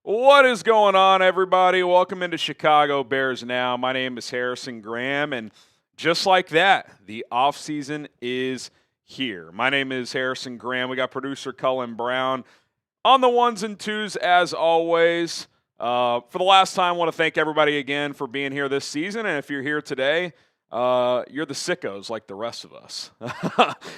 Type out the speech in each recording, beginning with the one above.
What is going on, everybody? Welcome into Chicago Bears Now. My name is Harrison Graham, and just like that, the offseason is here. My name is Harrison Graham. We got producer Cullen Brown on the ones and twos, as always. For the last time, I want to thank everybody again for being here this season, and if you're here today, you're the sickos like the rest of us.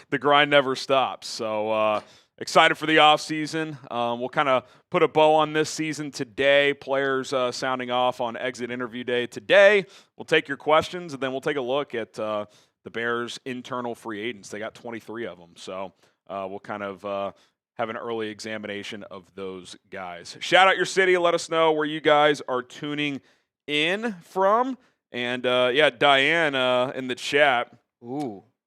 The grind never stops, so excited for the offseason. We'll kind of put a bow on this season today. Players sounding off on exit interview day today. We'll take your questions, and then we'll take a look at the Bears' internal free agents. They got 23 of them, so we'll kind of have an early examination of those guys. Shout out your city. Let us know where you guys are tuning in from. And, Diane in the chat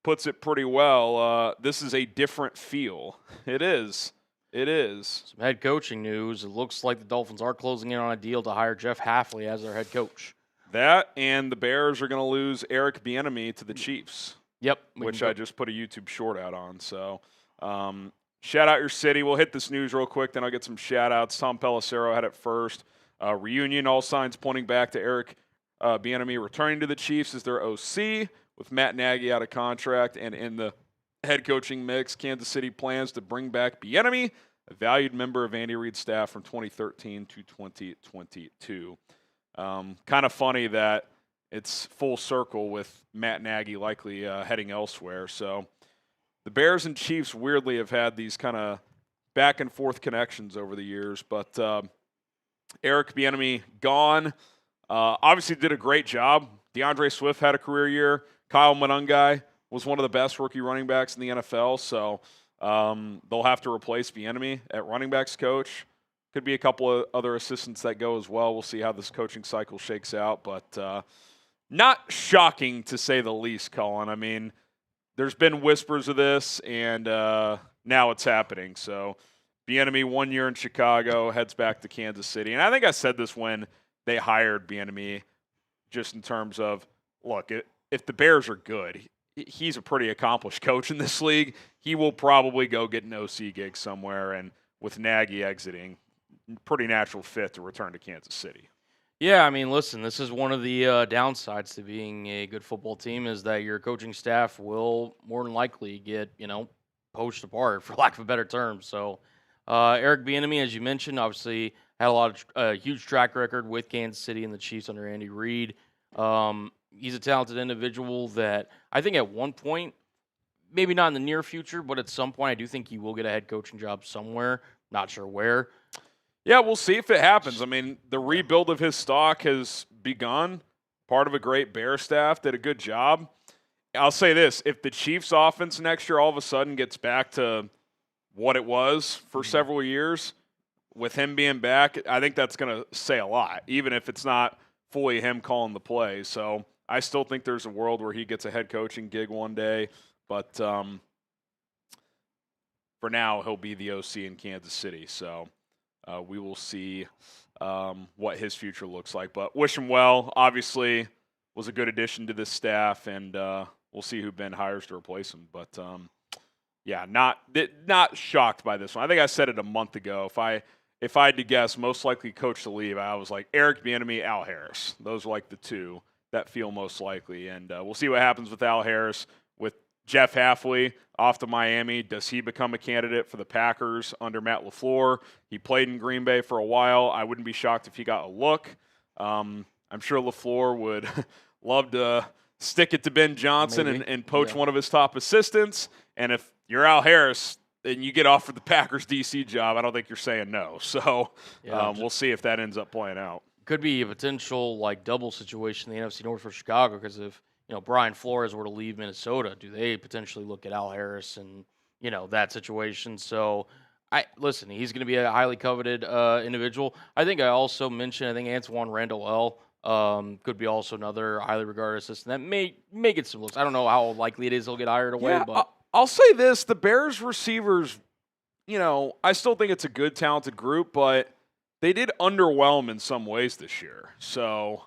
puts it pretty well. This is a different feel. It is. It is. Some head coaching news. It looks like the Dolphins are closing in on a deal to hire Jeff Hafley as their head coach. That and the Bears are going to lose Eric Bieniemy to the Chiefs. Yep. Which I just put a YouTube short out on. So shout out your city. We'll hit this news real quick, then I'll get some shout outs. Tom Pelissero had it first. Reunion, all signs pointing back to Eric Bieniemy returning to the Chiefs as their OC, with Matt Nagy out of contract and in the head coaching mix. Kansas City plans to bring back Bieniemy, a valued member of Andy Reid's staff from 2013 to 2022. Kind of funny that it's full circle with Matt Nagy likely heading elsewhere. So the Bears and Chiefs weirdly have had these kind of back and forth connections over the years, but Eric Bieniemy gone. Obviously did a great job. DeAndre Swift had a career year. Kyle Monungai was one of the best rookie running backs in the NFL, so they'll have to replace Bieniemy at running backs coach. Could be a couple of other assistants that go as well. We'll see how this coaching cycle shakes out, but not shocking to say the least, Colin. I mean, there's been whispers of this, and now it's happening. So Bieniemy 1 year in Chicago, heads back to Kansas City. And I think I said this when they hired Bieniemy, just in terms of, look, if the Bears are good, he's a pretty accomplished coach in this league. He will probably go get an OC gig somewhere, and with Nagy exiting, pretty natural fit to return to Kansas City. Yeah, I mean, listen, this is one of the downsides to being a good football team is that your coaching staff will more than likely get, poached apart, for lack of a better term. So Eric Bieniemy, as you mentioned, obviously had a lot of huge track record with Kansas City and the Chiefs under Andy Reid. He's a talented individual that I think at one point, maybe not in the near future, but at some point I do think he will get a head coaching job somewhere. Not sure where. Yeah, we'll see if it happens. I mean, the rebuild of his stock has begun. Part of a great Bear staff, did a good job. I'll say this, if the Chiefs offense next year all of a sudden gets back to what it was for several years, with him being back, I think that's going to say a lot, even if it's not fully him calling the play. So I still think there's a world where he gets a head coaching gig one day, but for now he'll be the OC in Kansas City. So we will see what his future looks like. But wish him well. Obviously was a good addition to this staff, and we'll see who Ben hires to replace him. But, not shocked by this one. I think I said it a month ago. If I had to guess, most likely coach to leave, I was like Eric Bieniemy, Al Harris. Those are like the two that feel most likely. And we'll see what happens with Al Harris. With Jeff Hafley off to Miami, does he become a candidate for the Packers under Matt LaFleur? He played in Green Bay for a while. I wouldn't be shocked if he got a look. I'm sure LaFleur would love to stick it to Ben Johnson and poach one of his top assistants. And if you're Al Harris and you get offered the Packers DC job, I don't think you're saying no. So we'll see if that ends up playing out. Could be a potential double situation in the NFC North for Chicago, because if Brian Flores were to leave Minnesota, do they potentially look at Al Harris and that situation? So he's going to be a highly coveted individual. I think I also mentioned Antoine Randall could be also another highly regarded assistant that may get some looks. I don't know how likely it is he'll get hired away, but I'll say this: the Bears receivers, I still think it's a good, talented group, but they did underwhelm in some ways this year. So,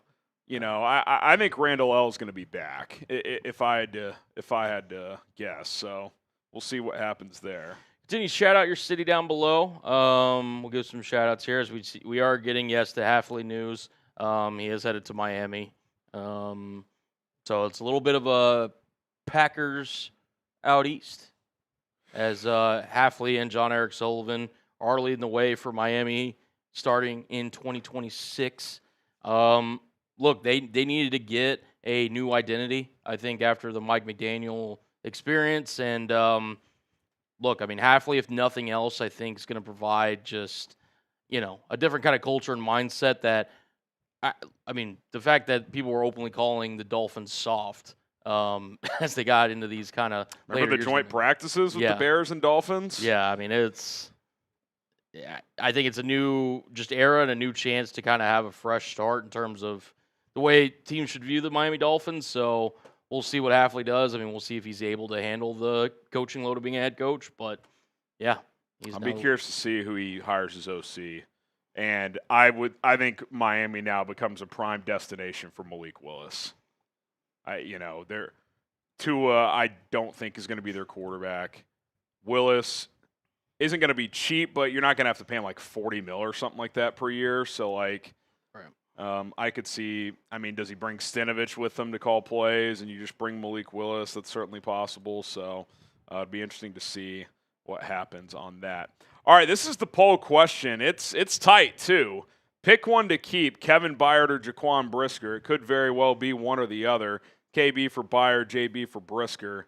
I think Randall L is going to be back if I had to guess. So we'll see what happens there. Continue to shout out your city down below. We'll give some shout outs here as we are getting, yes, the Halfley news. He is headed to Miami. So it's a little bit of a Packers out east as Halfley and John Eric Sullivan are leading the way for Miami starting in 2026. Look, they needed to get a new identity, I think, after the Mike McDaniel experience. And look, I mean, Halfley, if nothing else, I think is going to provide just, a different kind of culture and mindset that, I mean, the fact that people were openly calling the Dolphins soft as they got into these kind of Remember the joint practices with the Bears and Dolphins? Yeah, I mean, I think it's a new just era and a new chance to kind of have a fresh start in terms of the way teams should view the Miami Dolphins. So we'll see what Halfley does. I mean, we'll see if he's able to handle the coaching load of being a head coach. But, yeah. I'll be curious to see who he hires as OC. And I think Miami now becomes a prime destination for Malik Willis. Tua, I don't think is going to be their quarterback. Willis isn't going to be cheap, but you're not going to have to pay him like $40 million or something like that per year. So, I could see. I mean, does he bring Stinovich with him to call plays, and you just bring Malik Willis? That's certainly possible. So, it'd be interesting to see what happens on that. All right, this is the poll question. It's tight too. Pick one to keep: Kevin Byard or Jaquan Brisker. It could very well be one or the other. KB for Byard, JB for Brisker.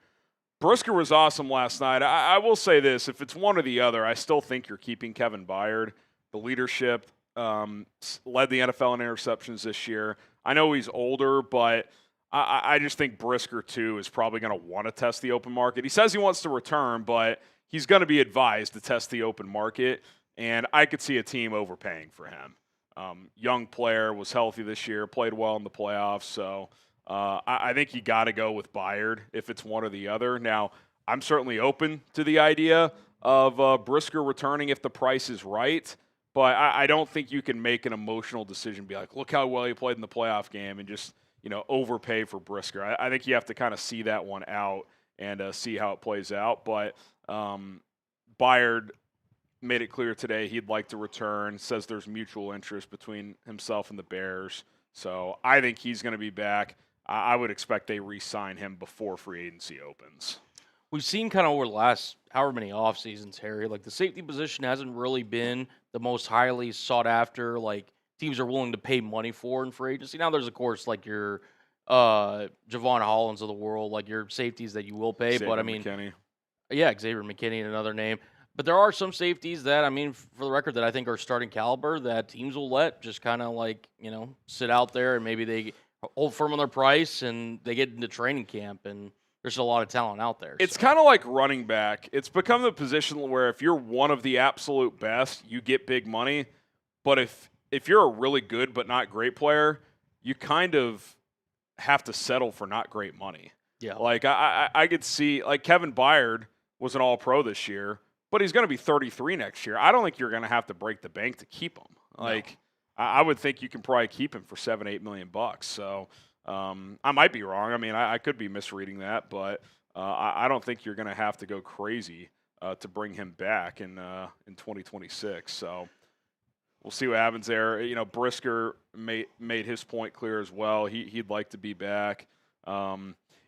Brisker was awesome last night. I will say this: if it's one or the other, I still think you're keeping Kevin Byard. The leadership led the NFL in interceptions this year. I know he's older, but I just think Brisker too is probably going to want to test the open market. He says he wants to return, but he's going to be advised to test the open market, and I could see a team overpaying for him. Young player, was healthy this year, played well in the playoffs, so I think you got to go with Byard if it's one or the other. Now, I'm certainly open to the idea of Brisker returning if the price is right, but I don't think you can make an emotional decision, be like, look how well he played in the playoff game, and just overpay for Brisker. I think you have to kind of see that one out and see how it plays out, but Byard made it clear today he'd like to return, says there's mutual interest between himself and the Bears. So I think he's going to be back. I would expect they re-sign him before free agency opens. We've seen kind of over the last however many off seasons, Harry, like the safety position hasn't really been the most highly sought after, like teams are willing to pay money for in free agency. Now there's, of course, like your Javon Hollands of the world, like your safeties that you will pay. Xavier but I mean, McKinney. Yeah, Xavier McKinney, another name. But there are some safeties that, I mean, for the record, that I think are starting caliber that teams will let just kind of like, sit out there and maybe they hold firm on their price and they get into training camp and there's a lot of talent out there. It's kind of like running back. It's become the position where if you're one of the absolute best, you get big money. But if you're a really good but not great player, you kind of have to settle for not great money. Yeah. Like I could see, like Kevin Byard was an all-pro this year, but he's going to be 33 next year. I don't think you're going to have to break the bank to keep him. Like, no. I would think you can probably keep him for $7-8 million. So I might be wrong. I mean, I could be misreading that, but I don't think you're going to have to go crazy to bring him back in 2026. So we'll see what happens there. Brisker made his point clear as well. He'd like to be back.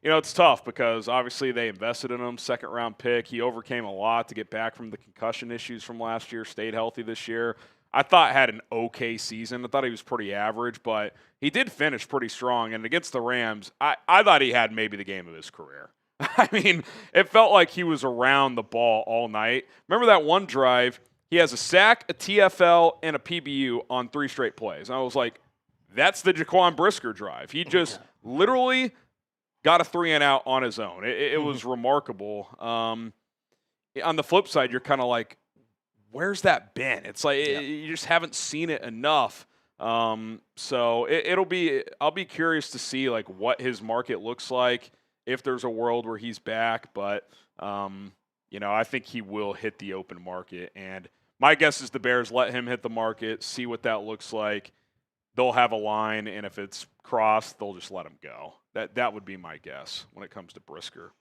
It's tough because obviously they invested in him, second-round pick. He overcame a lot to get back from the concussion issues from last year, stayed healthy this year. I thought had an okay season. I thought he was pretty average, but he did finish pretty strong. And against the Rams, I thought he had maybe the game of his career. I mean, it felt like he was around the ball all night. Remember that one drive? He has a sack, a TFL, and a PBU on 3 straight plays. And I was like, that's the Jaquan Brisker drive. He just literally got a 3-and-out on his own. It was remarkable. On the flip side, you're kind of like, where's that been? It's like you just haven't seen it enough. So I'll be curious to see like what his market looks like if there's a world where he's back. But I think he will hit the open market. And my guess is the Bears let him hit the market, see what that looks like. They'll have a line, and if it's crossed, they'll just let him go. That would be my guess when it comes to Brisker.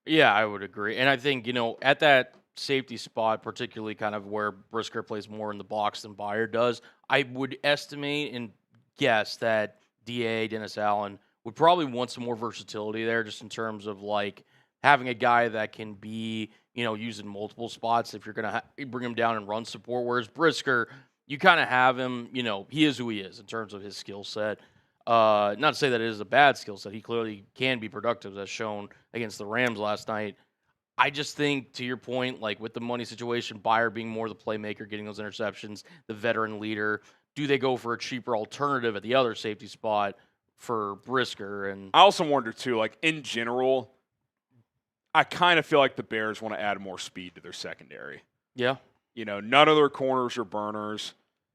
Yeah, I would agree. And I think, at that safety spot, particularly kind of where Brisker plays more in the box than Byard does, I would estimate and guess that DA, Dennis Allen, would probably want some more versatility there just in terms of like having a guy that can be, used in multiple spots if you're going to bring him down and run support. Whereas Brisker, you kind of have him, he is who he is in terms of his skill set. Not to say that it is a bad skill set. He clearly can be productive, as shown against the Rams last night. I just think, to your point, like with the money situation, Byard being more the playmaker, getting those interceptions, the veteran leader, do they go for a cheaper alternative at the other safety spot for Brisker? And I also wonder, too, like in general, I kind of feel like the Bears want to add more speed to their secondary. Yeah. None of their corners are burners.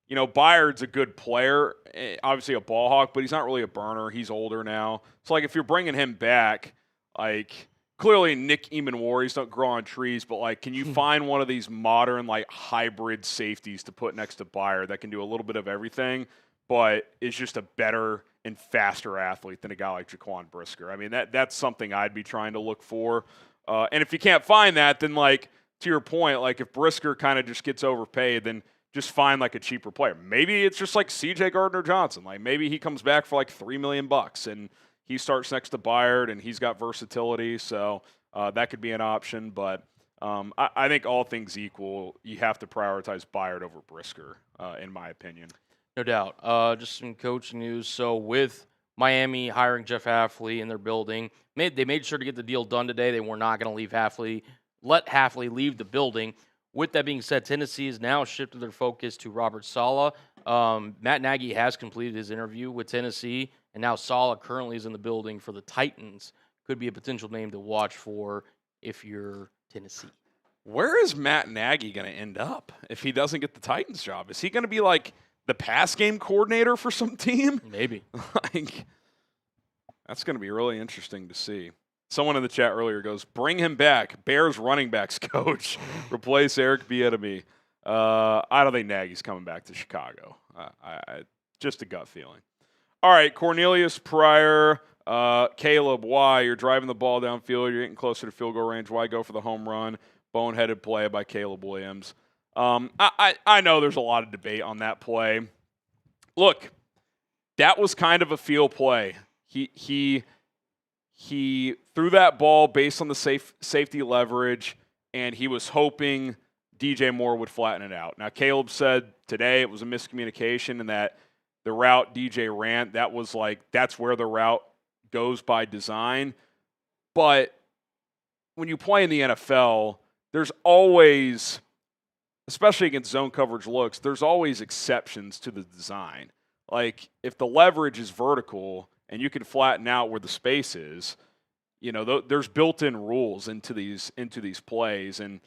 Byard's a good player, obviously a ball hawk, but he's not really a burner. He's older now. So, like, if you're bringing him back, like, clearly Nick Emanwaris don't grow on trees, but, like, can you find one of these modern, like, hybrid safeties to put next to Byard that can do a little bit of everything, but is just a better and faster athlete than a guy like Jaquan Brisker? I mean, that's something I'd be trying to look for. And if you can't find that, then, like, to your point, like, if Brisker kind of just gets overpaid, then just find like a cheaper player. Maybe it's just like CJ Gardner-Johnson. Like maybe he comes back for like $3 million and he starts next to Byard and he's got versatility. So that could be an option. But I think all things equal, you have to prioritize Byard over Brisker, in my opinion. No doubt. Just some coaching news. So with Miami hiring Jeff Hafley in their building, they made sure to get the deal done today. They were not going to let Hafley leave the building. With that being said, Tennessee has now shifted their focus to Robert Saleh. Matt Nagy has completed his interview with Tennessee, and now Saleh currently is in the building for the Titans. Could be a potential name to watch for if you're Tennessee. Where is Matt Nagy going to end up if he doesn't get the Titans job? Is he going to be like the pass game coordinator for some team? Maybe. Like, that's going to be really interesting to see. Someone in the chat earlier goes, bring him back, Bears running backs coach. Replace Eric Bieniemy. I don't think Nagy's coming back to Chicago. Just a gut feeling. All right, Cornelius Pryor, Caleb, why? You're driving the ball downfield. You're getting closer to field goal range. Why go for the home run? Boneheaded play by Caleb Williams. I know there's a lot of debate on that play. Look, that was kind of a feel play. He threw that ball based on the safety leverage, and he was hoping DJ Moore would flatten it out. Now, Caleb said today it was a miscommunication and that the route DJ ran, that's where the route goes by design. But when you play in the NFL, there's always, especially against zone coverage looks, there's always exceptions to the design. Like, if the leverage is vertical and you can flatten out where the space is, there's built-in rules into these plays. And,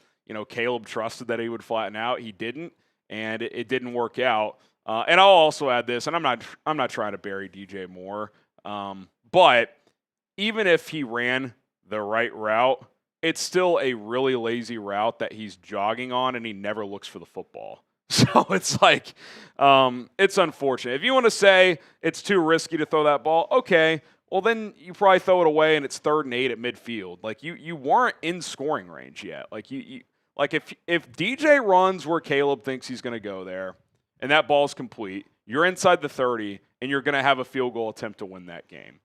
Caleb trusted that he would flatten out. He didn't, and it didn't work out. And I'll also add this, and I'm not trying to bury DJ Moore, but even if he ran the right route, it's still a really lazy route that he's jogging on, and he never looks for the football. So it's like, it's unfortunate. If you want to say it's too risky to throw that ball, okay, well then you probably throw it away and it's 3rd and 8 at midfield. Like you weren't in scoring range yet. Like if DJ runs where Caleb thinks he's going to go there, and that ball's complete, you're inside the 30, and you're going to have a field goal attempt to win that game.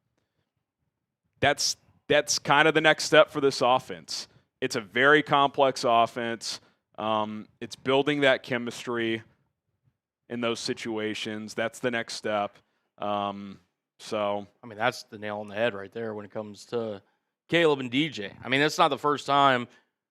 That's kind of the next step for this offense. It's a very complex offense. It's building that chemistry in those situations. That's the next step. So I mean, that's the nail on the head right there when it comes to Caleb and DJ. I mean, that's not the first time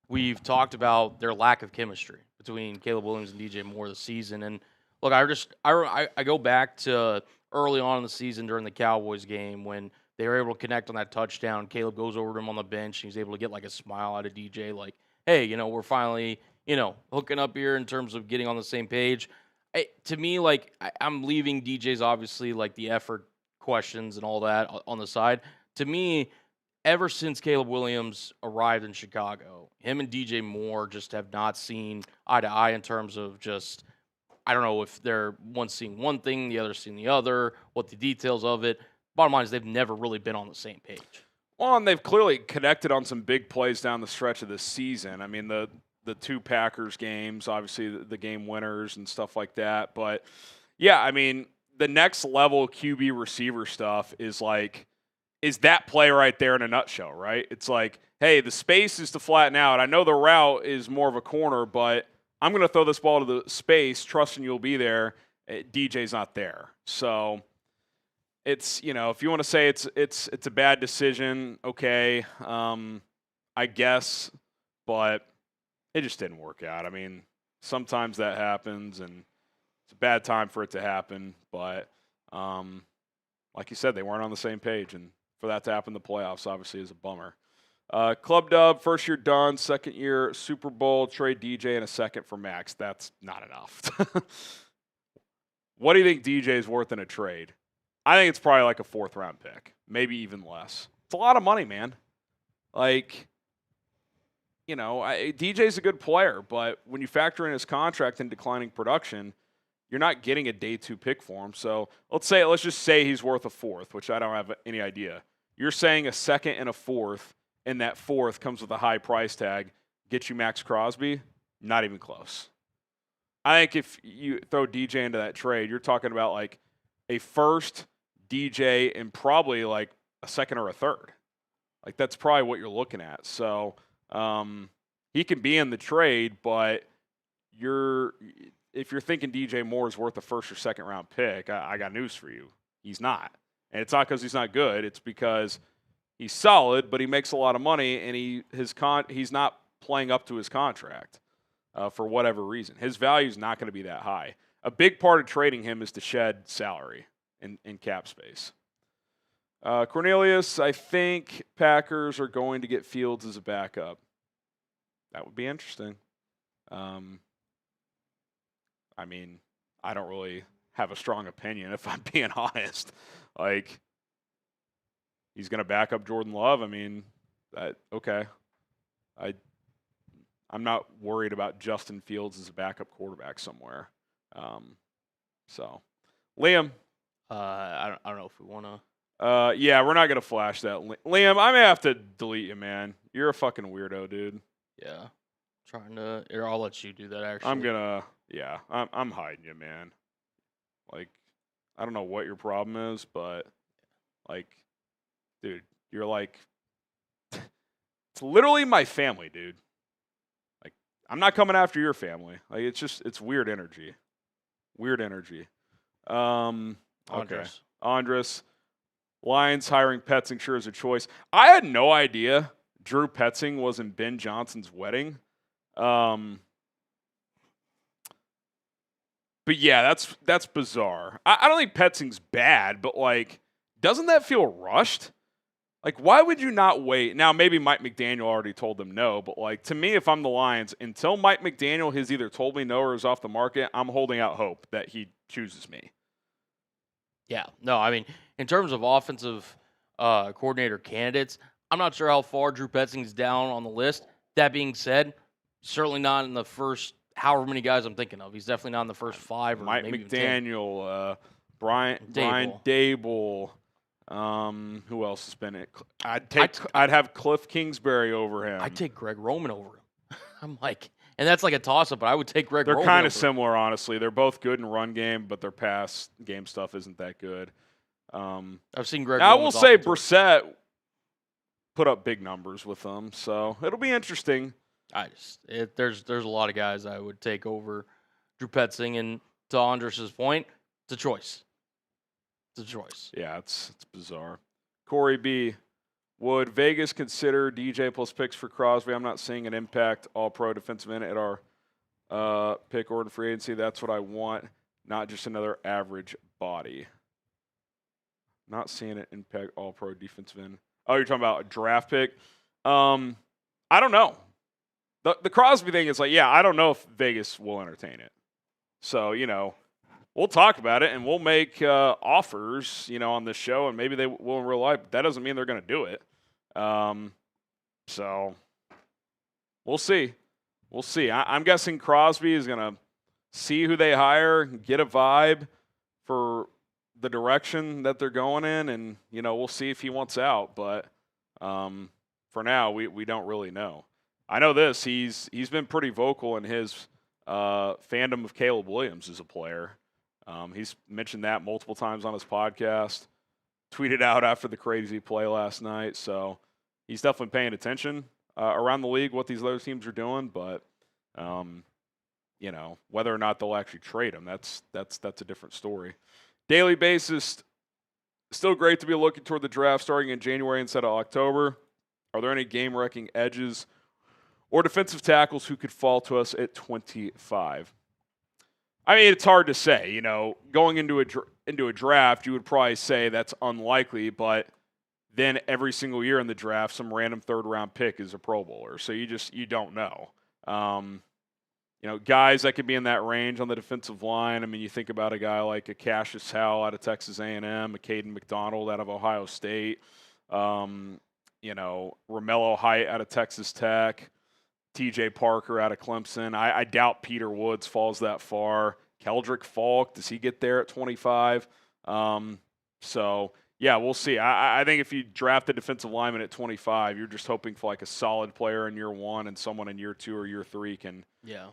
we've talked about their lack of chemistry between Caleb Williams and DJ Moore this season. And look, I go back to early on in the season during the Cowboys game when they were able to connect on that touchdown. Caleb goes over to him on the bench, and he's able to get like a smile out of DJ, like, hey, we're finally, hooking up here in terms of getting on the same page. To me, like, I'm leaving DJ's obviously like the effort questions and all that on the side. To me, ever since Caleb Williams arrived in Chicago, him and DJ Moore just have not seen eye to eye in terms of just, I don't know if they're one seeing one thing, the other seeing the other, what the details of it. Bottom line is they've never really been on the same page. Well, and they've clearly connected on some big plays down the stretch of this season. I mean, the the two Packers games, obviously the game winners and stuff like that. But yeah, I mean, the next level QB receiver stuff is that play right there in a nutshell, right? It's like, hey, the space is to flatten out. I know the route is more of a corner, but I'm going to throw this ball to the space, trusting you'll be there. DJ's not there. So it's, if you want to say it's a bad decision, okay, I guess, but it just didn't work out. I mean, sometimes that happens, and it's a bad time for it to happen. But like you said, they weren't on the same page, and for that to happen in the playoffs obviously is a bummer. Club dub, first year done, second year Super Bowl, trade DJ and a second for Maxx. That's not enough. What do you think DJ is worth in a trade? I think it's probably like a 4th round pick, maybe even less. It's a lot of money, man. DJ's a good player, but when you factor in his contract and declining production, you're not getting a day 2 pick for him. So let's just say he's worth a 4th, which I don't have any idea. You're saying a 2nd and a 4th, and that 4th comes with a high price tag, get you Maxx Crosby? Not even close. I think if you throw DJ into that trade, you're talking about like a 1st, DJ, and probably like a 2nd or a 3rd. Like that's probably what you're looking at. So he can be in the trade, but if you're thinking DJ Moore is worth a 1st or 2nd round pick, I got news for you. He's not. And it's not because he's not good. It's because he's solid, but he makes a lot of money, and he's not playing up to his contract for whatever reason. His value is not going to be that high. A big part of trading him is to shed salary in cap space. Cornelius, I think Packers are going to get Fields as a backup. That would be interesting. I mean, I don't really have a strong opinion, if I'm being honest. Like, he's going to back up Jordan Love. I mean, okay. I'm not worried about Justin Fields as a backup quarterback somewhere. So, Liam. I don't know if we want to. Yeah, we're not going to flash that. Liam, I may have to delete you, man. You're a fucking weirdo, dude. Yeah. I'll let you do that, actually. I'm hiding you, man. Like, I don't know what your problem is, but, like, dude, you're like, it's literally my family, dude. Like, I'm not coming after your family. Like, it's weird energy. Weird energy. Okay. Andres. Lions hiring Petzing sure is a choice. I had no idea Drew Petzing was in Ben Johnson's wedding. But yeah, that's bizarre. I don't think Petzing's bad, but like, doesn't that feel rushed? Like, why would you not wait? Now, maybe Mike McDaniel already told them no, but like, to me, if I'm the Lions, until Mike McDaniel has either told me no or is off the market, I'm holding out hope that he chooses me. Yeah, no, I mean, in terms of offensive coordinator candidates, I'm not sure how far Drew Petzing's down on the list. That being said, certainly not in the first however many guys I'm thinking of. He's definitely not in the first 5 or Mike maybe McDaniel, Brian Dable. Who else has been it? I'd have Cliff Kingsbury over him. I'd take Greg Roman over him. I'm like, and that's like a toss-up, but I would take Greg Roman. They're kind of similar, honestly. They're both good in run game, but their pass game stuff isn't that good. I've seen Greg. I will say Brissett put up big numbers with them, so it'll be interesting. There's a lot of guys I would take over Drew Petzing, and to Andres' point, it's a choice. It's a choice. Yeah, it's bizarre. Corey B. Would Vegas consider DJ plus picks for Crosby? I'm not seeing an impact all-pro defensive end at our pick order free agency. That's what I want, not just another average body. Not seeing an impact all-pro defensive end. Oh, you're talking about a draft pick? I don't know. The Crosby thing is like, yeah, I don't know if Vegas will entertain it. So, we'll talk about it and we'll make offers, on this show, and maybe they will in real life. But that doesn't mean they're going to do it. So we'll see. We'll see. I'm guessing Crosby is going to see who they hire, get a vibe for the direction that they're going in, and, we'll see if he wants out. But for now, we don't really know. I know this. He's been pretty vocal in his fandom of Caleb Williams as a player. He's mentioned that multiple times on his podcast. Tweeted out after the crazy play last night. So he's definitely paying attention around the league what these other teams are doing. But whether or not they'll actually trade him, that's a different story. Daily basis, still great to be looking toward the draft starting in January instead of October. Are there any game-wrecking edges or defensive tackles who could fall to us at 25? I mean, it's hard to say. Going into a draft, you would probably say that's unlikely, but then every single year in the draft, some random third-round pick is a Pro Bowler. So you don't know. Guys that could be in that range on the defensive line. I mean, you think about a guy like a Cassius Howell out of Texas A&M, a Caden McDonald out of Ohio State, Romello Height out of Texas Tech, TJ Parker out of Clemson. I doubt Peter Woods falls that far. Keldrick Falk, does he get there at 25? Yeah, we'll see. I think if you draft a defensive lineman at 25, you're just hoping for like a solid player in year one and someone in year two or year three can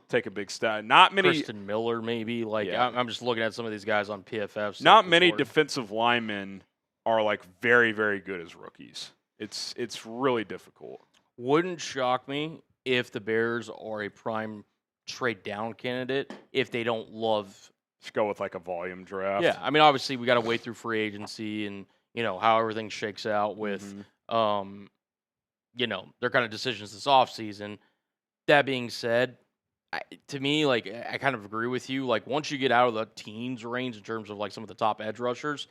take a big step. Not many. Kristen Miller, maybe. I'm just looking at some of these guys on PFF. Not many defensive linemen are like very, very good as rookies. It's really difficult. Wouldn't shock me if the Bears are a prime trade down candidate if they don't love. Just go with like a volume draft. Yeah, I mean, obviously we got to wait through free agency and how everything shakes out with their kind of decisions this offseason. That being said, to me, I kind of agree with you. Like, once you get out of the teens range in terms of like some of the top edge rushers,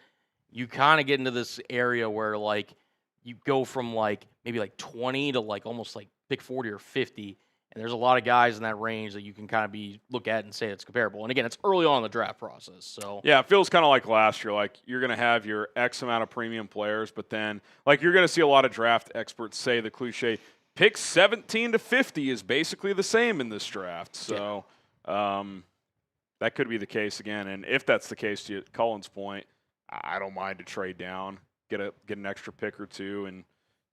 you kind of get into this area where like you go from like maybe like 20 to like almost like pick 40 or 50. And there's a lot of guys in that range that you can kind of look at and say it's comparable. And again, it's early on in the draft process. So yeah, it feels kind of like last year. Like, you're going to have your X amount of premium players, but then like you're going to see a lot of draft experts say the cliche pick 17 to 50 is basically the same in this draft. So that could be the case again. And if that's the case, to Cullen's point, I don't mind to trade down, get an extra pick or two, and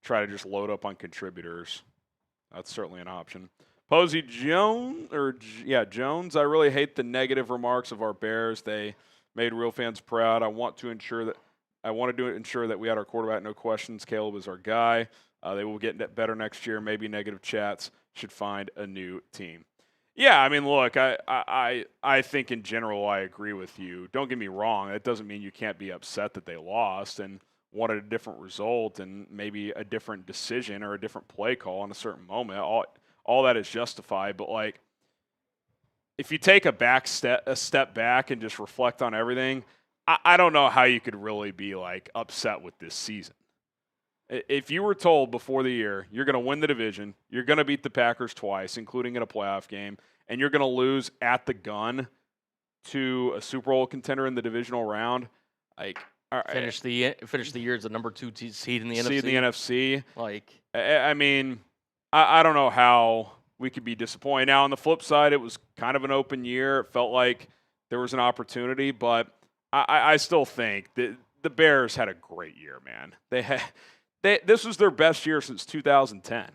try to just load up on contributors. That's certainly an option. Posey Jones, Jones. I really hate the negative remarks of our Bears. They made real fans proud. I wanted to ensure that we had our quarterback, no questions. Caleb is our guy. They will get better next year. Maybe negative chats should find a new team. Yeah, I mean, look, I think in general I agree with you. Don't get me wrong. That doesn't mean you can't be upset that they lost and wanted a different result and maybe a different decision or a different play call in a certain moment. All that is justified, but like, if you take a step back and just reflect on everything, I don't know how you could really be like upset with this season. If you were told before the year you're going to win the division, you're going to beat the Packers twice, including in a playoff game, and you're going to lose at the gun to a Super Bowl contender in the divisional round, like finish the year as the number 2 seed in the NFC. Seed in the NFC. Like, I mean, I don't know how we could be disappointed. Now, on the flip side, it was kind of an open year. It felt like there was an opportunity, but I still think that the Bears had a great year, man. This was their best year since 2010.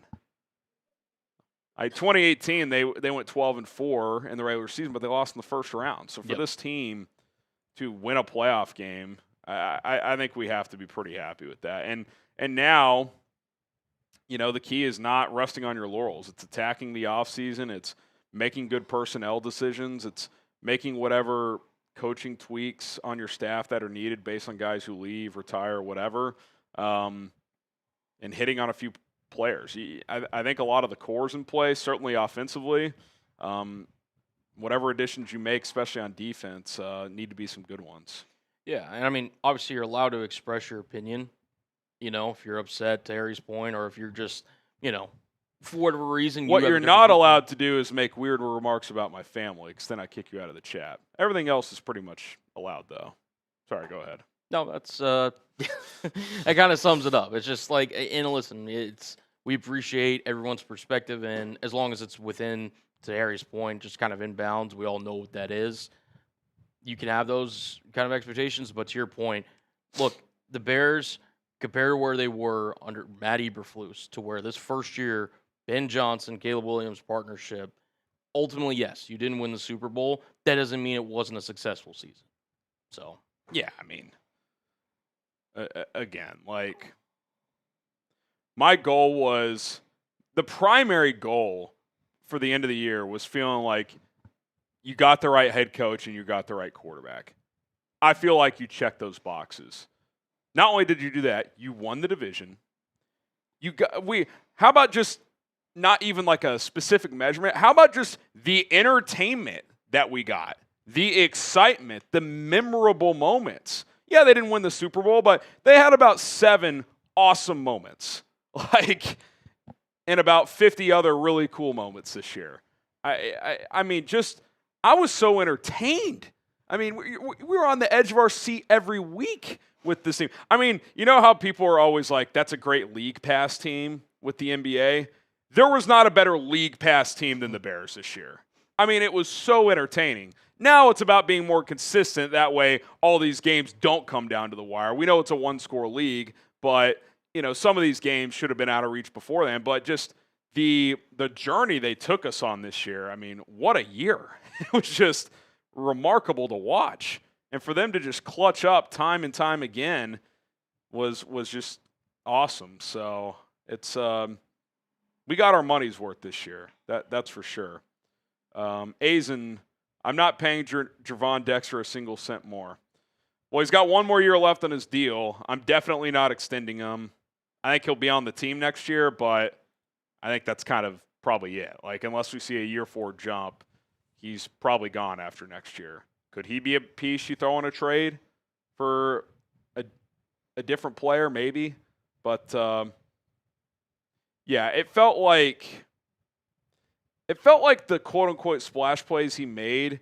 2018, they went 12-4 in the regular season, but they lost in the first round. So for this team to win a playoff game, I think we have to be pretty happy with that. And now, the key is not resting on your laurels. It's attacking the offseason. It's making good personnel decisions. It's making whatever coaching tweaks on your staff that are needed based on guys who leave, retire, whatever, and hitting on a few players. I think a lot of the core's in place, certainly offensively. Whatever additions you make, especially on defense, need to be some good ones. Yeah, and I mean, obviously you're allowed to express your opinion, if you're upset, to Harry's point, or if you're just, for whatever reason. What you're not allowed to do is make weird remarks about my family, because then I kick you out of the chat. Everything else is pretty much allowed, though. Sorry, go ahead. No, that's that kind of sums it up. It's just like, and listen, we appreciate everyone's perspective, and as long as it's within, to Harry's point, just kind of in bounds, we all know what that is. You can have those kind of expectations, but to your point, look, the Bears, compared to where they were under Matt Eberflus to where this first year Ben Johnson, Caleb Williams partnership. Ultimately, yes, you didn't win the Super Bowl. That doesn't mean it wasn't a successful season. So, yeah, I mean, again, like, my goal was, the primary goal for the end of the year was feeling like you got the right head coach and you got the right quarterback. I feel like you checked those boxes. Not only did you do that, you won the division. How about just not even like a specific measurement? How about just the entertainment that we got? The excitement, the memorable moments. Yeah, they didn't win the Super Bowl, but they had about 7 awesome moments. Like, and about 50 other really cool moments this year. I mean, I was so entertained. I mean, we were on the edge of our seat every week with this team. I mean, you know how people are always like, that's a great league pass team with the NBA? There was not a better league pass team than the Bears this year. I mean, it was so entertaining. Now it's about being more consistent. That way, all these games don't come down to the wire. We know it's a one-score league, but some of these games should have been out of reach before then. But just the journey they took us on this year, I mean, what a year. It was just remarkable to watch. And for them to just clutch up time and time again was just awesome. So it's we got our money's worth this year. That's for sure. Azen, I'm not paying Gervon Dexter a single cent more. Well, he's got 1 more year left on his deal. I'm definitely not extending him. I think he'll be on the team next year, but I think that's kind of probably it. Like, unless we see a year 4 jump, he's probably gone after next year. Could he be a piece you throw in a trade for a different player? Maybe. But, yeah, it felt like the quote-unquote splash plays he made,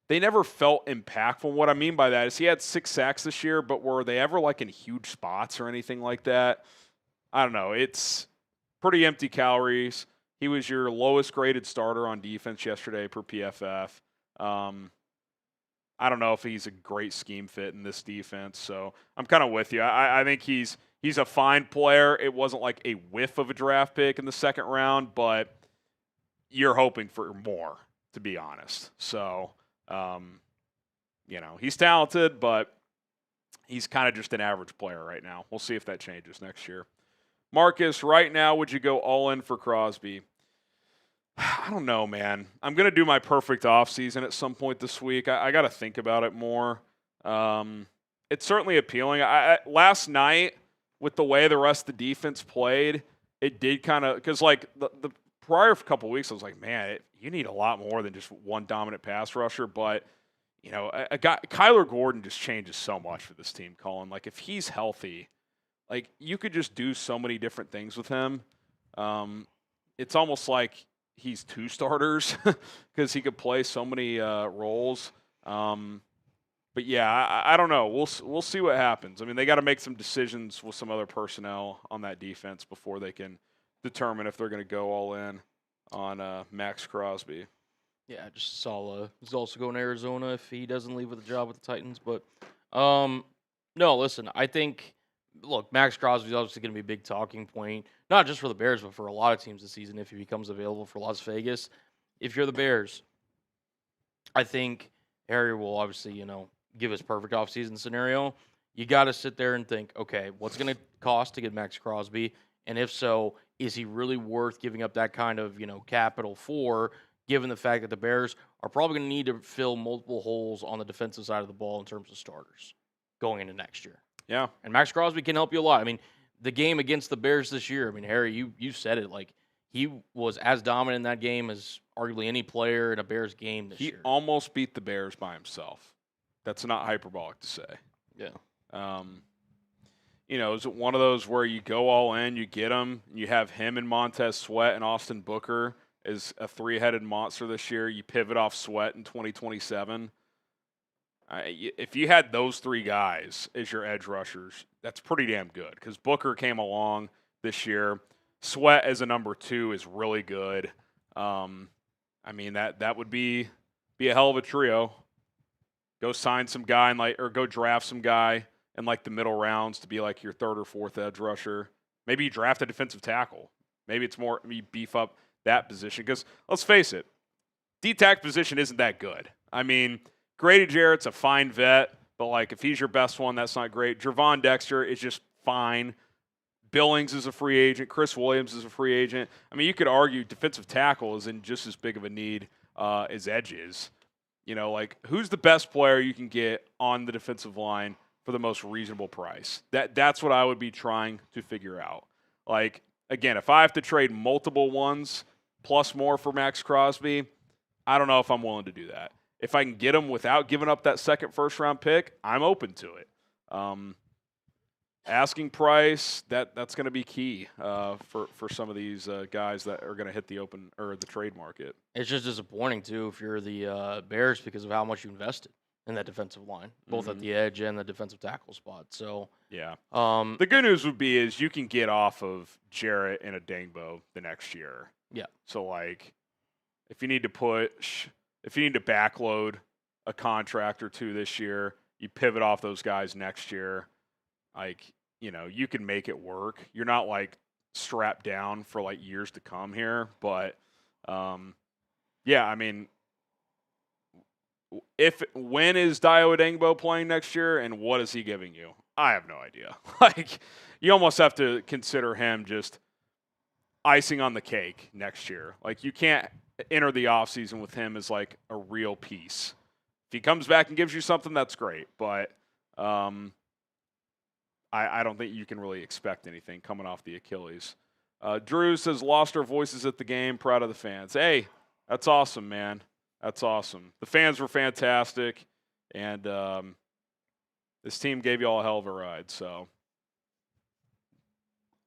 they never felt impactful. What I mean by that is he had 6 sacks this year, but were they ever like in huge spots or anything like that? I don't know. It's pretty empty calories. He was your lowest graded starter on defense yesterday per PFF. I don't know if he's a great scheme fit in this defense, so I'm kind of with you. I think he's a fine player. It wasn't like a whiff of a draft pick in the second round, but you're hoping for more, to be honest. So, he's talented, but he's kind of just an average player right now. We'll see if that changes next year. Marcus, right now, would you go all in for Crosby? I don't know, man. I'm going to do my perfect offseason at some point this week. I got to think about it more. It's certainly appealing. Last night, with the way the rest of the defense played, it did kind of – because, like, the prior couple of weeks, I was like, man, you need a lot more than just one dominant pass rusher. But, Kyler Gordon just changes so much for this team, Colin. Like, if he's healthy, like, you could just do so many different things with him. It's almost like he's 2 starters because he could play so many roles. But, yeah, I don't know. We'll see what happens. I mean, they got to make some decisions with some other personnel on that defense before they can determine if they're going to go all in on Maxx Crosby. Yeah, I just saw he's also going to Arizona if he doesn't leave with a job with the Titans. But, no, listen, I think, look, Maxx Crosby is obviously going to be a big talking point, not just for the Bears, but for a lot of teams this season if he becomes available for Las Vegas. If you're the Bears, I think Harry will obviously, give his perfect offseason scenario. You got to sit there and think, okay, what's going to cost to get Maxx Crosby? And if so, is he really worth giving up that kind of, capital for, given the fact that the Bears are probably going to need to fill multiple holes on the defensive side of the ball in terms of starters going into next year? Yeah. And Maxx Crosby can help you a lot. I mean, the game against the Bears this year, Harry, you said it, like, he was as dominant in that game as arguably any player in a Bears game this year. He almost beat the Bears by himself. That's not hyperbolic to say. Yeah. Is it one of those where you go all in, you get him, you have him and Montez Sweat and Austin Booker as a 3-headed monster this year, you pivot off Sweat in 2027? If you had those 3 guys as your edge rushers, that's pretty damn good because Booker came along this year. Sweat as a number 2 is really good. That would be a hell of a trio. Go sign some guy or go draft some guy in like the middle rounds to be like your 3rd or 4th edge rusher. Maybe you draft a defensive tackle. Maybe it's more you beef up that position because let's face it, D-tack position isn't that good. I mean, Grady Jarrett's a fine vet, but like if he's your best one, that's not great. Gervon Dexter is just fine. Billings is a free agent. Chris Williams is a free agent. I mean, you could argue defensive tackle is in just as big of a need as edge is. You know, like who's the best player you can get on the defensive line for the most reasonable price? That's what I would be trying to figure out. Like, again, if I have to trade multiple ones plus more for Maxx Crosby, I don't know if I'm willing to do that. If I can get him without giving up that second first-round pick, I'm open to it. Asking price, that's going to be key for some of these guys that are going to hit the open or the trade market. It's just disappointing, too, if you're the Bears because of how much you invested in that defensive line, both at the edge and the defensive tackle spot. So yeah. The good news would be is you can get off of Jarrett and Adangbo the next year. Yeah. So, like, if you need to backload a contract or two this year, you pivot off those guys next year. Like, you know, you can make it work. You're not like strapped down for like years to come here, but yeah, I mean, when is Dio Adangbo playing next year, and what is he giving you? I have no idea. Like, you almost have to consider him just icing on the cake next year. Like, you can't enter the offseason with him as like a real piece. If he comes back and gives you something, that's great, but I don't think you can really expect anything coming off the Achilles. Drew says, lost our voices at the game, proud of the fans. Hey, that's awesome, man. That's awesome. The fans were fantastic, and this team gave you all a hell of a ride. So,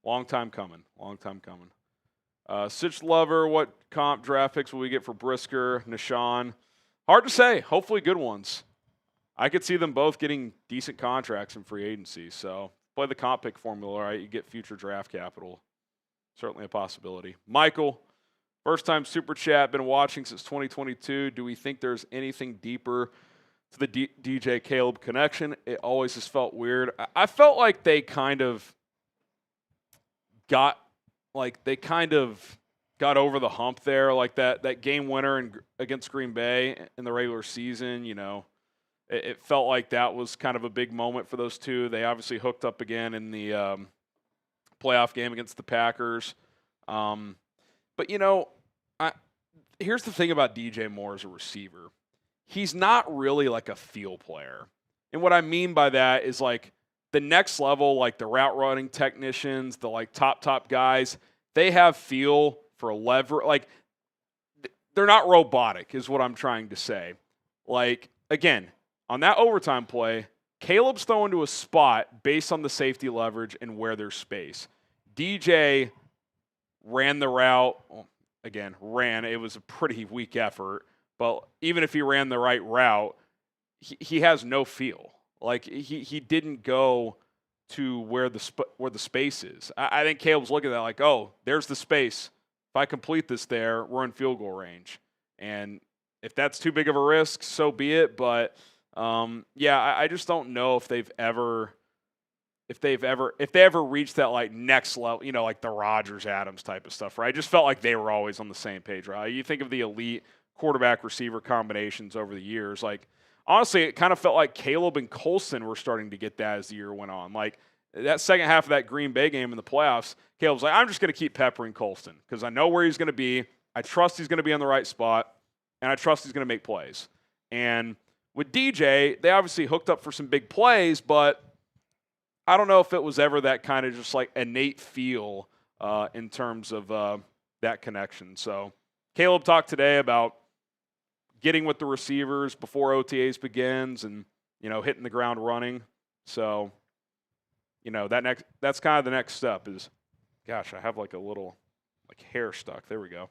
long time coming. Sitch Lover, what comp draft picks will we get for Brisker, Nishan? Hard to say. Hopefully good ones. I could see them both getting decent contracts in free agency. So play the comp pick formula, right? You get future draft capital. Certainly a possibility. Michael, first time super chat, been watching since 2022. Do we think there's anything deeper to the DJ Caleb connection? It always has felt weird. I felt like they kind of got over the hump there, like that game winner against Green Bay in the regular season. You know, it felt like that was kind of a big moment for those two. They obviously hooked up again in the playoff game against the Packers. But, you know, here's the thing about DJ Moore as a receiver. He's not really like a feel player. And what I mean by that is like the next level, like the route running technicians, the like top guys, they have feel for lever. Like they're not robotic is what I'm trying to say. Like, again, on that overtime play, Caleb's throwing to a spot based on the safety leverage and where there's space. DJ ran the route. It was a pretty weak effort. But even if he ran the right route, he has no feel. Like he didn't go to where the space is. I think Caleb's looking at that like, oh, there's the space. If I complete this there, we're in field goal range. And if that's too big of a risk, so be it. But I just don't know if they ever reached that like next level, you know, like the Rodgers Adams type of stuff, right? I just felt like they were always on the same page, right? You think of the elite quarterback receiver combinations over the years, like honestly, it kind of felt like Caleb and Colston were starting to get that as the year went on. Like that second half of that Green Bay game in the playoffs, Caleb's like, I'm just going to keep peppering Colston because I know where he's going to be. I trust he's going to be in the right spot, and I trust he's going to make plays. And with DJ, they obviously hooked up for some big plays, but I don't know if it was ever that kind of just like innate feel in terms of that connection. So Caleb talked today about getting with the receivers before OTAs begins and, you know, hitting the ground running. So, you know, that's kind of the next step is, gosh, I have like a little like hair stuck. There we go.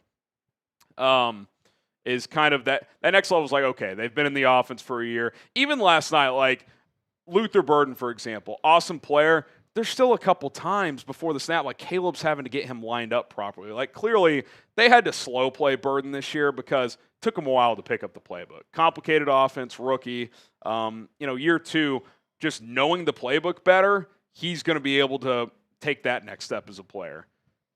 Is kind of that next level is like, okay, they've been in the offense for a year. Even last night, like Luther Burden, for example, awesome player. There's still a couple times before the snap, like Caleb's having to get him lined up properly. Like clearly they had to slow play Burden this year because it took him a while to pick up the playbook. Complicated offense, rookie. Year two, just knowing the playbook better, he's going to be able to take that next step as a player.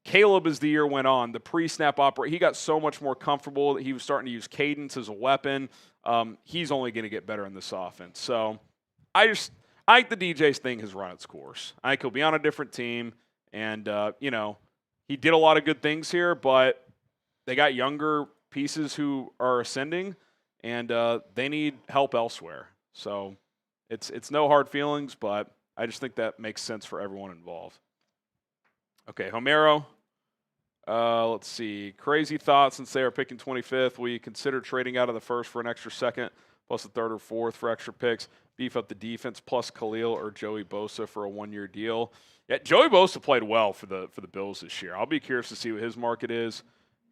Caleb, as the year went on, the pre-snap he got so much more comfortable that he was starting to use cadence as a weapon. He's only going to get better in this offense. So I think the DJ's thing has run its course. I think he'll be on a different team, and he did a lot of good things here, but they got younger pieces who are ascending, and they need help elsewhere. So it's no hard feelings, but I just think that makes sense for everyone involved. Okay, Homero. Let's see. Crazy thought, since they are picking 25th. Will you consider trading out of the first for an extra second, plus a third or fourth for extra picks? Beef up the defense, plus Khalil or Joey Bosa for a one-year deal. Yeah, Joey Bosa played well for the Bills this year. I'll be curious to see what his market is.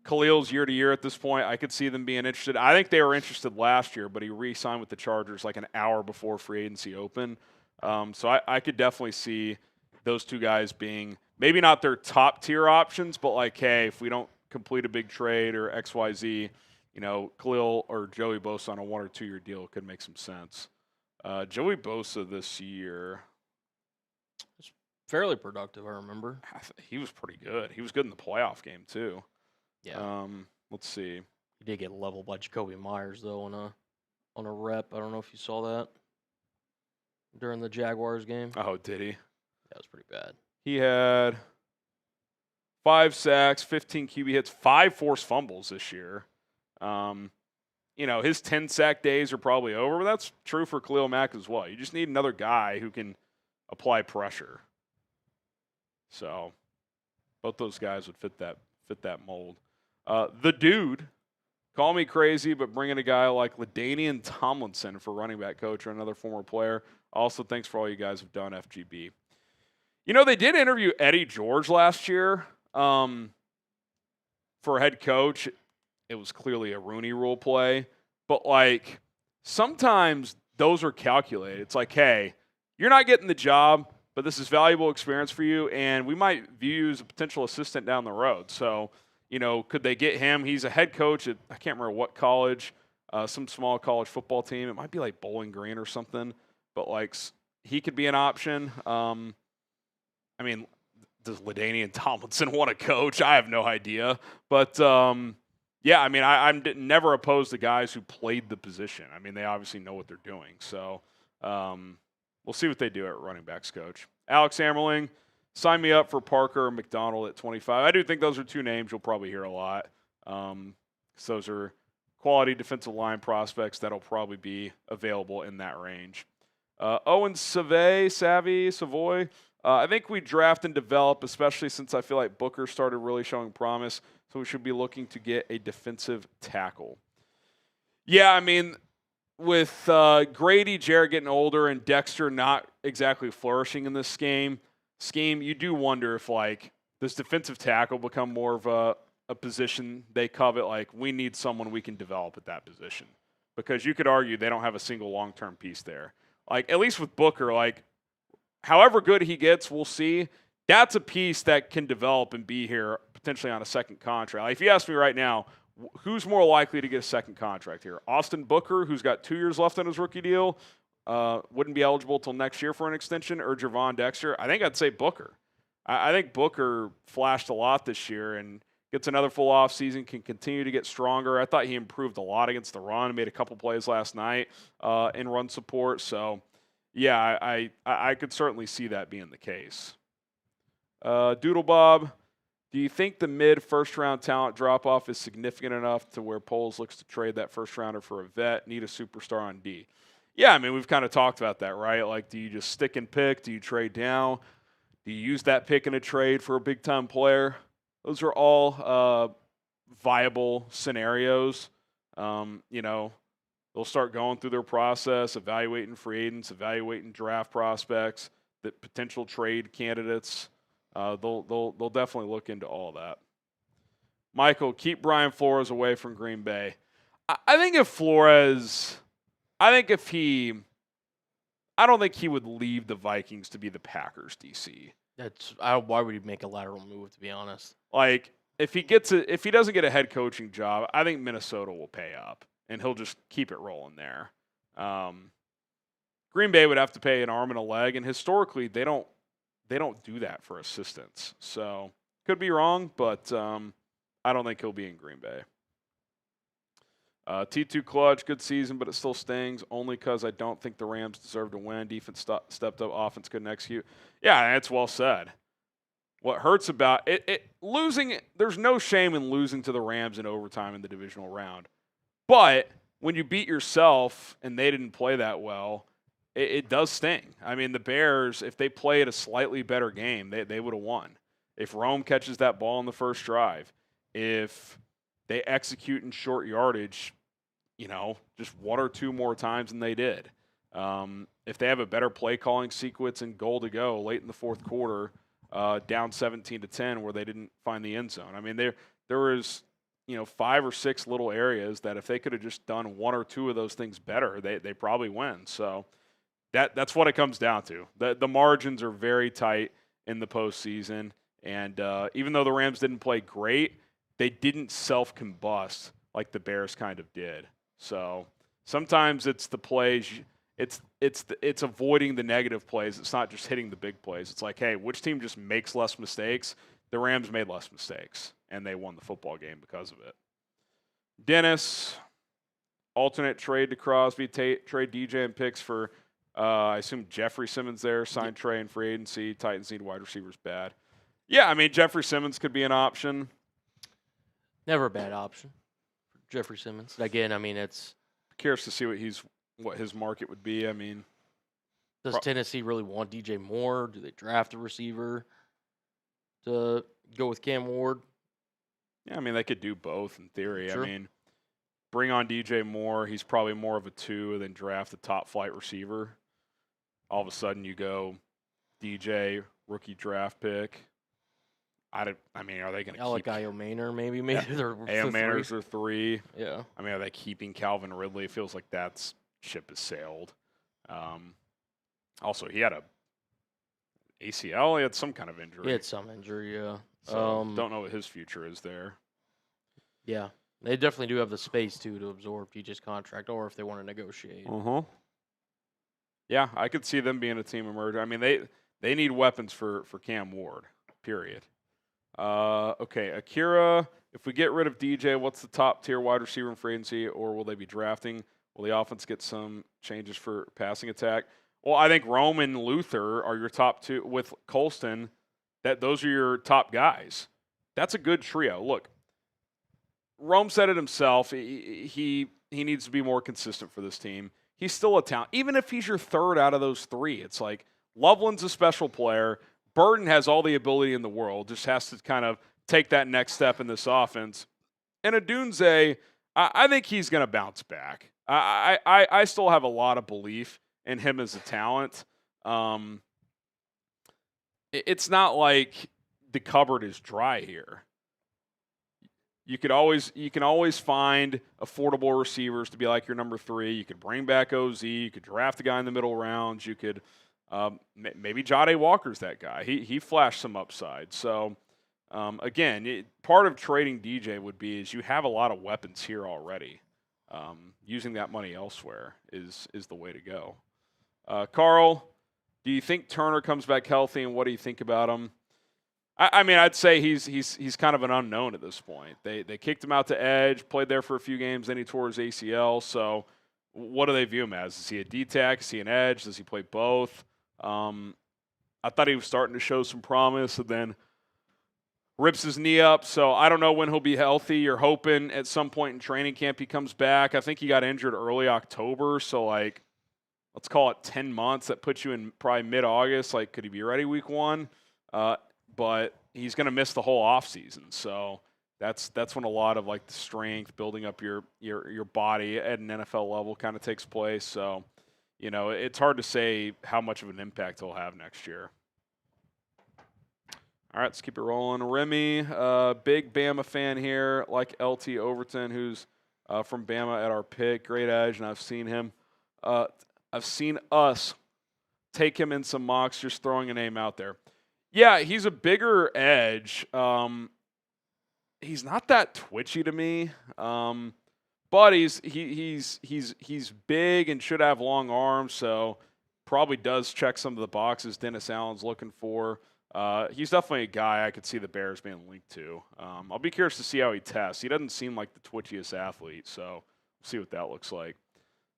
Khalil's year to year at this point, I could see them being interested. I think they were interested last year, but he re-signed with the Chargers like an hour before free agency opened. So I could definitely see those two guys being maybe not their top tier options, but like, hey, if we don't complete a big trade or XYZ, Khalil or Joey Bosa on a 1 or 2 year deal could make some sense. Joey Bosa this year, it's fairly productive, I remember. He was pretty good. He was good in the playoff game too. Yeah. Let's see. He did get leveled by Jacoby Myers though on a rep. I don't know if you saw that during the Jaguars game. Oh, did he? That was pretty bad. He had 5 sacks, 15 QB hits, 5 forced fumbles this year. His 10-sack days are probably over, but that's true for Khalil Mack as well. You just need another guy who can apply pressure. So both those guys would fit that mold. The dude, call me crazy, but bringing a guy like LaDainian Tomlinson for running back coach or another former player. Also, thanks for all you guys have done, FGB. They did interview Eddie George last year for head coach. It was clearly a Rooney Rule play. But, sometimes those are calculated. It's like, hey, you're not getting the job, but this is valuable experience for you, and we might view you as a potential assistant down the road. So, could they get him? He's a head coach at, I can't remember what college, some small college football team. It might be like Bowling Green or something. But, he could be an option. Does LaDainian Tomlinson want to coach? I have no idea. But, I'm never opposed to guys who played the position. They obviously know what they're doing. So, we'll see what they do at running backs coach. Alex Ammerling, sign me up for Parker or McDonald at 25. I do think those are two names you'll probably hear a lot. Because those are quality defensive line prospects that'll probably be available in that range. Owen Savoy. I think we draft and develop, especially since I feel like Booker started really showing promise. So we should be looking to get a defensive tackle. Yeah, with Grady Jarrett getting older and Dexter not exactly flourishing in this scheme, you do wonder if does defensive tackle become more of a position they covet? We need someone we can develop at that position, because you could argue they don't have a single long-term piece there. At least with Booker, however good he gets, we'll see. That's a piece that can develop and be here potentially on a second contract. If you ask me right now, who's more likely to get a second contract here? Austin Booker, who's got 2 years left on his rookie deal, wouldn't be eligible till next year for an extension, or Javon Dexter? I think I'd say Booker. I think Booker flashed a lot this year and gets another full offseason, can continue to get stronger. I thought he improved a lot against the run, made a couple plays last night in run support. So, yeah, I could certainly see that being the case. Doodle Bob, do you think the mid-first-round talent drop-off is significant enough to where Poles looks to trade that first-rounder for a vet, need a superstar on D? Yeah, we've kind of talked about that, right? Do you just stick and pick? Do you trade down? Do you use that pick in a trade for a big-time player? Those are all viable scenarios. They'll start going through their process, evaluating free agents, evaluating draft prospects, the potential trade candidates. They'll definitely look into all that. Michael, keep Brian Flores away from Green Bay. I think if Flores, I don't think he would leave the Vikings to be the Packers DC. Why would he make a lateral move, to be honest? If he doesn't get a head coaching job, I think Minnesota will pay up and he'll just keep it rolling there. Green Bay would have to pay an arm and a leg, and historically they don't do that for assistants. So Could be wrong, but I don't think he'll be in Green Bay. T2 clutch, good season, but it still stings only because I don't think the Rams deserve to win. Defense stepped up, offense couldn't execute. Yeah, that's well said. What hurts about it losing, there's no shame in losing to the Rams in overtime in the divisional round. But when you beat yourself and they didn't play that well, it does sting. I mean, the Bears, if they played a slightly better game, they would have won. If Rome catches that ball in the first drive, if they execute in short yardage, just one or two more times than they did. If they have a better play calling sequence and goal to go late in the fourth quarter, down 17-10 where they didn't find the end zone. I mean, there was 5 or 6 little areas that if they could have just done one or two of those things better, they probably win. So that's what it comes down to. The margins are very tight in the postseason, and even though the Rams didn't play great, they didn't self-combust like the Bears kind of did. So sometimes it's the plays. It's avoiding the negative plays. It's not just hitting the big plays. It's like, hey, which team just makes less mistakes? The Rams made less mistakes, and they won the football game because of it. Dennis, alternate trade to Crosby, trade DJ and picks for, I assume Jeffrey Simmons there, sign Trey in free agency. Titans need wide receivers bad. Yeah, I mean, Jeffrey Simmons could be an option. Never a bad option for Jeffrey Simmons. Again, I mean, it's curious to see what his market would be. I mean, does Tennessee really want DJ Moore? Do they draft a receiver to go with Cam Ward? Yeah, I mean, they could do both in theory. Sure. I mean, bring on DJ Moore. He's probably more of a 2 than draft a top flight receiver. All of a sudden, you go DJ, rookie draft pick. I mean, are they going to keep Io Maynor? Maybe they're Io Maynors are 3. Yeah. I mean, are they keeping Calvin Ridley? It feels like that ship has sailed. Also, he had a ACL. He had some kind of injury. He had some injury, yeah. So don't know what his future is there. Yeah, they definitely do have the space to absorb DJ's contract, or if they want to negotiate. Yeah, I could see them being a team emerger. I mean, they need weapons for Cam Ward. Period. Okay, Akira. If we get rid of DJ, what's the top tier wide receiver in free agency, or will they be drafting? Will the offense get some changes for passing attack? Well, I think Rome and Luther are your top 2 with Colston. Those are your top guys. That's a good trio. Look, Rome said it himself. He needs to be more consistent for this team. He's still a talent. Even if he's your 3rd out of those 3, it's like Loveland's a special player. Burden has all the ability in the world, just has to kind of take that next step in this offense. And Odunze, I think he's going to bounce back. I still have a lot of belief in him as a talent. It's not like the cupboard is dry here. You can always find affordable receivers to be like your number 3. You could bring back OZ. You could draft a guy in the middle rounds. You could maybe Jade Walker's that guy. He flashed some upside. So again, part of trading DJ would be is you have a lot of weapons here already. Using that money elsewhere is the way to go. Carl, do you think Turner comes back healthy, and what do you think about him? I mean, I'd say he's kind of an unknown at this point. They kicked him out to edge, played there for a few games, then he tore his ACL. So what do they view him as? Is he a D-tack? Is he an edge? Does he play both? I thought he was starting to show some promise, and then rips his knee up. So I don't know when he'll be healthy. You're hoping at some point in training camp he comes back. I think he got injured early October, so like let's call it 10 months. That puts you in probably mid-August. Like, could he be ready week 1? But he's going to miss the whole offseason. So that's when a lot of like the strength, building up your body at an NFL level kind of takes place. So, it's hard to say how much of an impact he'll have next year. All right, let's keep it rolling. Remy, big Bama fan here, like LT Overton, who's from Bama at our pick. Great edge, and I've seen us take him in some mocks, just throwing a name out there. Yeah, he's a bigger edge. He's not that twitchy to me, but he's big and should have long arms, so probably does check some of the boxes Dennis Allen's looking for. He's definitely a guy I could see the Bears being linked to. I'll be curious to see how he tests. He doesn't seem like the twitchiest athlete, so we'll see what that looks like.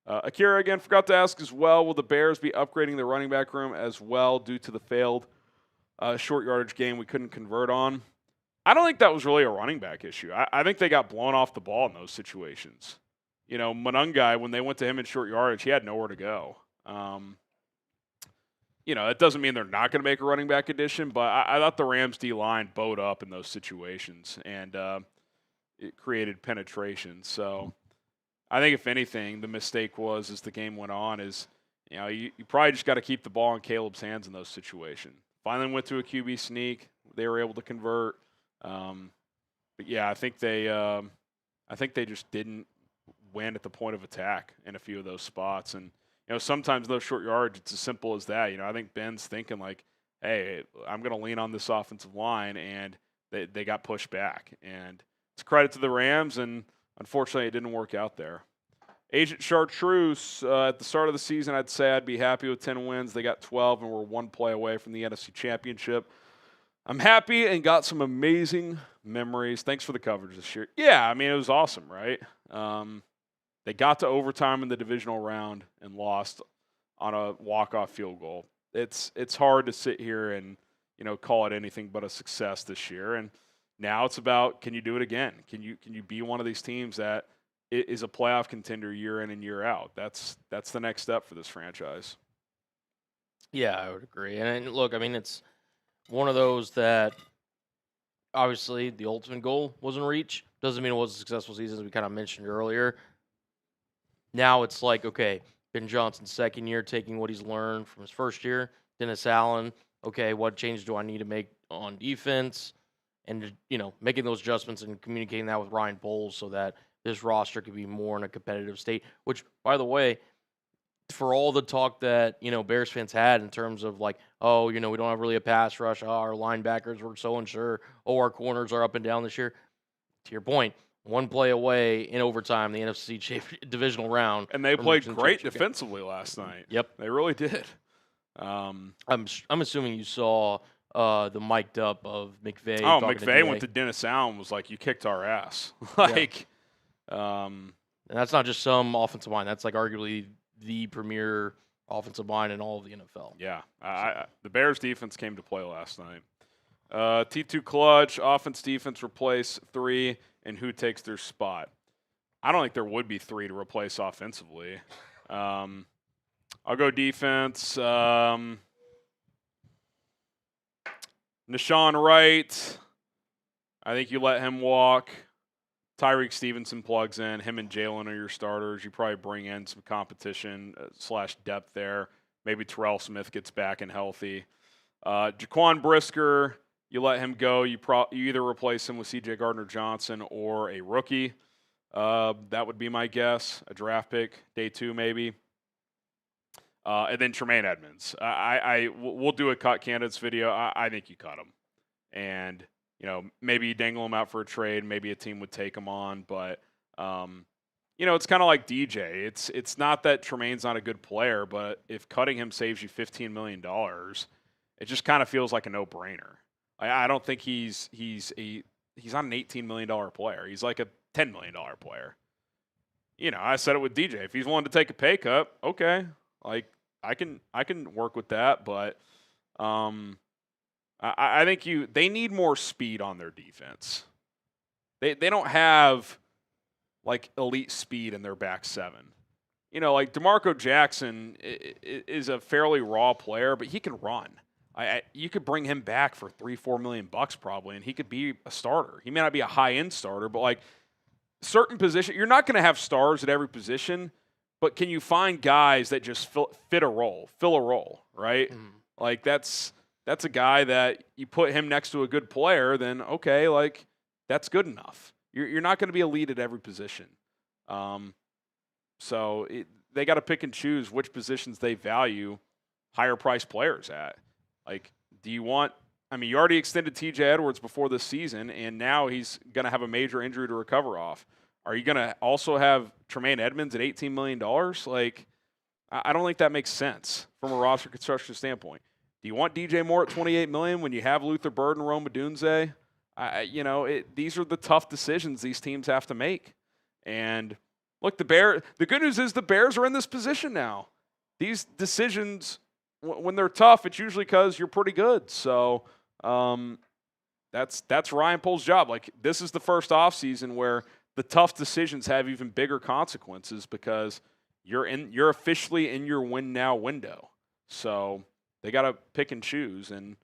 Akira, again, forgot to ask as well, will the Bears be upgrading the running back room as well due to the failed short yardage game we couldn't convert on? I don't think that was really a running back issue. I think they got blown off the ball in those situations. You know, Monungai, when they went to him in short yardage, he had nowhere to go. You know, it doesn't mean they're not going to make a running back addition, but I thought the Rams D-line bowed up in those situations, and it created penetration. So I think, if anything, the mistake was, as the game went on, is, you know, you probably just got to keep the ball in Caleb's hands in those situations. Finally went to a QB sneak. They were able to convert. But yeah, I think they just didn't win at the point of attack in a few of those spots. And, you know, sometimes those short yards, it's as simple as that. You know, I think Ben's thinking like, hey, I'm going to lean on this offensive line, and they got pushed back. And it's credit to the Rams, and unfortunately it didn't work out there. Agent Chartreuse, at the start of the season, I'd say I'd be happy with 10 wins. They got 12 and were one play away from the NFC Championship. I'm happy and got some amazing memories. Thanks for the coverage this year. Yeah, I mean, it was awesome, right? They got to overtime in the divisional round and lost on a walk-off field goal. It's hard to sit here and, you know, call it anything but a success this year. And now it's about, can you do it again? Can you be one of these teams that is a playoff contender year in and year out? That's the next step for this franchise. Yeah, I would agree. And look, I mean, it's one of those that obviously the ultimate goal wasn't reached. Doesn't mean it was a successful season, as we kind of mentioned earlier. Now it's like, okay, Ben Johnson's second year, taking what he's learned from his first year. Dennis Allen, okay, what changes do I need to make on defense? And, you know, making those adjustments and communicating that with Ryan Poles so that this roster could be more in a competitive state. Which, by the way, for all the talk that, you know, Bears fans had in terms of like, oh, you know, we don't have really a pass rush. Oh, our linebackers were so unsure. Oh, our corners are up and down this year. To your point, one play away in overtime, the NFC divisional round. And they played great defensively last night. Yep. They really did. I'm assuming you saw the mic'd up of McVay. Oh, McVay went to Dennis Allen and was like, you kicked our ass. Like, and that's not just some offensive line. That's like arguably the premier offensive line in all of the NFL. Yeah. The Bears defense came to play last night. T2 clutch, offense, defense, replace 3, and who takes their spot? I don't think there would be 3 to replace offensively. I'll go defense. Nashawn Wright, I think you let him walk. Tyreek Stevenson plugs in. Him and Jalen are your starters. You probably bring in some competition / depth there. Maybe Terrell Smith gets back and healthy. Jaquan Brisker, you let him go. You either replace him with C.J. Gardner-Johnson or a rookie. That would be my guess. A draft pick, day 2 maybe. And then Tremaine Edmonds. We'll do a cut candidates video. I think you cut him. And, you know, maybe you dangle him out for a trade. Maybe a team would take him on. But, you know, it's kind of like DJ. It's not that Tremaine's not a good player, but if cutting him saves you $15 million, it just kind of feels like a no-brainer. I don't think he's not an $18 million player. He's like a $10 million player. You know, I said it with DJ. If he's willing to take a pay cut, okay. Like, I can work with that, but I think they need more speed on their defense. They don't have like elite speed in their back 7. You know, like DeMarco Jackson is a fairly raw player, but he can run. You could bring him back for $3-4 million probably, and he could be a starter. He may not be a high-end starter, but like certain position, you're not going to have stars at every position. But can you find guys that just fill a role, right? Mm. Like that's a guy that you put him next to a good player, then okay, like that's good enough. You're not going to be elite at every position. So they got to pick and choose which positions they value higher priced players at. Like, do you want? I mean, you already extended T.J. Edwards before this season, and now he's going to have a major injury to recover off. Are you going to also have Tremaine Edmonds at $18 million? Like, I don't think that makes sense from a roster construction standpoint. Do you want DJ Moore at $28 million when you have Luther Bird and Rome Odunze? These are the tough decisions these teams have to make. And look, the good news is the Bears are in this position now. These decisions, when they're tough, it's usually because you're pretty good. So that's Ryan Poles' job. Like, this is the first offseason where the tough decisions have even bigger consequences because you're officially in your win now window. So they got to pick and choose, and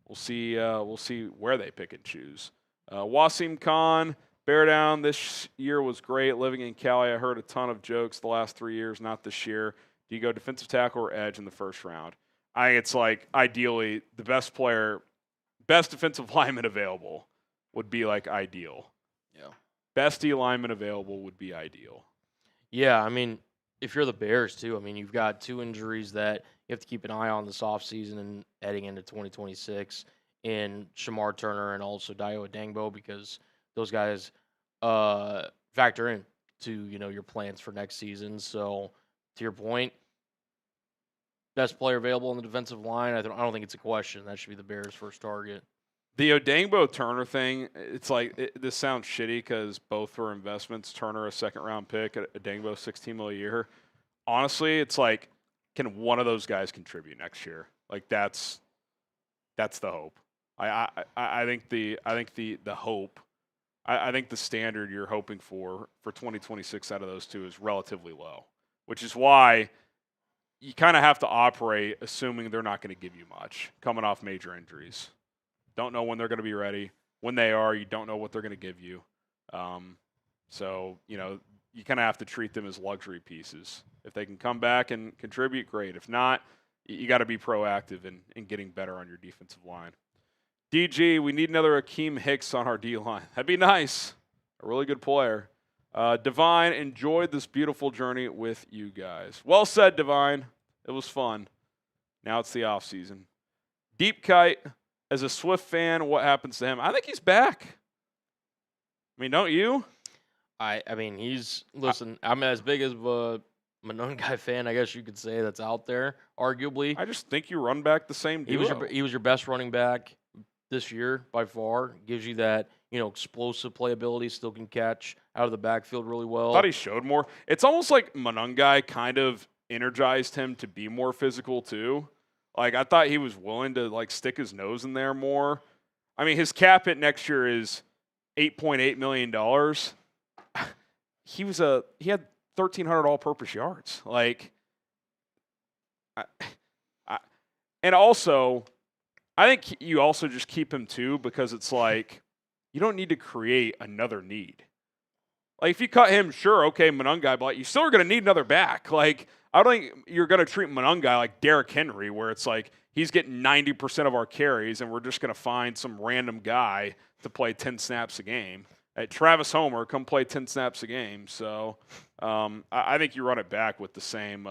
we'll see where they pick and choose. Wasim Khan, bear down. This year was great. Living in Cali, I heard a ton of jokes the last 3 years, not this year. Do you go defensive tackle or edge in the first round? I think it's like ideally the best defensive lineman available would be like ideal. Yeah. Best D lineman available would be ideal. Yeah, I mean, if you're the Bears too, I mean, you've got 2 injuries that you have to keep an eye on this offseason and heading into 2026 in Shamar Turner and also Dayo Adangbo, because those guys factor in to, your plans for next season. So to your point, best player available on the defensive line, I don't think it's a question. That should be the Bears' first target. The Odangbo Turner thing, it's like this sounds shitty because both were investments. Turner a second-round pick, Odangbo $16 million a year. Honestly, it's like, can one of those guys contribute next year? Like that's the hope. I think the hope. I think the standard you're hoping for 2026 out of those two is relatively low, which is why you kind of have to operate assuming they're not going to give you much coming off major injuries. Don't know when they're going to be ready. When they are, you don't know what they're going to give you. So, you kind of have to treat them as luxury pieces. If they can come back and contribute, great. If not, you got to be proactive in getting better on your defensive line. DG, we need another Akeem Hicks on our D-line. That'd be nice. A really good player. Divine, enjoyed this beautiful journey with you guys. Well said, Divine. It was fun. Now it's the off season. Deep Kite, as a Swift fan, what happens to him? I think he's back. I mean, don't you? I mean, I'm as big as a Monongai fan, I guess you could say, that's out there, arguably. I just think you run back the same duo. He was your best running back this year by far. Gives you that, explosive playability, still can catch out of the backfield really well. I thought he showed more. It's almost like Monongai kind of energized him to be more physical too. Like, I thought he was willing to, stick his nose in there more. I mean, his cap hit next year is $8.8 million. He had 1,300 all-purpose yards. And also, I think you also just keep him too because it's like you don't need to create another need. Like, if you cut him, sure, okay, Monongai, but you still are going to need another back. Like, I don't think you're going to treat Monongai like Derrick Henry, where it's like he's getting 90% of our carries and we're just going to find some random guy to play 10 snaps a game. Travis Homer, come play 10 snaps a game. So I think you run it back with the same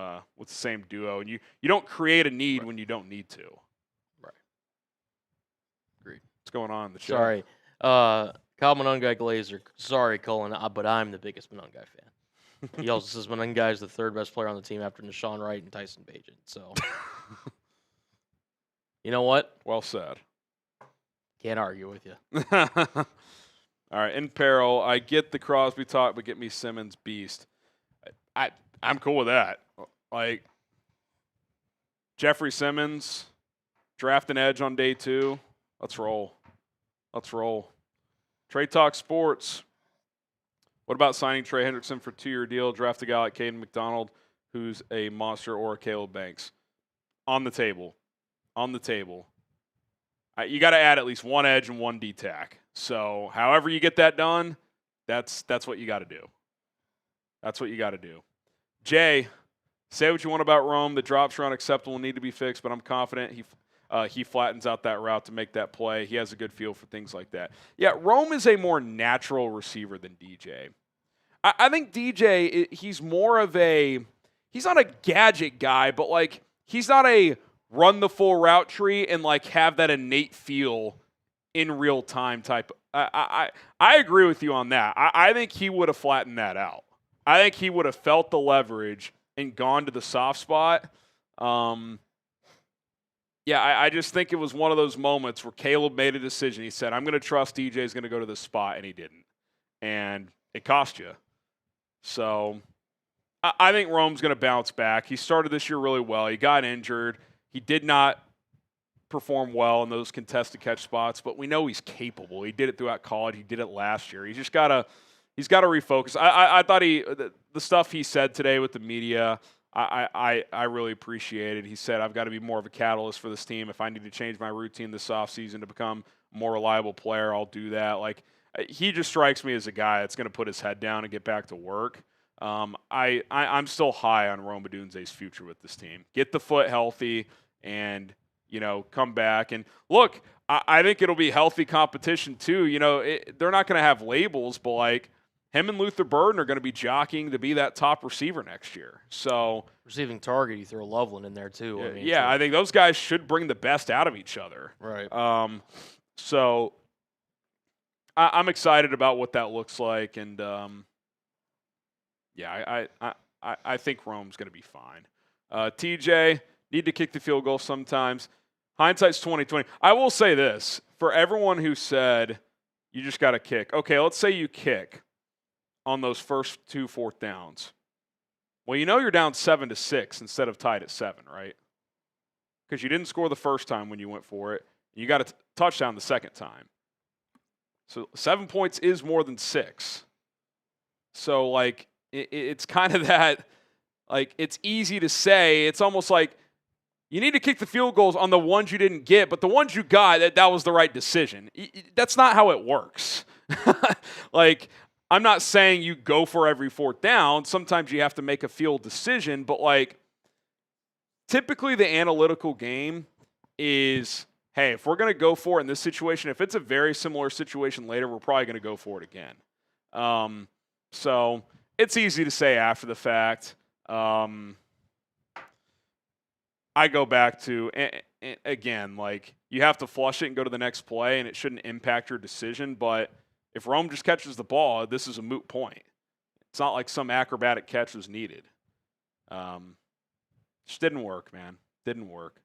duo, and you don't create a need when you don't need to. Right. Agreed. What's going on in the show? Sorry. Kyle Monongai Glazer. Sorry, Colin, but I'm the biggest Monongai fan. He also says Monongai is the third best player on the team after Deshaun Wright and Tyson Bagent. So, you know what? Well said. Can't argue with you. All right, in peril, I get the Crosby talk, but get me Simmons beast. I'm cool with that. Like, Jeffrey Simmons, draft an edge on day 2. Let's roll. Trey Talk Sports. What about signing Trey Hendrickson for a 2-year deal? Draft a guy like Caden McDonald, who's a monster, or a Caleb Banks. On the table. You got to add at least one edge and one D-tack. So however you get that done, that's what you got to do. That's what you got to do. Jay, say what you want about Rome. The drops are unacceptable and need to be fixed, but I'm confident he flattens out that route to make that play. He has a good feel for things like that. Yeah, Rome is a more natural receiver than DJ. I think DJ, he's more of he's not a gadget guy, but he's not a run the full route tree and have that innate feel in real time type. I agree with you on that. I think he would have flattened that out. I think he would have felt the leverage and gone to the soft spot. Yeah, I just think it was one of those moments where Caleb made a decision. He said, I'm going to trust DJ's going to go to this spot, and he didn't. And it cost you. So I think Rome's going to bounce back. He started this year really well. He got injured. He did not perform well in those contested catch spots, but we know he's capable. He did it throughout college. He did it last year. He's got to refocus. I thought the stuff he said today with the media, I really appreciated. He said, I've got to be more of a catalyst for this team. If I need to change my routine this offseason to become a more reliable player, I'll do that. Like, he just strikes me as a guy that's going to put his head down and get back to work. I'm still high on Rome Odunze's future with this team. Get the foot healthy and, come back. And look, I think it'll be healthy competition too. They're not going to have labels, but like, him and Luther Burden are going to be jockeying to be that top receiver next year. So receiving target, you throw Loveland in there too. I think those guys should bring the best out of each other. Right. So I'm excited about what that looks like, and I think Rome's going to be fine. TJ, need to kick the field goal sometimes. Hindsight's 20/20. I will say this for everyone who said you just got to kick. Okay, let's say you kick on those first 2 4th downs. Well, you're down 7-6 instead of tied at 7, right? Because you didn't score the first time when you went for it. You got a touchdown the second time. So 7 points is more than 6. So, like, it's kind of that, like, it's easy to say. It's almost like you need to kick the field goals on the ones you didn't get, but the ones you got, that was the right decision. That's not how it works. Like, I'm not saying you go for every 4th down. Sometimes you have to make a field decision, but, like, typically the analytical game is, hey, if we're going to go for it in this situation, if it's a very similar situation later, we're probably going to go for it again. So it's easy to say after the fact. I go back to, again, like, you have to flush it and go to the next play, and it shouldn't impact your decision. But if Rome just catches the ball, this is a moot point. It's not like some acrobatic catch was needed. Just didn't work, man. Didn't work.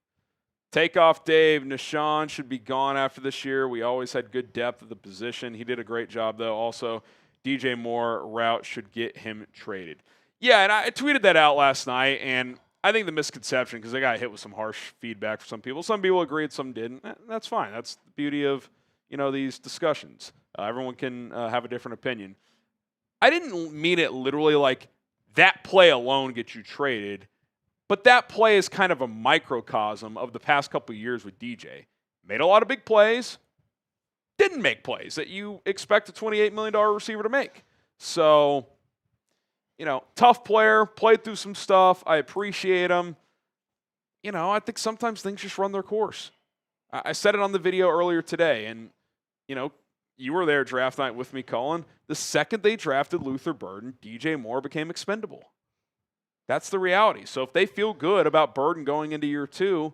Takeoff Dave, Nishan should be gone after this year. We always had good depth at the position. He did a great job, though. Also, DJ Moore route should get him traded. Yeah, and I tweeted that out last night, and I think the misconception, because I got hit with some harsh feedback from some people. Some people agreed, some didn't. That's fine. That's the beauty of, these discussions. Everyone can have a different opinion. I didn't mean it literally like that play alone gets you traded. But that play is kind of a microcosm of the past couple of years with DJ. Made a lot of big plays, didn't make plays that you expect a $28 million receiver to make. So, tough player, played through some stuff. I appreciate him. I think sometimes things just run their course. I said it on the video earlier today, and, you were there draft night with me, Colin. The second they drafted Luther Burden, DJ Moore became expendable. That's the reality. So if they feel good about Burden going into year 2,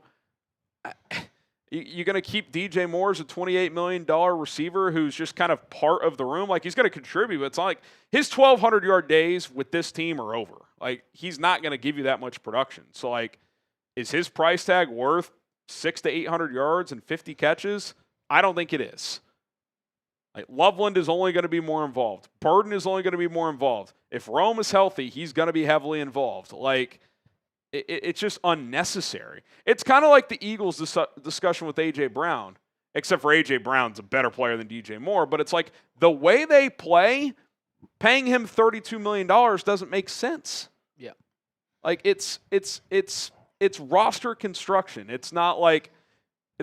you're going to keep DJ Moore as a $28 million receiver who's just kind of part of the room. Like, he's going to contribute, but it's not like his 1,200-yard days with this team are over. Like, he's not going to give you that much production. So, like, is his price tag worth 600 to 800 yards and 50 catches? I don't think it is. Like, Loveland is only going to be more involved. Burden is only going to be more involved. If Rome is healthy, he's going to be heavily involved. Like, it's just unnecessary. It's kind of like the Eagles' discussion with A.J. Brown, except for A.J. Brown's a better player than DJ Moore. But it's like the way they play, paying him $32 million doesn't make sense. Yeah. Like, it's roster construction. It's not like,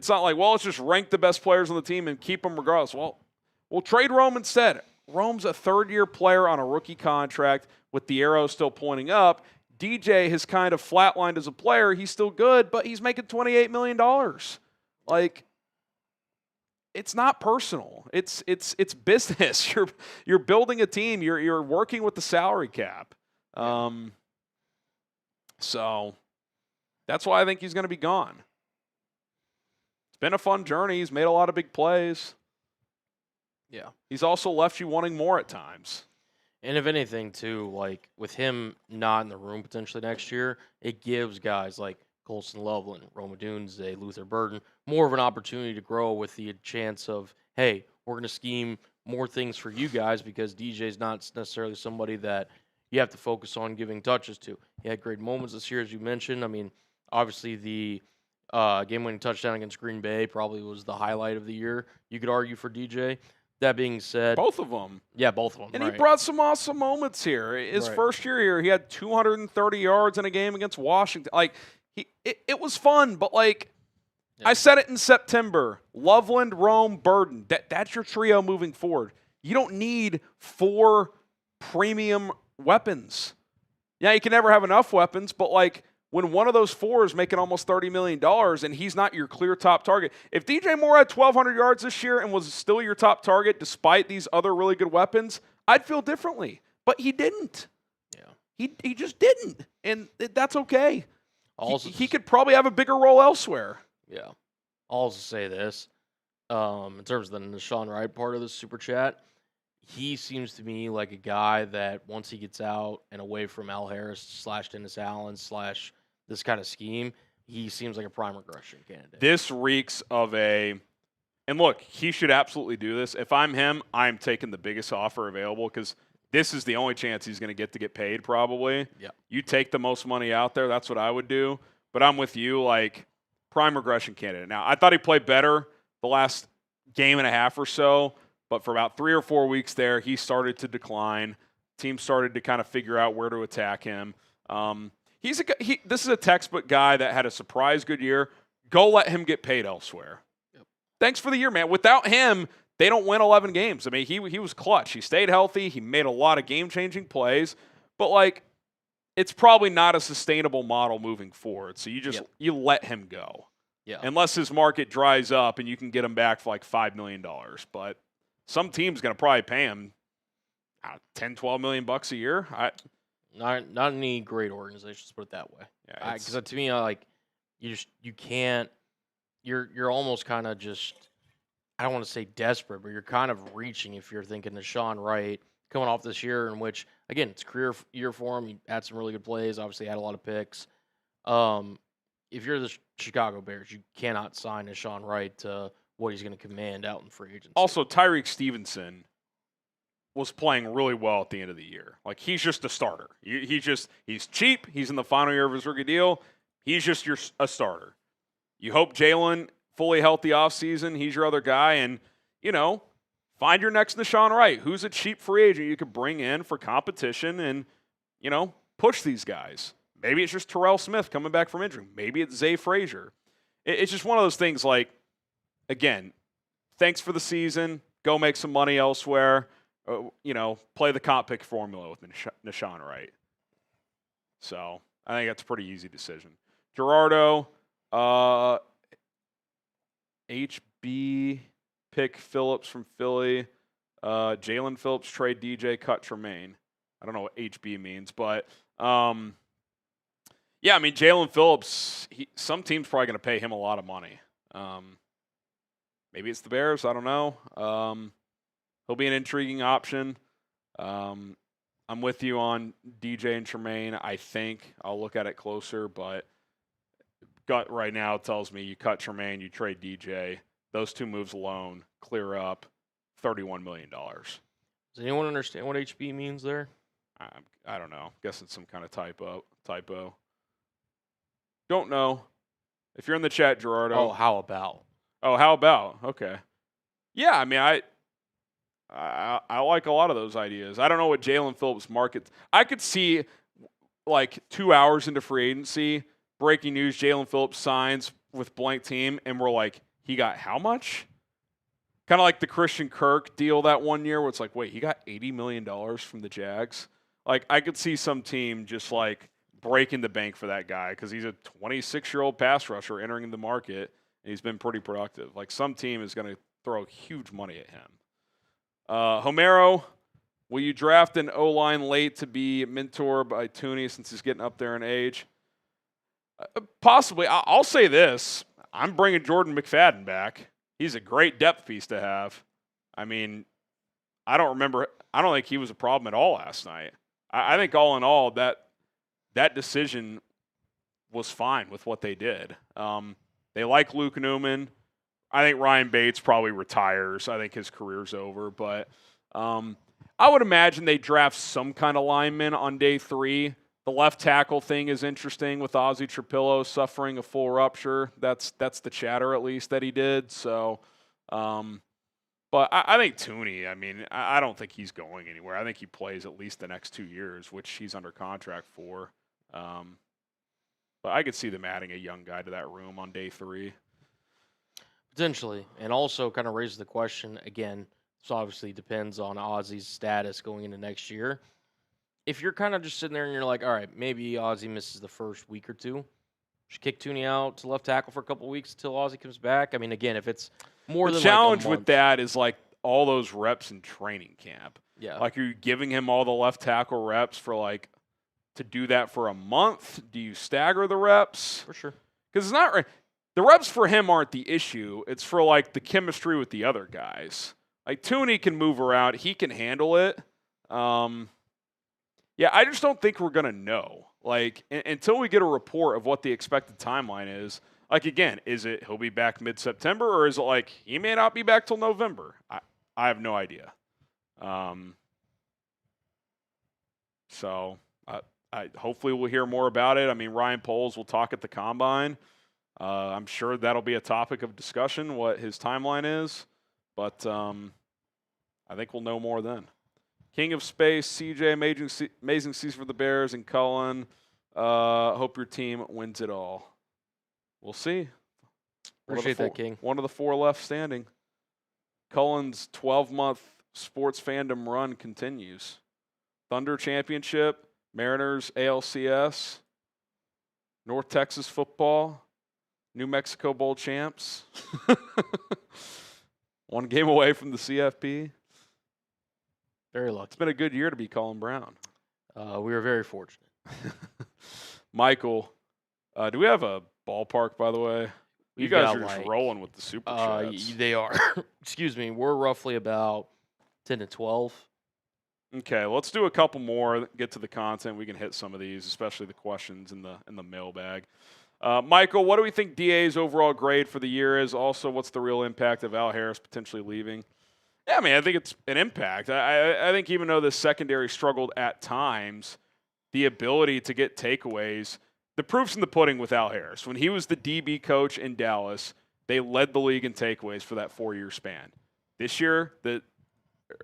well, let's just rank the best players on the team and keep them regardless. Well, we'll trade Rome instead. Rome's a third-year player on a rookie contract with the arrow still pointing up. DJ has kind of flatlined as a player. He's still good, but he's making $28 million. Like, it's not personal. It's business. You're building a team. You're working with the salary cap. So that's why I think he's going to be gone. It's been a fun journey. He's made a lot of big plays. Yeah. He's also left you wanting more at times. And if anything, too, like, with him not in the room potentially next year, it gives guys like Colson Loveland, Rome Odunze, Luther Burden, more of an opportunity to grow with the chance of, hey, we're going to scheme more things for you guys because DJ's not necessarily somebody that you have to focus on giving touches to. He had great moments this year, as you mentioned. I mean, obviously the game-winning touchdown against Green Bay probably was the highlight of the year. You could argue for DJ. That being said, Both of them. Yeah, both of them. And right. he brought some awesome moments here. His first year here, he had 230 yards in a game against Washington. Like, it was fun, but like, yeah. I said it in September. Loveland, Rome, Burden. That's your trio moving forward. You don't need 4 premium weapons. Yeah, you can never have enough weapons, but like, when one of those 4 is making almost $30 million and he's not your clear top target. If DJ Moore had 1,200 yards this year and was still your top target despite these other really good weapons, I'd feel differently. But he didn't. Yeah. He just didn't. And that's okay. He could probably have a bigger role elsewhere. Yeah. I'll also say this. In terms of the Deshaun Wright part of the Super Chat, he seems to me like a guy that once he gets out and away from Al Harris / Dennis Allen / this kind of scheme, he seems like a prime regression candidate. This reeks of and look, he should absolutely do this. If I'm him, I'm taking the biggest offer available because this is the only chance he's going to get paid probably. Yeah. You take the most money out there, that's what I would do. But I'm with you, like, prime regression candidate. Now, I thought he played better the last game and a half or so, but for about 3 or 4 weeks there, he started to decline. Team started to kind of figure out where to attack him. This is a textbook guy that had a surprise good year. Go let him get paid elsewhere. Yep. Thanks for the year, man. Without him, they don't win 11 games. I mean, he was clutch. He stayed healthy. He made a lot of game-changing plays. But, like, it's probably not a sustainable model moving forward. So you let him go. Yeah. Unless his market dries up and you can get him back for like $5 million. But some team's going to probably pay him $10, $12 million a year. Not any great organizations, put it that way. Yeah, because to me, like, you can't. You're almost kind of just. I don't want to say desperate, but you're kind of reaching if you're thinking Deshaun Wright coming off this year, in which again it's a career year for him. He had some really good plays. Obviously, had a lot of picks. If you're the Chicago Bears, you cannot sign Deshaun Wright to what he's going to command out in free agency. Also, Tyreek Stevenson was playing really well at the end of the year. Like, he's just a starter. He's cheap. He's in the final year of his rookie deal. He's just a starter. You hope Jalen fully healthy offseason. He's your other guy. And, find your next Deshaun Wright. Who's a cheap free agent you could bring in for competition and, push these guys. Maybe it's just Terrell Smith coming back from injury. Maybe it's Zay Frazier. It's just one of those things like, again, thanks for the season. Go make some money elsewhere. Play the comp pick formula with Deshaun Wright. So I think that's a pretty easy decision. Gerardo, HB pick Phillips from Philly. Jalen Phillips trade DJ, cut Tremaine. I don't know what HB means, but yeah, I mean, Jalen Phillips, some team's probably going to pay him a lot of money. Maybe it's the Bears. I don't know. He'll be an intriguing option. I'm with you on DJ and Tremaine. I think I'll look at it closer, but gut right now tells me you cut Tremaine, you trade DJ. Those 2 moves alone clear up $31 million. Does anyone understand what HB means there? I don't know. Guess it's some kind of typo. Don't know. If you're in the chat, Gerardo. Oh, how about? Okay. Yeah, I mean, I like a lot of those ideas. I don't know what Jalen Phillips market. I could see, like, 2 hours into free agency, breaking news: Jalen Phillips signs with blank team, and we're like, he got how much? Kind of like the Christian Kirk deal that one year, where it's like, wait, he got $80 million from the Jags. Like, I could see some team just like breaking the bank for that guy because he's a 26-year-old pass rusher entering the market, and he's been pretty productive. Like, some team is going to throw huge money at him. Homero, will you draft an O-line late to be mentored by Tooney since he's getting up there in age? Possibly. I'll say this. I'm bringing Jordan McFadden back. He's a great depth piece to have. I mean, I don't think he was a problem at all last night. I think all in all, that decision was fine with what they did. They like Luke Newman. I think Ryan Bates probably retires. I think his career's over. But I would imagine they draft some kind of lineman on day 3. The left tackle thing is interesting with Ozzie Trapillo suffering a full rupture. That's the chatter, at least, that he did. So, but I think Tooney, I mean, I don't think he's going anywhere. I think he plays at least the next 2 years, which he's under contract for. But I could see them adding a young guy to that room on day 3. Potentially. And also kind of raises the question, again, this obviously depends on Ozzie's status going into next year. If you're kind of just sitting there and you're like, all right, maybe Ozzie misses the first week or two, should kick Tooney out to left tackle for a couple of weeks until Ozzie comes back. I mean, again, if it's more than the challenge like a month, with that is like all those reps in training camp. Yeah. Like, are you giving him all the left tackle reps for like to do that for a month? Do you stagger the reps? For sure. Because it's not the reps for him aren't the issue. It's for like the chemistry with the other guys. Like Tooney can move around, he can handle it. Yeah, I just don't think we're going to know. Like, until we get a report of what the expected timeline is, like, again, is it he'll be back mid-September, or is it like he may not be back till November? I have no idea. So, hopefully we'll hear more about it. I mean, Ryan Poles will talk at the Combine. I'm sure that'll be a topic of discussion, what his timeline is. But I think we'll know more then. King of Space, CJ, amazing season for the Bears, and Cullen. Hope your team wins it all. We'll see. Appreciate that, King. One of the 4 left standing. Cullen's 12-month sports fandom run continues. Thunder Championship, Mariners ALCS, North Texas football, New Mexico Bowl champs. 1 game away from the CFP. Very lucky. It's been a good year to be Colin Brown. We were very fortunate. Michael, do we have a ballpark, by the way? You guys are just rolling with the super chats. They are. Excuse me. We're roughly about 10 to 12. Okay, let's do a couple more, get to the content. We can hit some of these, especially the questions in the mailbag. Michael, what do we think DA's overall grade for the year is? Also, what's the real impact of Al Harris potentially leaving? Yeah, I mean, I think it's an impact. I think even though the secondary struggled at times, the ability to get takeaways, the proof's in the pudding with Al Harris. When he was the DB coach in Dallas, they led the league in takeaways for that 4-year span. This year,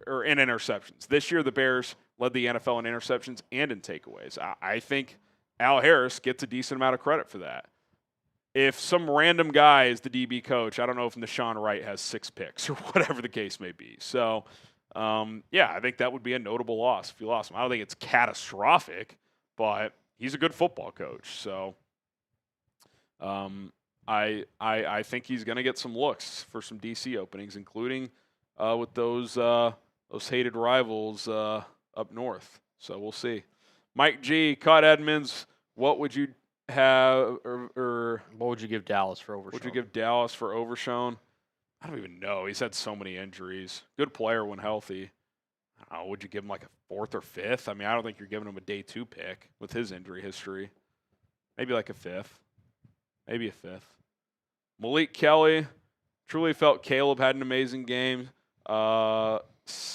or in interceptions. This year, the Bears led the NFL in interceptions and in takeaways. I think Al Harris gets a decent amount of credit for that. If some random guy is the DB coach, I don't know if Deshaun Wright has 6 picks or whatever the case may be. So, yeah, I think that would be a notable loss if you lost him. I don't think it's catastrophic, but he's a good football coach. So, I think he's going to get some looks for some DC openings, including with those hated rivals up north. So we'll see. Mike G, Cut Edmonds, what would you have or what would you give Dallas for Overshown? Would you give Dallas for Overshown? I don't even know. He's had so many injuries. Good player when healthy. I don't know, would you give him like a 4th or 5th? I mean, I don't think you're giving him a day 2 pick with his injury history. Maybe like a 5th. Maybe a 5th. Malik Kelly, truly felt Caleb had an amazing game, minus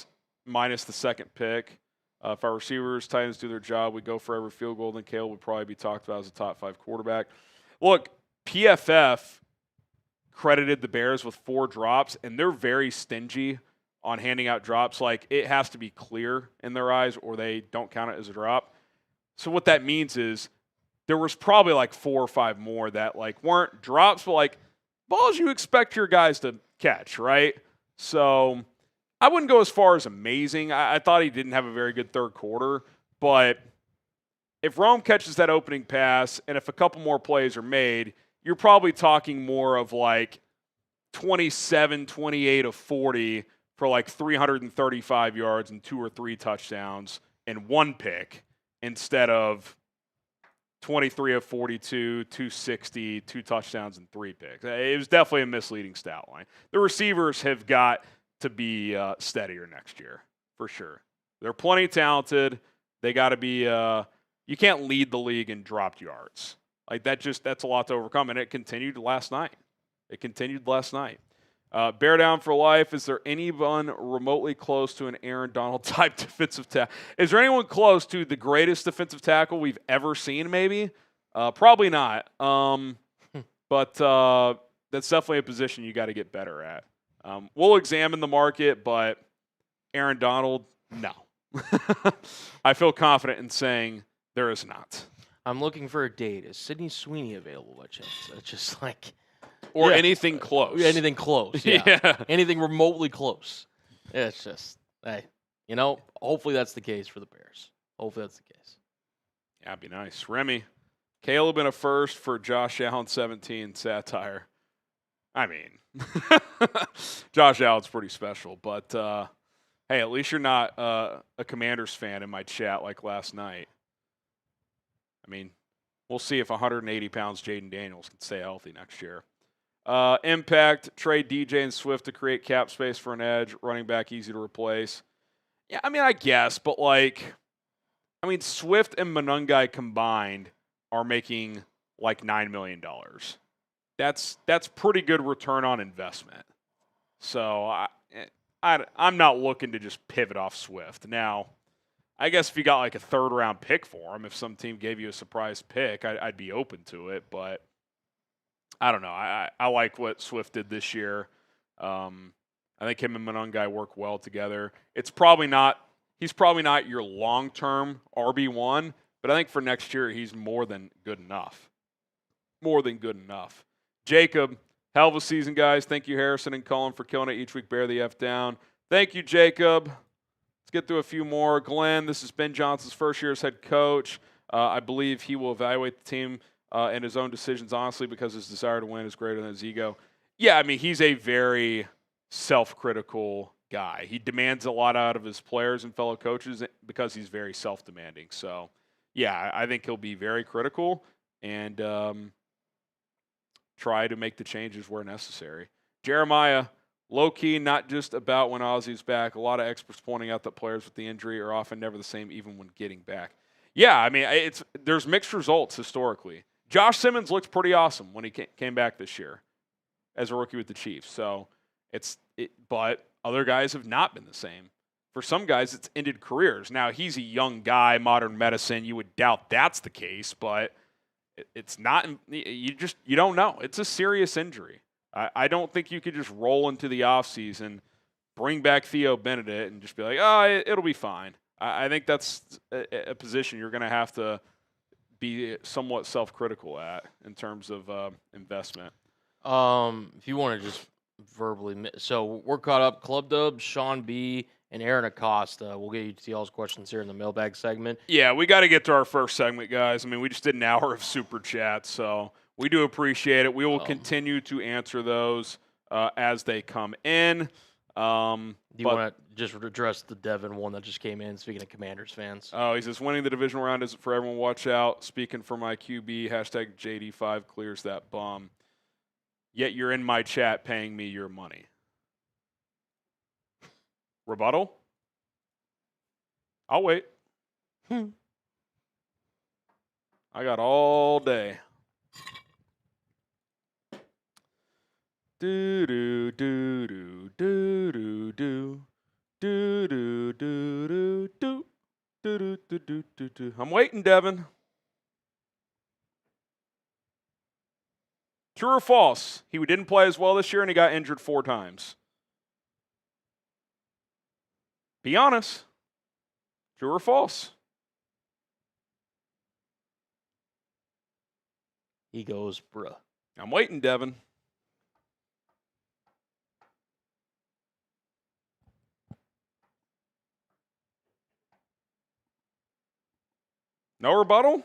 the 2nd pick. If our receivers, tight ends do their job, we go for every field goal, then Caleb would probably be talked about as a top 5 quarterback. Look, PFF credited the Bears with 4 drops, and they're very stingy on handing out drops. Like, it has to be clear in their eyes or they don't count it as a drop. So what that means is there was probably like 4 or 5 more that like weren't drops, but like balls you expect your guys to catch, right? So I wouldn't go as far as amazing. I thought he didn't have a very good 3rd quarter, but if Rome catches that opening pass and if a couple more plays are made, you're probably talking more of like 27, 28 of 40 for like 335 yards and 2 or 3 touchdowns and 1 pick instead of 23 of 42, 260, 2 touchdowns and 3 picks. It was definitely a misleading stat line. The receivers have got to be steadier next year, for sure. They're plenty talented. They got to be you can't lead the league in dropped yards. Like that's a lot to overcome, and it continued last night. Bear down for life. Is there anyone remotely close to an Aaron Donald type defensive tackle? Is there anyone close to the greatest defensive tackle we've ever seen? Maybe, probably not. But that's definitely a position you got to get better at. We'll examine the market, but Aaron Donald, no. I feel confident in saying there is not. I'm looking for a date. Is Sidney Sweeney available by chance? It's just like or anything close. Anything close, yeah. Anything remotely close. It's just, hey, hopefully that's the case for the Bears. Hopefully that's the case. Yeah, it'd be nice. Remy, Caleb in a first for Josh Allen 17 satire. I mean, Josh Allen's pretty special, but hey, at least you're not a Commanders fan in my chat like last night. I mean, we'll see if 180 pounds Jaden Daniels can stay healthy next year. Impact, trade DJ and Swift to create cap space for an edge. Running back, easy to replace. Yeah, I mean, I guess, but Swift and Monungai combined are making like $9 million. That's pretty good return on investment. So I'm not looking to just pivot off Swift. Now, I guess if you got like a third-round pick for him, if some team gave you a surprise pick, I'd be open to it. But I don't know. I like what Swift did this year. I think him and Monungai work well together. He's probably not your long-term RB1, but I think for next year he's more than good enough. Jacob, hell of a season, guys. Thank you, Harrison and Cullen, for killing it each week. Bear the F down. Thank you, Jacob. Let's get through a few more. Glenn, this is Ben Johnson's first year as head coach. I believe he will evaluate the team and his own decisions honestly because his desire to win is greater than his ego. Yeah, I mean, he's a very self-critical guy. He demands a lot out of his players and fellow coaches because he's very self-demanding. So, yeah, I think he'll be very critical and try to make the changes where necessary. Jeremiah, low-key, not just about when Ozzy's back. A lot of experts pointing out that players with the injury are often never the same even when getting back. Yeah, I mean, there's mixed results historically. Josh Simmons looked pretty awesome when he came back this year as a rookie with the Chiefs. So but other guys have not been the same. For some guys, it's ended careers. Now, he's a young guy, modern medicine. You would doubt that's the case, but it's not. You don't know. It's a serious injury. I don't think you could just roll into the offseason, bring back Theo Benedict, and just be like, oh, it'll be fine. I think that's a position you're going to have to be somewhat self-critical at in terms of investment. If you want to just verbally, so we're caught up. Club Dubs, Sean B, and Aaron Acosta. We'll get you to y'all's questions here in the mailbag segment. Yeah, we got to get to our first segment, guys. I mean, we just did an hour of super chat, so we do appreciate it. We will continue to answer those as they come in. Do you want to just address the Devin one that just came in, speaking of Commanders fans? Oh, he says, winning the divisional round isn't for everyone. Watch out. Speaking for my QB, hashtag JD5 clears that bum. Yet you're in my chat paying me your money. Rebuttal? I'll wait. I got all day. Do do do do do do do do do do do do do do do. I'm waiting, Devin. True or false? He didn't play as well this year and he got injured 4 times. Be honest. True or false? He goes, bruh. I'm waiting, Devin. No rebuttal?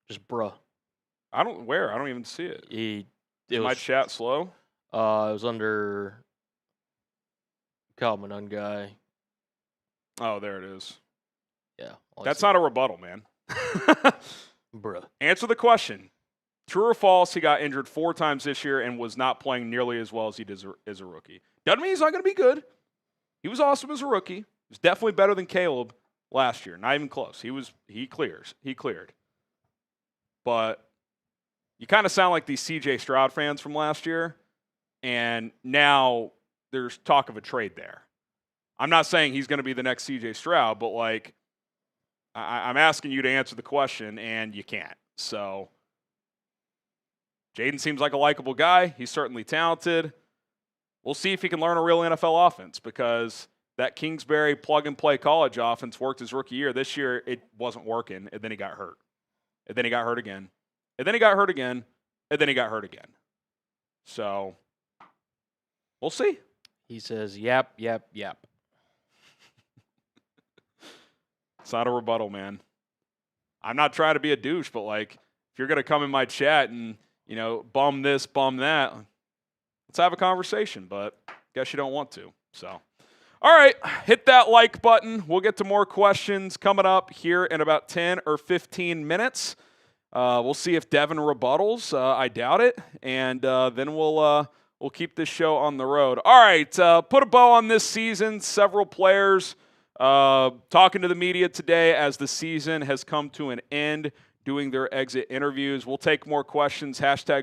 Just bruh. I don't even see it. Is my chat slow? It was under Kyle Monungai. Oh, there it is. Yeah. That's not a rebuttal, man. Bruh. Answer the question. True or false, he got injured 4 times this year and was not playing nearly as well as he did as a rookie. Doesn't mean he's not going to be good. He was awesome as a rookie. He was definitely better than Caleb last year. Not even close. He cleared. but you kind of sound like these C.J. Stroud fans from last year, and now there's talk of a trade there. I'm not saying he's going to be the next C.J. Stroud, but, like, I'm asking you to answer the question, and you can't. So Jaden seems like a likable guy. He's certainly talented. We'll see if he can learn a real NFL offense, because that Kingsbury plug-and-play college offense worked his rookie year. This year, it wasn't working, and then he got hurt. And then he got hurt again. And then he got hurt again. And then he got hurt again. So we'll see. He says, yap, yap, yap. It's not a rebuttal, man. I'm not trying to be a douche, but, like, if you're going to come in my chat and, you know, bum this, bum that, let's have a conversation, but guess you don't want to. So, all right, hit that like button. We'll get to more questions coming up here in about 10 or 15 minutes. We'll see if Devin rebuttals. I doubt it. And then we'll keep this show on the road. All right, put a bow on this season. Several players talking to the media today as the season has come to an end, doing their exit interviews. We'll take more questions,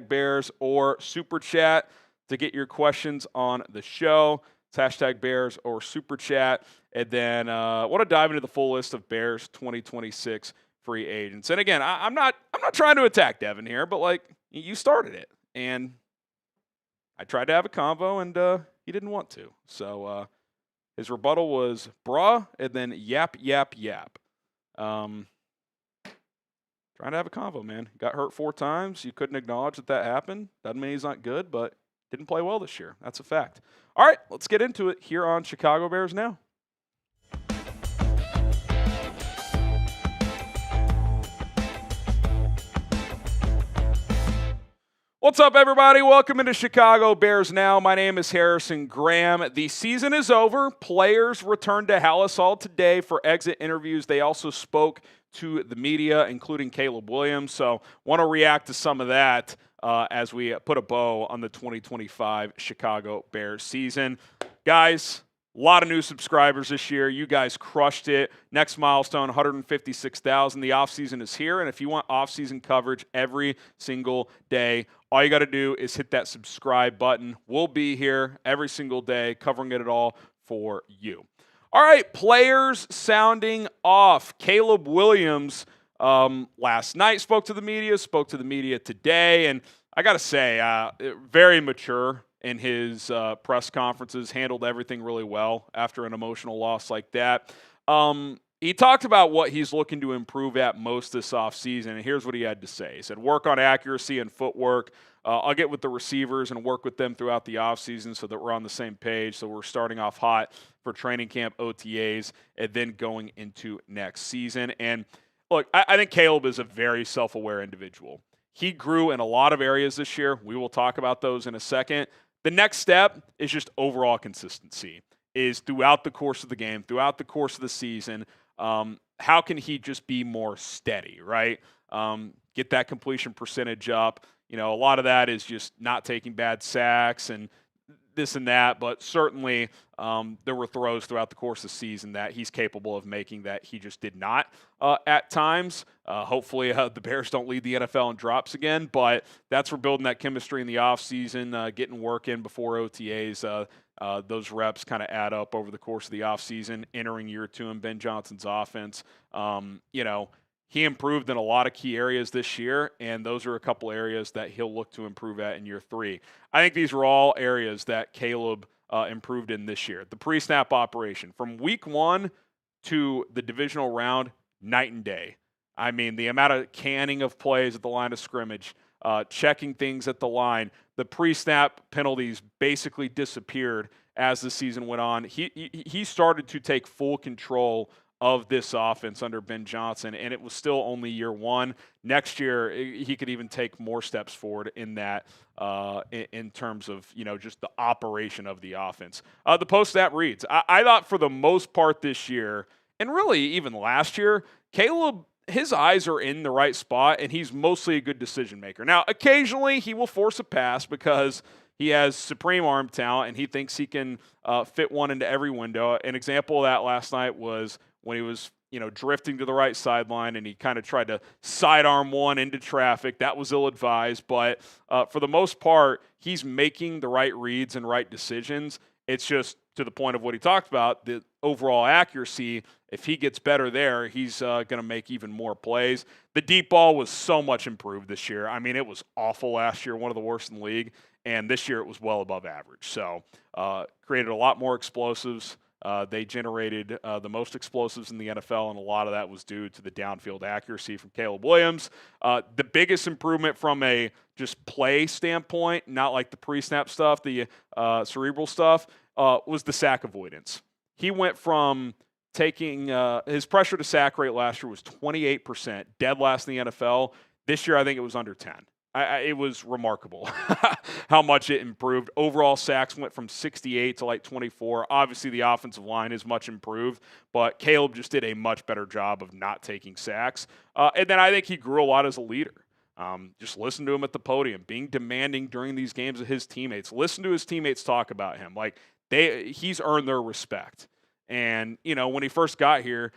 #Bears or Super Chat to get your questions on the show. It's #Bears or Super Chat. And then I want to dive into the full list of Bears 2026 free agents. And again, I'm not trying to attack Devin here, but, like, you started it. And I tried to have a convo, and he didn't want to. So his rebuttal was bruh, and then yap, yap, yap. Trying to have a convo, man. Got hurt 4 times. You couldn't acknowledge that happened. Doesn't mean he's not good, but didn't play well this year. That's a fact. All right, let's get into it here on Chicago Bears Now. What's up, everybody? Welcome into Chicago Bears Now. My name is Harrison Graham. The season is over. Players returned to Halas Hall today for exit interviews. They also spoke to the media, including Caleb Williams. So want to react to some of that as we put a bow on the 2025 Chicago Bears season. Guys, a lot of new subscribers this year. You guys crushed it. Next milestone, 156,000. The offseason is here, and if you want offseason coverage every single day, all you got to do is hit that subscribe button. We'll be here every single day covering it all for you. All right, players sounding off. Caleb Williams last night spoke to the media today, and I got to say, very mature in his press conferences, handled everything really well after an emotional loss like that. He talked about what he's looking to improve at most this offseason, and here's what he had to say. He said, work on accuracy and footwork. I'll get with the receivers and work with them throughout the offseason so that we're on the same page, so we're starting off hot for training camp, OTAs, and then going into next season. And look, I think Caleb is a very self-aware individual. He grew in a lot of areas this year. We will talk about those in a second. The next step is just overall consistency, is throughout the course of the game, throughout the course of the season, how can he just be more steady, right? Get that completion percentage up. You know, a lot of that is just not taking bad sacks and this and that, but certainly there were throws throughout the course of the season that he's capable of making that he just did not at times. Hopefully the Bears don't lead the NFL in drops again, but that's for building that chemistry in the offseason, getting work in before OTAs. Those reps kind of add up over the course of the offseason, entering year 2 in Ben Johnson's offense. You know, he improved in a lot of key areas this year, and those are a couple areas that he'll look to improve at in year 3. I think these are all areas that Caleb improved in this year. The pre-snap operation, from week 1 to the divisional round, night and day. I mean, the amount of canning of plays at the line of scrimmage, checking things at the line, the pre-snap penalties basically disappeared as the season went on. He started to take full control of this offense under Ben Johnson, and it was still only year 1. Next year, he could even take more steps forward in that, in terms of, you know, just the operation of the offense. The post-snap reads. I thought for the most part this year, and really even last year, Caleb, his eyes are in the right spot, and he's mostly a good decision maker. Now, occasionally he will force a pass because he has supreme arm talent, and he thinks he can fit one into every window. An example of that last night was when he was drifting to the right sideline, and he kind of tried to sidearm one into traffic. That was ill-advised, but for the most part, he's making the right reads and right decisions. It's just to the point of what he talked about, the overall accuracy. If he gets better there, he's going to make even more plays. The deep ball was so much improved this year. I mean, it was awful last year, one of the worst in the league, and this year it was well above average. So created a lot more explosives. They generated the most explosives in the NFL, and a lot of that was due to the downfield accuracy from Caleb Williams. The biggest improvement from a just play standpoint, not like the pre-snap stuff, the cerebral stuff, was the sack avoidance. He went from taking his pressure to sack rate last year was 28%, dead last in the NFL. This year, I think it was under 10. It was remarkable how much it improved. Overall sacks went from 68 to like 24. Obviously, the offensive line is much improved, but Caleb just did a much better job of not taking sacks. And then I think he grew a lot as a leader. Just listen to him at the podium, being demanding during these games of his teammates. Listen to his teammates talk about him. Like he's earned their respect. And, when he first got here,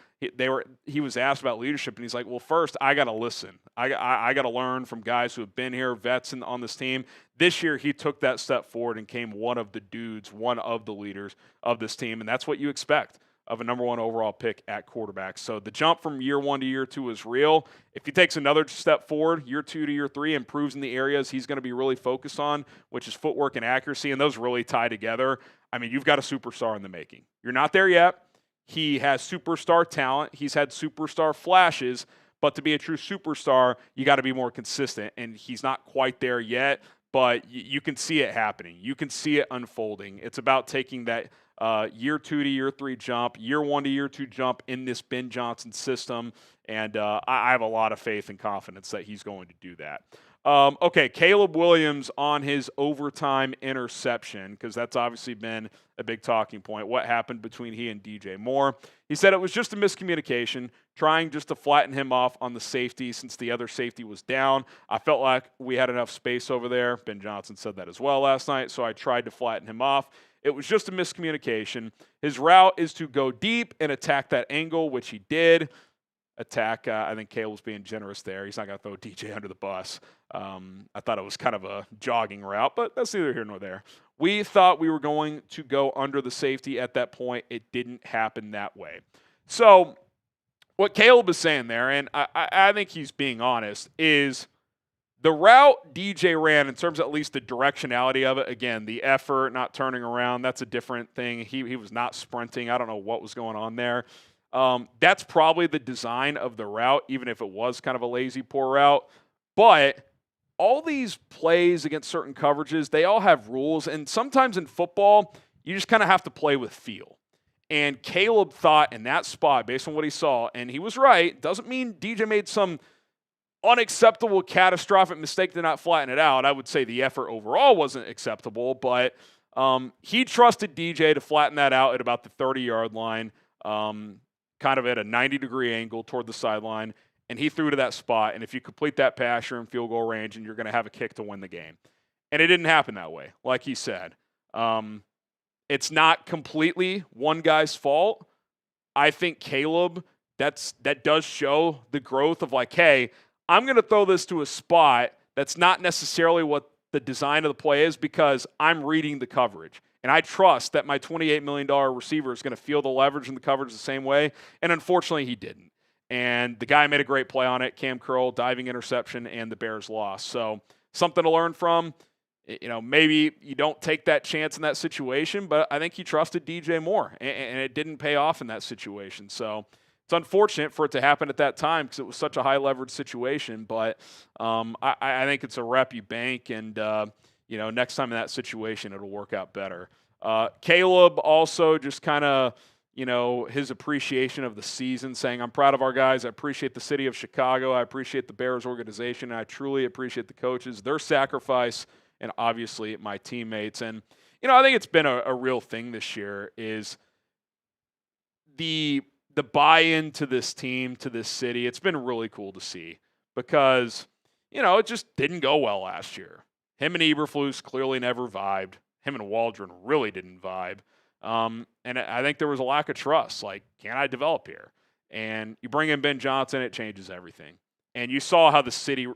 he was asked about leadership, and he's like, well, first, I got to listen. I got to learn from guys who have been here, vets on this team. This year, he took that step forward and came one of the dudes, one of the leaders of this team, and that's what you expect of a number one overall pick at quarterback. So the jump from year 1 to year 2 is real. If he takes another step forward, year 2 to year 3, improves in the areas he's going to be really focused on, which is footwork and accuracy, and those really tie together. I mean, you've got a superstar in the making. You're not there yet. He has superstar talent. He's had superstar flashes, but to be a true superstar, you got to be more consistent, and he's not quite there yet, but you can see it happening. You can see it unfolding. It's about taking that year 2 to year 3 jump, year 1 to year 2 jump in this Ben Johnson system, and I have a lot of faith and confidence that he's going to do that. Okay, Caleb Williams on his overtime interception, because that's obviously been a big talking point. What happened between he and DJ Moore? He said it was just a miscommunication, trying just to flatten him off on the safety since the other safety was down. I felt like we had enough space over there. Ben Johnson said that as well last night, so I tried to flatten him off. It was just a miscommunication. His route is to go deep and attack that angle, which he did. I think Caleb's being generous there. He's not going to throw DJ under the bus. I thought it was kind of a jogging route, but that's neither here nor there. We thought we were going to go under the safety at that point. It didn't happen that way. So what Caleb is saying there, and I think he's being honest, is the route DJ ran, in terms of at least the directionality of it, again, the effort, not turning around, that's a different thing. He was not sprinting. I don't know what was going on there. That's probably the design of the route, even if it was kind of a lazy, poor route. But all these plays against certain coverages, they all have rules. And sometimes in football, you just kind of have to play with feel. And Caleb thought in that spot, based on what he saw, and he was right, doesn't mean DJ made some unacceptable, catastrophic mistake to not flatten it out. I would say the effort overall wasn't acceptable, but he trusted DJ to flatten that out at about the 30-yard line. Kind of at a 90-degree angle toward the sideline, and he threw to that spot. And if you complete that pass, you're in field goal range, and you're going to have a kick to win the game. And it didn't happen that way, like he said. It's not completely one guy's fault. I think Caleb, that does show the growth of like, hey, I'm going to throw this to a spot that's not necessarily what the design of the play is because I'm reading the coverage. And I trust that my $28 million receiver is going to feel the leverage and the coverage the same way. And unfortunately, he didn't. And the guy made a great play on it. Cam Curl, diving interception, and the Bears lost. So something to learn from. Maybe you don't take that chance in that situation, but I think he trusted DJ Moore, and it didn't pay off in that situation. So it's unfortunate for it to happen at that time because it was such a high-leverage situation. But I think it's a rep you bank, and next time in that situation, it'll work out better. Caleb also just kind of, his appreciation of the season, saying, I'm proud of our guys. I appreciate the city of Chicago. I appreciate the Bears organization. And I truly appreciate the coaches, their sacrifice, and obviously my teammates. And, I think it's been a real thing this year is the buy-in to this team, to this city. It's been really cool to see because, it just didn't go well last year. Him and Eberflus clearly never vibed. Him and Waldron really didn't vibe. And I think there was a lack of trust. Like, can I develop here? and you bring in Ben Johnson, it changes everything. And you saw how the city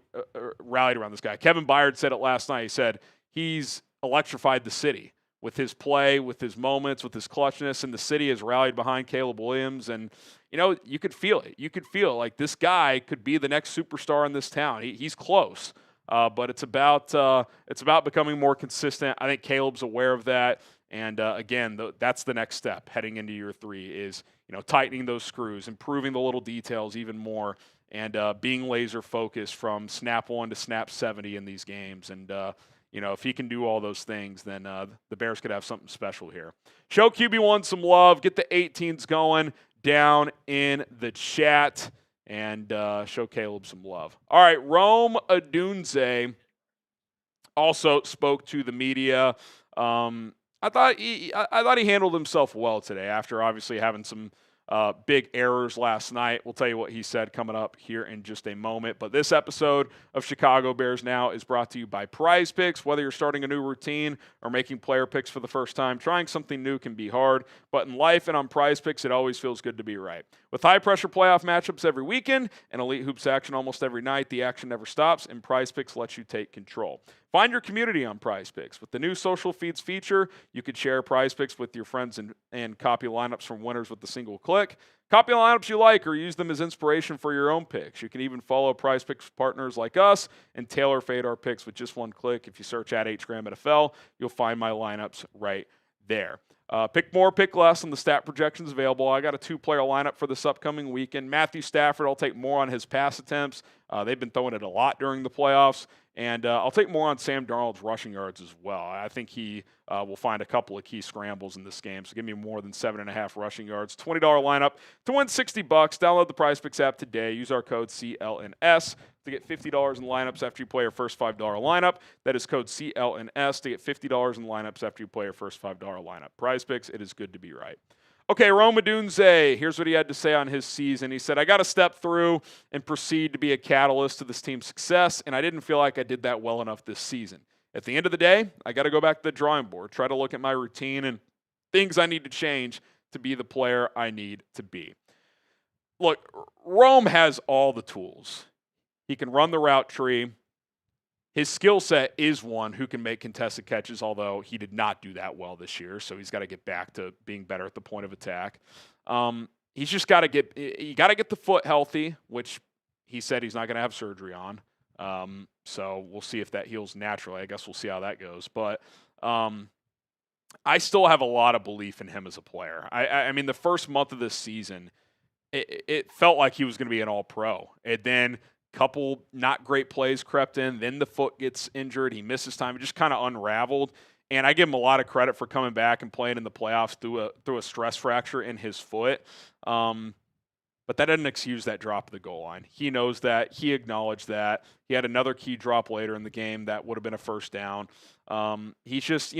rallied around this guy. Kevin Byard said it last night. He said he's electrified the city with his play, with his moments, with his clutchness, and the city has rallied behind Caleb Williams. And, you could feel it. You could feel like this guy could be the next superstar in this town. He's close, but it's about becoming more consistent. I think Caleb's aware of that. And, again, that's the next step heading into year 3 is, tightening those screws, improving the little details even more, and being laser focused from snap 1 to snap 70 in these games. And, if he can do all those things, then the Bears could have something special here. Show QB1 some love. Get the 18s going down in the chat, and show Caleb some love. All right, Rome Odunze also spoke to the media. I thought he handled himself well today after obviously having some big errors last night. We'll tell you what he said coming up here in just a moment. But this episode of Chicago Bears Now is brought to you by Prize Picks. Whether you're starting a new routine or making player picks for the first time, trying something new can be hard. But in life and on Prize Picks, it always feels good to be right. With high-pressure playoff matchups every weekend and elite hoops action almost every night, the action never stops, and Prize Picks lets you take control. Find your community on Prize Picks. With the new social feeds feature, you could share Prize Picks with your friends and copy lineups from winners with a single click. Copy lineups you like or use them as inspiration for your own picks. You can even follow Prize Picks partners like us and tailor fade our picks with just one click. If you search at HGram NFL, you'll find my lineups right there. Pick more, pick less on the stat projections available. I got a 2-player lineup for this upcoming weekend. Matthew Stafford, I'll take more on his pass attempts. They've been throwing it a lot during the playoffs. And I'll take more on Sam Darnold's rushing yards as well. I think he will find a couple of key scrambles in this game. So give me more than 7.5 rushing yards. $20 lineup to win $60. Download the Prize Picks app today. Use our code CLNS to get $50 in lineups after you play your first $5 lineup. That is code CLNS to get $50 in lineups after you play your first $5 lineup. Prize Picks, it is good to be right. Okay, Rome Odunze, here's what he had to say on his season. He said, I got to step through and proceed to be a catalyst to this team's success, and I didn't feel like I did that well enough this season. At the end of the day, I got to go back to the drawing board, try to look at my routine and things I need to change to be the player I need to be. Look, Rome has all the tools. He can run the route tree. His skill set is one who can make contested catches, although he did not do that well this year, so he's got to get back to being better at the point of attack. He's just got to get the foot healthy, which he said he's not going to have surgery on. So we'll see if that heals naturally. I guess we'll see how that goes. But I still have a lot of belief in him as a player. I mean, the first month of this season, it felt like he was going to be an all-pro, and then couple not great plays crept in, then the foot gets injured, he misses time, it just kind of unraveled. And I give him a lot of credit for coming back and playing in the playoffs through a stress fracture in his foot. But that doesn't excuse that drop of the goal line. He knows that. He acknowledged that. He had another key drop later in the game that would have been a first down. He's just,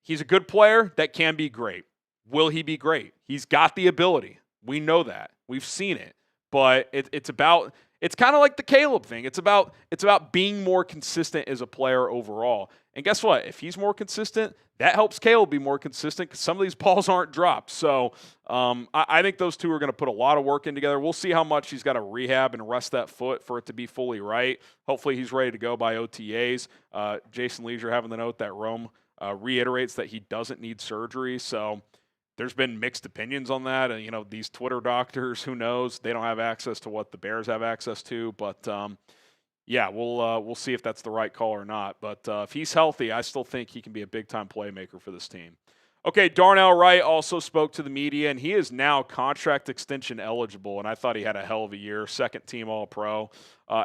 he's a good player that can be great. Will he be great? He's got the ability. We know that. We've seen it. But it's kind of like the Caleb thing. It's about being more consistent as a player overall. And guess what? If he's more consistent, that helps Caleb be more consistent because some of these balls aren't dropped. So I think those two are going to put a lot of work in together. We'll see how much he's got to rehab and rest that foot for it to be fully right. Hopefully he's ready to go by OTAs. Jason Leisure having the note that Rome reiterates that he doesn't need surgery. So there's been mixed opinions on that. And, these Twitter doctors, who knows? They don't have access to what the Bears have access to. But, yeah, we'll see if that's the right call or not. But if he's healthy, I still think he can be a big-time playmaker for this team. Okay, Darnell Wright also spoke to the media, and he is now contract extension eligible, and I thought he had a hell of a year. Second-team All-Pro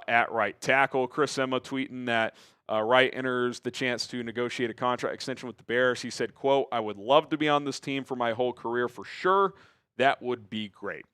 at right tackle. Chris Emma tweeting that Wright enters the chance to negotiate a contract extension with the Bears. He said, quote, I would love to be on this team for my whole career for sure. That would be great.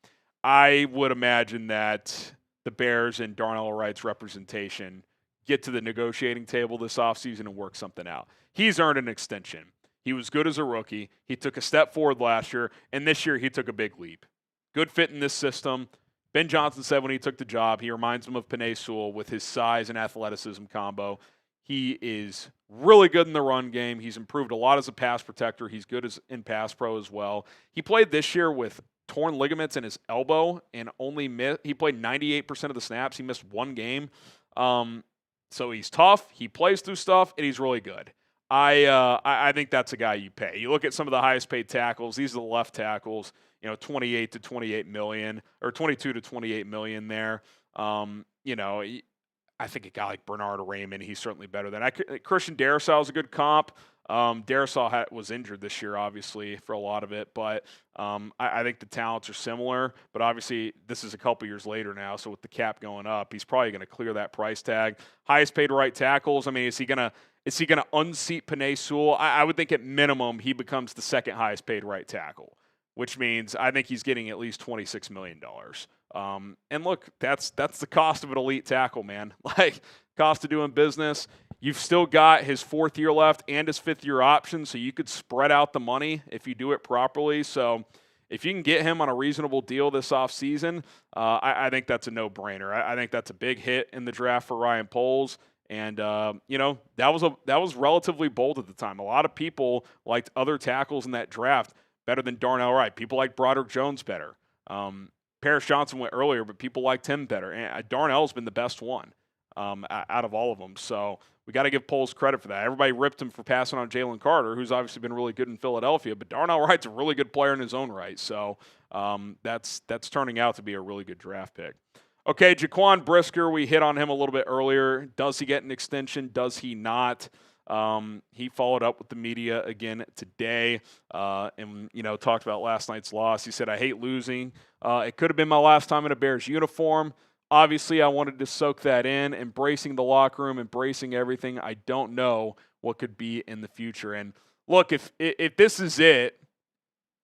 I would imagine that the Bears and Darnell Wright's representation get to the negotiating table this offseason and work something out. He's earned an extension. He was good as a rookie. He took a step forward last year, and this year he took a big leap. Good fit in this system. Ben Johnson said when he took the job, he reminds him of Penei Sewell with his size and athleticism combo. He is really good in the run game. He's improved a lot as a pass protector. He's good in pass pro as well. He played this year with torn ligaments in his elbow and he played 98% of the snaps. He missed one game. So he's tough. He plays through stuff, and he's really good. I think that's a guy you pay. You look at some of the highest paid tackles. These are the left tackles. 28 to 28 million, or 22 to 28 million there. I think a guy like Bernard Raymond, he's certainly better than Christian Darrisaw is a good comp. Darrisaw was injured this year, obviously, for a lot of it, but I think the talents are similar. But obviously, this is a couple years later now, so with the cap going up, he's probably going to clear that price tag. Highest paid right tackles. I mean, is he going to unseat Penei Sewell? I would think at minimum he becomes the second highest paid right tackle, which means I think he's getting at least $26 million. And look, that's the cost of an elite tackle, man. Like, cost of doing business. You've still got his 4th year left and his 5th year option, so you could spread out the money if you do it properly. So if you can get him on a reasonable deal this offseason, I think that's a no-brainer. I think that's a big hit in the draft for Ryan Poles. And, that was relatively bold at the time. A lot of people liked other tackles in that draft better than Darnell Wright. People liked Broderick Jones better. Paris Johnson went earlier, but people liked him better. And Darnell's been the best one out of all of them. So we got to give Poles credit for that. Everybody ripped him for passing on Jalen Carter, who's obviously been really good in Philadelphia, but Darnell Wright's a really good player in his own right. So that's turning out to be a really good draft pick. Okay, Jaquan Brisker, we hit on him a little bit earlier. Does he get an extension? Does he not? He followed up with the media again today and, talked about last night's loss. He said, I hate losing. It could have been my last time in a Bears uniform. Obviously, I wanted to soak that in, embracing the locker room, embracing everything. I don't know what could be in the future. And look, if this is it,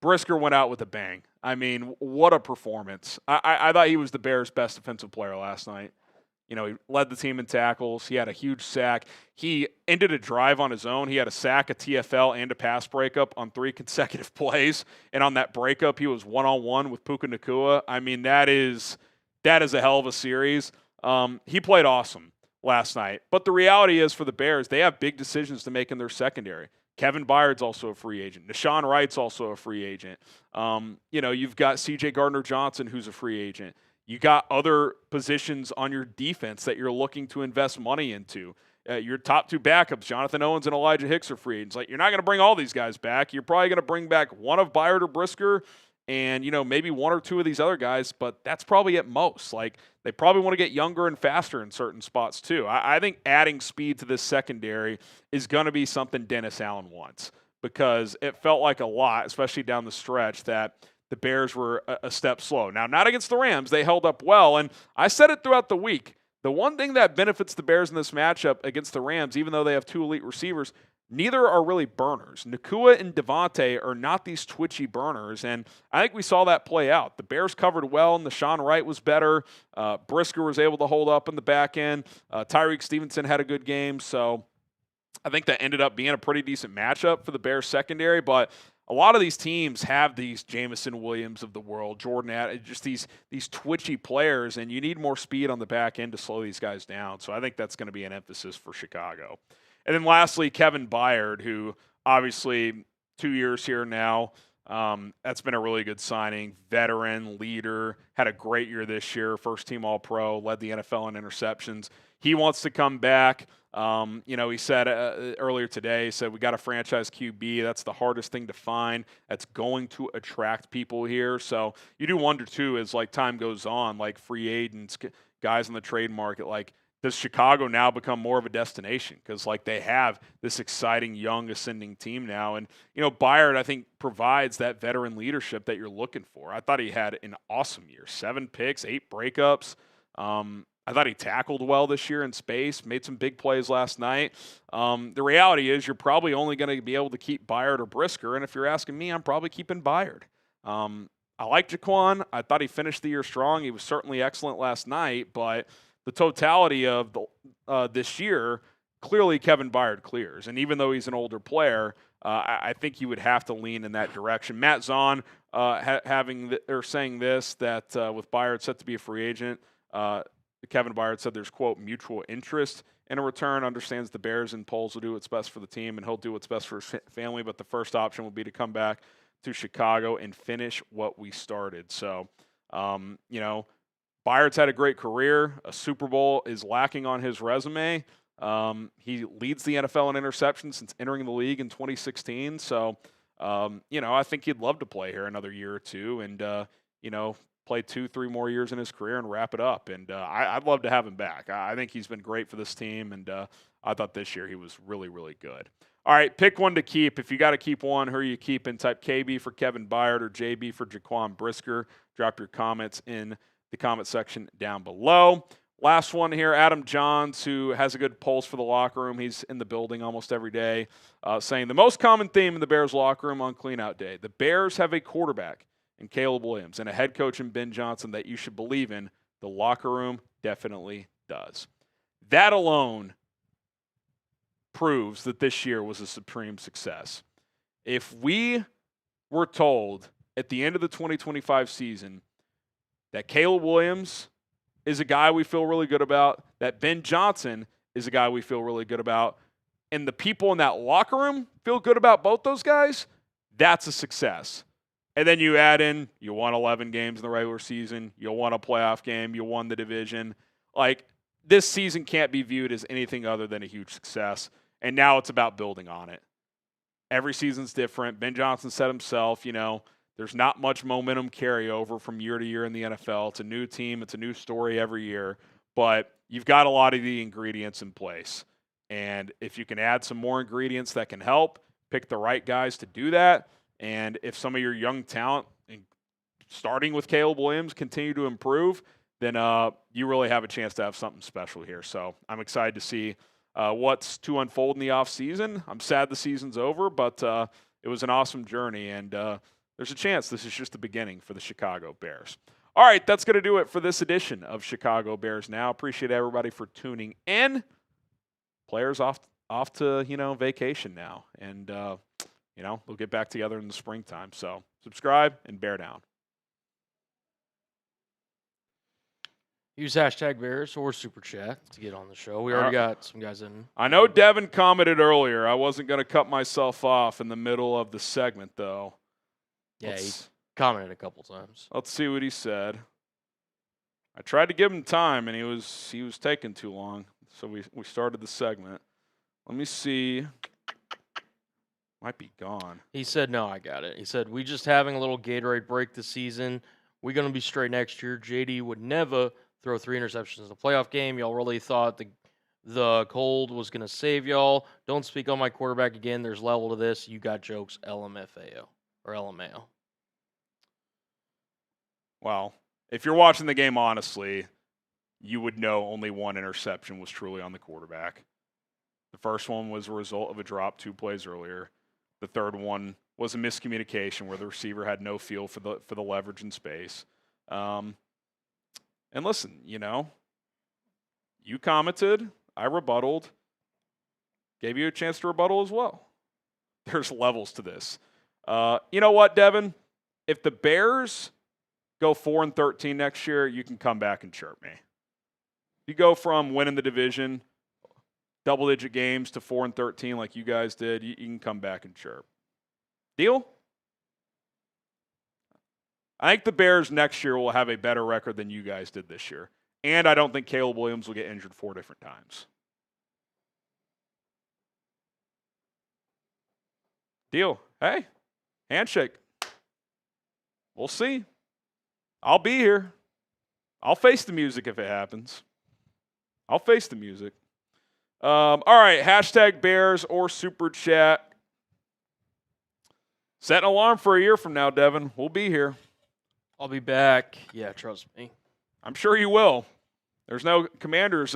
Brisker went out with a bang. I mean, what a performance. I thought he was the Bears' best defensive player last night. He led the team in tackles. He had a huge sack. He ended a drive on his own. He had a sack, a TFL, and a pass breakup on 3 consecutive plays. And on that breakup, he was one-on-one with Puka Nacua. I mean, that is a hell of a series. He played awesome last night. But the reality is for the Bears, they have big decisions to make in their secondary. Kevin Byard's also a free agent. Deshaun Wright's also a free agent. You've got C.J. Gardner-Johnson, who's a free agent. You got other positions on your defense that you're looking to invest money into. Your top 2 backups, Jonathan Owens and Elijah Hicks, are free agents. Like, you're not going to bring all these guys back. You're probably going to bring back one of Byard or Brisker and, maybe 1 or 2 of these other guys, but that's probably at most. Like, they probably want to get younger and faster in certain spots too. I think adding speed to this secondary is going to be something Dennis Allen wants, because it felt like a lot, especially down the stretch, that the Bears were a step slow. Now, not against the Rams. They held up well, and I said it throughout the week. The one thing that benefits the Bears in this matchup against the Rams, even though they have 2 elite receivers, neither are really burners. Nacua and Devontae are not these twitchy burners, and I think we saw that play out. The Bears covered well, and Deshaun Wright was better. Brisker was able to hold up in the back end. Tyreek Stevenson had a good game, so I think that ended up being a pretty decent matchup for the Bears secondary, but a lot of these teams have these Jamison Williams of the world, Jordan, just these twitchy players, and you need more speed on the back end to slow these guys down. So I think that's going to be an emphasis for Chicago. And then lastly, Kevin Byard, who obviously 2 years here now. That's been a really good signing. Veteran, leader, had a great year this year. First team All-Pro, led the NFL in interceptions. He wants to come back. He said earlier today, he said, we got a franchise QB. That's the hardest thing to find. That's going to attract people here. So you do wonder, too, as like time goes on, like free agents, guys on the trade market, like, does Chicago now become more of a destination? Because, like, they have this exciting, young, ascending team now. And, Byard, I think, provides that veteran leadership that you're looking for. I thought he had an awesome year. 7 picks, 8 breakups. I thought he tackled well this year in space, made some big plays last night. The reality is you're probably only going to be able to keep Byard or Brisker. And if you're asking me, I'm probably keeping Byard. I like Jaquan. I thought he finished the year strong. He was certainly excellent last night, but the totality of this year, clearly Kevin Byard clears. And even though he's an older player, I think you would have to lean in that direction. Matt Zahn saying this, that with Byard set to be a free agent, Kevin Byard said there's, quote, mutual interest in a return, understands the Bears and Poles will do what's best for the team, and he'll do what's best for his family, but the first option will be to come back to Chicago and finish what we started. So, you know, Byard's had a great career. A Super Bowl is lacking on his resume. He leads the NFL in interceptions since entering the league in 2016. So, you know, I think he'd love to play here another year or two and, you know, play 2-3 more years in his career and wrap it up. And I'd love to have him back. I think he's been great for this team, and I thought this year he was really, really good. All right, pick one to keep. If you got to keep one, who are you keeping? Type KB for Kevin Byard or JB for Jaquan Brisker. Drop your comments in the comment section down below. Last one here, Adam Johns, who has a good pulse for the locker room. He's in the building almost every day, saying the most common theme in the Bears locker room on cleanout day. The Bears have a quarterback in Caleb Williams and a head coach in Ben Johnson that you should believe in. The locker room definitely does. That alone proves that this year was a supreme success. If we were told at the end of the 2025 season that Caleb Williams is a guy we feel really good about, that Ben Johnson is a guy we feel really good about, and the people in that locker room feel good about both those guys, that's a success. And then you add in, you won 11 games in the regular season, you won a playoff game, you won the division. Like, this season can't be viewed as anything other than a huge success. And now it's about building on it. Every season's different. Ben Johnson said himself, you know, there's not much momentum carryover from year to year in the NFL. It's a new team. It's a new story every year. But you've got a lot of the ingredients in place. And if you can add some more ingredients that can help, pick the right guys to do that. And if some of your young talent, starting with Caleb Williams, continue to improve, then you really have a chance to have something special here. So I'm excited to see what's to unfold in the offseason. I'm sad the season's over, but it was an awesome journey. And there's a chance this is just the beginning for the Chicago Bears. All right, that's going to do it for this edition of Chicago Bears Now. Appreciate everybody for tuning in. Players off to, you know, vacation now. And, you know, we'll get back together in the springtime. So subscribe and bear down. Use hashtag Bears or Super Chat to get on the show. We already got some guys in. I know Devin commented earlier. I wasn't going to cut myself off in the middle of the segment, though. Yeah, he commented a couple times. Let's see what he said. I tried to give him time, and he was taking too long. So we started the segment. Let me see. Might be gone. He said, no, I got it. He said, we just having a little Gatorade break this season. We're going to be straight next year. JD would never throw 3 interceptions in a playoff game. Y'all really thought the cold was going to save y'all. Don't speak on my quarterback again. There's level to this. You got jokes, LMFAO or LMAO. Well, if you're watching the game honestly, you would know only one interception was truly on the quarterback. The first one was a result of a drop 2 plays earlier. The third one was a miscommunication where the receiver had no feel for the leverage in space. And listen, you know, you commented, I rebutted, gave you a chance to rebuttal as well. There's levels to this. You know what, Devin? If the Bears go 4-13 next year, you can come back and chirp me. You go from winning the division, double-digit games, to 4-13 like you guys did, you can come back and chirp. Deal? I think the Bears next year will have a better record than you guys did this year. And I don't think Caleb Williams will get injured 4 different times. Deal. Hey, handshake. We'll see. I'll be here. I'll face the music if it happens. I'll face the music. All right, hashtag Bears or Super Chat. Set an alarm for a year from now, Devin. We'll be here. I'll be back. Yeah, trust me. I'm sure you will. There's no Commanders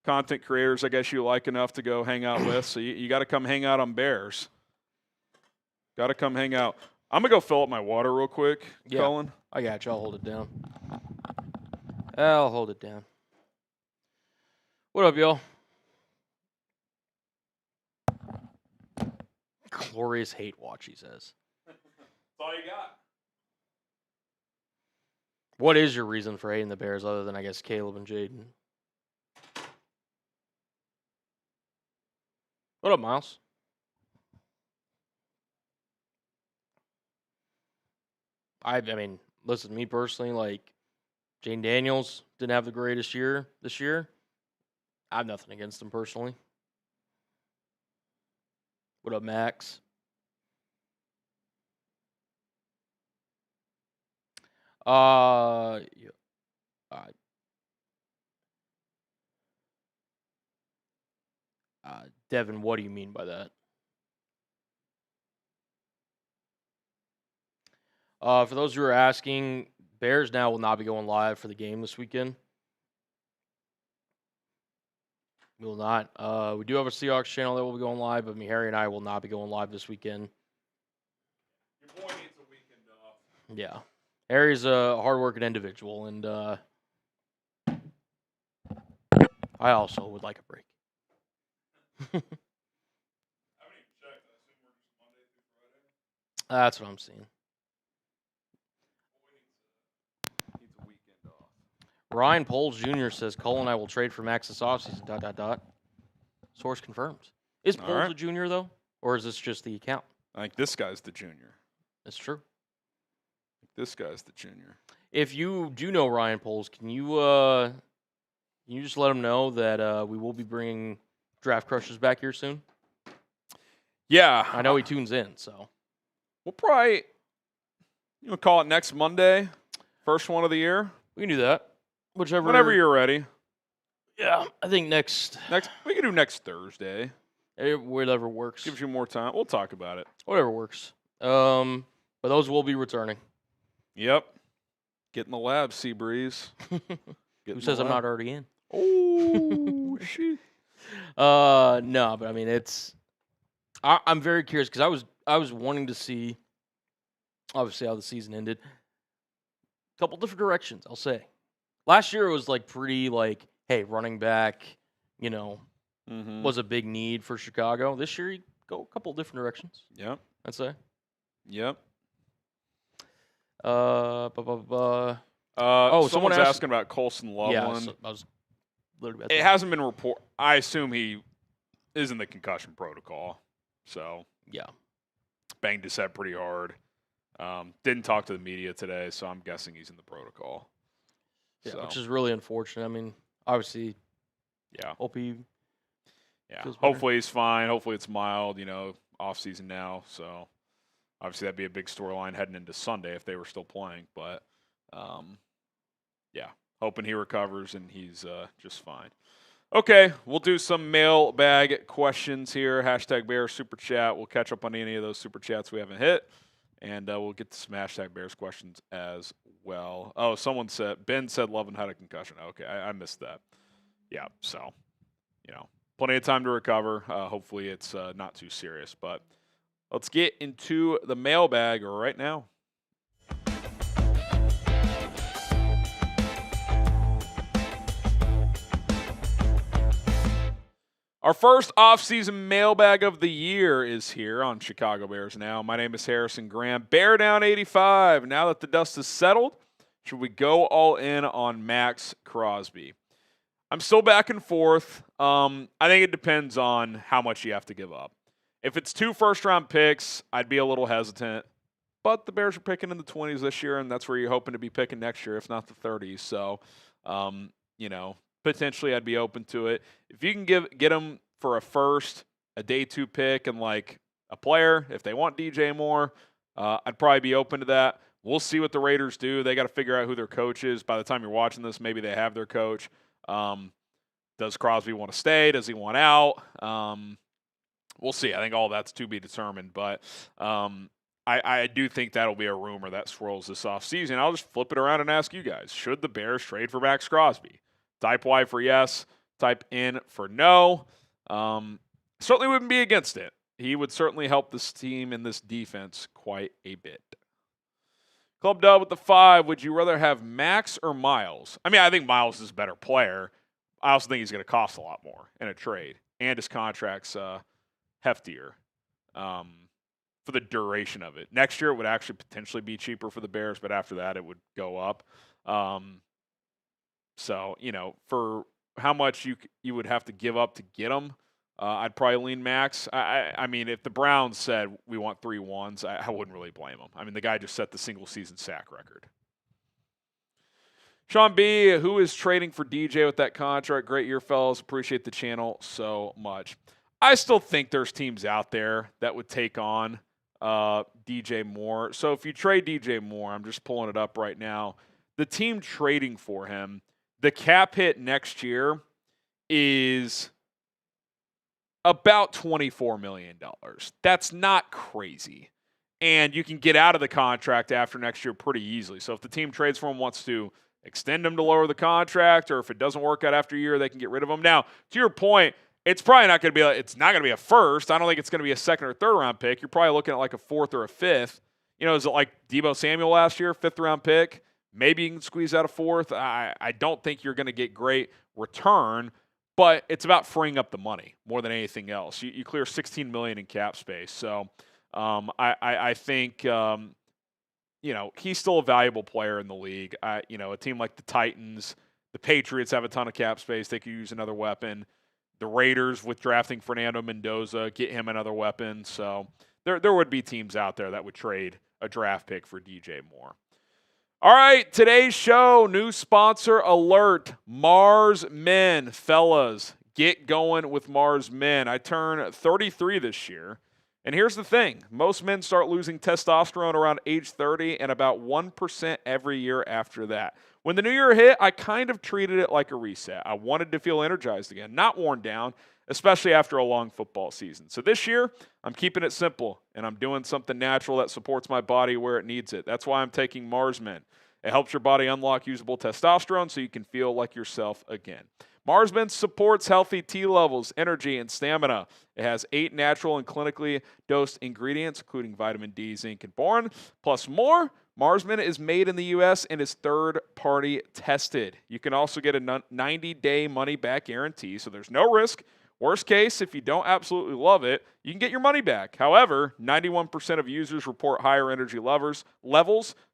content creators, I guess, you like enough to go hang out with, so you got to come hang out on Bears. Got to come hang out. I'm going to go fill up my water real quick, Colin. I got you. I'll hold it down. I'll hold it down. What up, y'all? Glorious hate watch, he says. That's all you got. What is your reason for hating the Bears other than, I guess, Caleb and Jaden? What up, Miles? I mean, listen, me personally, like Jane Daniels didn't have the greatest year this year. I have nothing against him personally. What up, Max? Yeah, Devin, what do you mean by that? For those who are asking, Bears now will not be going live for the game this weekend. We will not. We do have a Seahawks channel that will be going live, but Harry and I will not be going live this weekend. Your boy needs a weekend off. Yeah. Harry's a hardworking individual, and I also would like a break. That's what I'm seeing. Needs a weekend off. Ryan Poles Jr. says Cole and I will trade for Max this offseason. ... Source confirmed. Is All Poles right. a junior though, or is this just the account? I think this guy's the junior. That's true. This guy's the junior. If you do know Ryan Poles, can you just let him know that we will be bringing Draft Crushers back here soon? Yeah. I know he tunes in, so We'll probably call it next Monday, first one of the year. we can do that. Whenever you're ready. Yeah, I think We can do next Thursday. Whatever works. Gives you more time. We'll talk about it. Whatever works. But those will be returning. Yep. Get in the lab, Seabreeze. Who says I'm not already in? Oh, shit. No, but I mean I'm very curious because I was wanting to see, obviously, how the season ended. A couple different directions, I'll say. Last year it was like pretty like, hey, running back, was a big need for Chicago. This year you go a couple different directions. Yep. I'd say. Yep. Someone's asking about Colson Loveland. Yeah, I was literally about It to- hasn't been reported. I assume he is in the concussion protocol. So, yeah. banged his head pretty hard. Didn't talk to the media today, so I'm guessing he's in the protocol. Yeah, So, which is really unfortunate. I mean, obviously, yeah. hope he feels better. Hopefully he's fine. Hopefully it's mild, off season now. So obviously that'd be a big storyline heading into Sunday if they were still playing. But hoping he recovers and he's just fine. Okay, we'll do some mailbag questions here. # Bears Super Chat. We'll catch up on any of those Super Chats we haven't hit. And we'll get to some # Bears questions as well. Oh, Ben said Lovin had a concussion. Okay, I missed that. Yeah, so, plenty of time to recover. Hopefully it's not too serious. But let's get into the mailbag right now. Our first off-season mailbag of the year is here on Chicago Bears Now. My name is Harrison Graham. Bear Down 85. Now that the dust has settled, should we go all in on Maxx Crosby? I'm still back and forth. I think it depends on how much you have to give up. If it's 2 first-round picks, I'd be a little hesitant. But the Bears are picking in the 20s this year, and that's where you're hoping to be picking next year, if not the 30s. So, potentially I'd be open to it. If you can get them for a first, a day 2 pick, and like a player, if they want DJ Moore, I'd probably be open to that. We'll see what the Raiders do. They got to figure out who their coach is. By the time you're watching this, maybe they have their coach. Does Crosby want to stay? Does he want out? We'll see. I think all that's to be determined. But I do think that'll be a rumor that swirls this offseason. I'll just flip it around and ask you guys, should the Bears trade for Maxx Crosby? Type Y for yes. Type N for no. Certainly wouldn't be against it. He would certainly help this team and this defense quite a bit. Club Dub with the 5. Would you rather have Max or Miles? I mean, I think Miles is a better player. I also think he's going to cost a lot more in a trade. And his contract's heftier for the duration of it. Next year, it would actually potentially be cheaper for the Bears, but after that, it would go up. So, for how much you would have to give up to get him, I'd probably lean Maxx. I mean, if the Browns said we want 3 ones, I wouldn't really blame them. I mean, the guy just set the single season sack record. Sean B., who is trading for DJ with that contract? Great year, fellas. Appreciate the channel so much. I still think there's teams out there that would take on DJ Moore. So if you trade DJ Moore, I'm just pulling it up right now, the team trading for him, the cap hit next year is about $24 million. That's not crazy. And you can get out of the contract after next year pretty easily. So if the team trades for him, wants to extend him to lower the contract, or if it doesn't work out after a year, they can get rid of him. Now, to your point, it's probably not going to be it's not going to be a first. I don't think it's going to be a second or third round pick. You're probably looking at like a fourth or a fifth. You know, is it like Deebo Samuel last year, 5th round pick? Maybe you can squeeze out a fourth. I don't think you're going to get great return, but it's about freeing up the money more than anything else. You clear $16 million in cap space. So I think you know, he's still a valuable player in the league. You know, a team like the Titans, the Patriots have a ton of cap space. They could use another weapon. The Raiders, with drafting Fernando Mendoza, get him another weapon. So there would be teams out there that would trade a draft pick for DJ Moore. All right, today's show, new sponsor alert, Mars Men. Fellas, get going with Mars Men. I turn 33 this year. And here's the thing. Most men start losing testosterone around age 30 and about 1% every year after that. When the new year hit, I kind of treated it like a reset. I wanted to feel energized again, not worn down, especially after a long football season. So this year, I'm keeping it simple, and I'm doing something natural that supports my body where it needs it. That's why I'm taking Mars Men. It helps your body unlock usable testosterone so you can feel like yourself again. Mars Men supports healthy T levels, energy, and stamina. It has 8 natural and clinically dosed ingredients, including vitamin D, zinc, and boron, plus more. Mars Men is made in the U.S. and is third-party tested. You can also get a 90-day money-back guarantee, so there's no risk. Worst case, if you don't absolutely love it, you can get your money back. However, 91% of users report higher energy levels,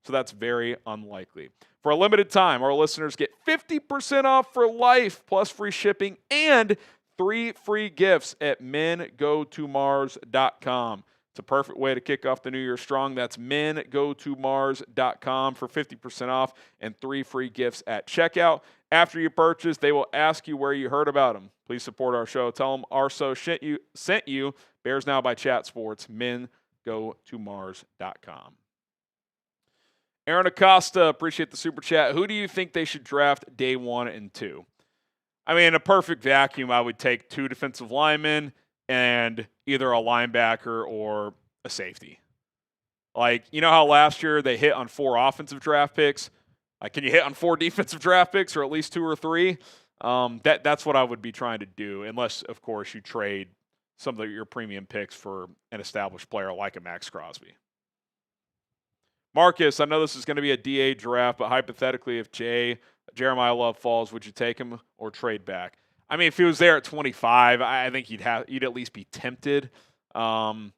so that's very unlikely. For a limited time, our listeners get 50% off for life, plus free shipping and 3 free gifts at mengotomars.com. It's a perfect way to kick off the new year strong. That's mengotomars.com for 50% off and 3 free gifts at checkout. After you purchase, they will ask you where you heard about them. Please support our show. Tell them Arso sent you. Bears Now by Chat Sports. mengotomars.com. Aaron Acosta, appreciate the super chat. Who do you think they should draft day 1 and 2? I mean, in a perfect vacuum, I would take 2 defensive linemen and either a linebacker or a safety. Like, you know how last year they hit on 4 offensive draft picks? Like, can you hit on 4 defensive draft picks or at least 2 or 3? That's what I would be trying to do, unless, of course, you trade some of your premium picks for an established player like a Maxx Crosby. Marcus, I know this is going to be a DA draft, but hypothetically, if Jeremiah Love falls, would you take him or trade back? I mean, if he was there at 25, I think you'd at least be tempted. I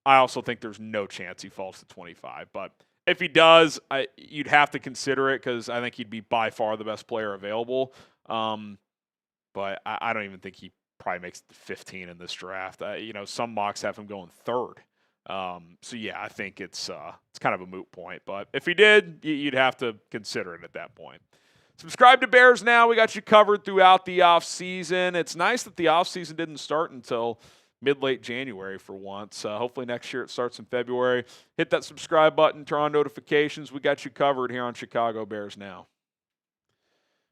also think there's no chance he falls to 25. But if he does, you'd have to consider it because I think he'd be by far the best player available. But I don't even think he probably makes 15 in this draft. You know, some mocks have him going 3rd. So yeah, I think it's kind of a moot point, but if he did, you'd have to consider it at that point. Subscribe to Bears Now. We got you covered throughout the offseason. It's nice that the offseason didn't start until mid-late January for once. Hopefully next year it starts in February. Hit that subscribe button, turn on notifications. We got you covered here on Chicago Bears Now.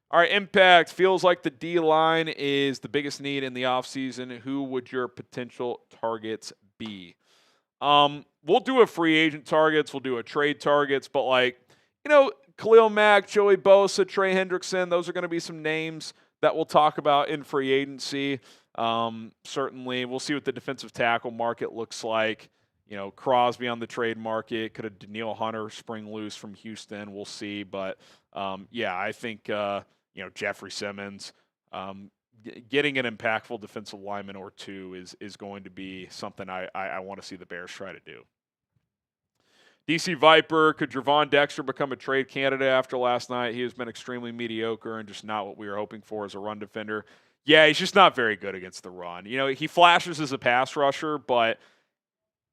All right, impact. Feels like the D-line is the biggest need in the offseason. Who would your potential targets be? We'll do a free agent targets. We'll do a trade targets. But, like, you know, Khalil Mack, Joey Bosa, Trey Hendrickson, those are going to be some names that we'll talk about in free agency. Certainly, we'll see what the defensive tackle market looks like. You know, Crosby on the trade market. Could have Danielle Hunter spring loose from Houston. We'll see. But, yeah, I think, you know, Jeffrey Simmons, getting an impactful defensive lineman or 2 is going to be something I want to see the Bears try to do. DC Viper, could Javon Dexter become a trade candidate after last night? He has been extremely mediocre and just not what we were hoping for as a run defender. Yeah, he's just not very good against the run. You know, he flashes as a pass rusher, but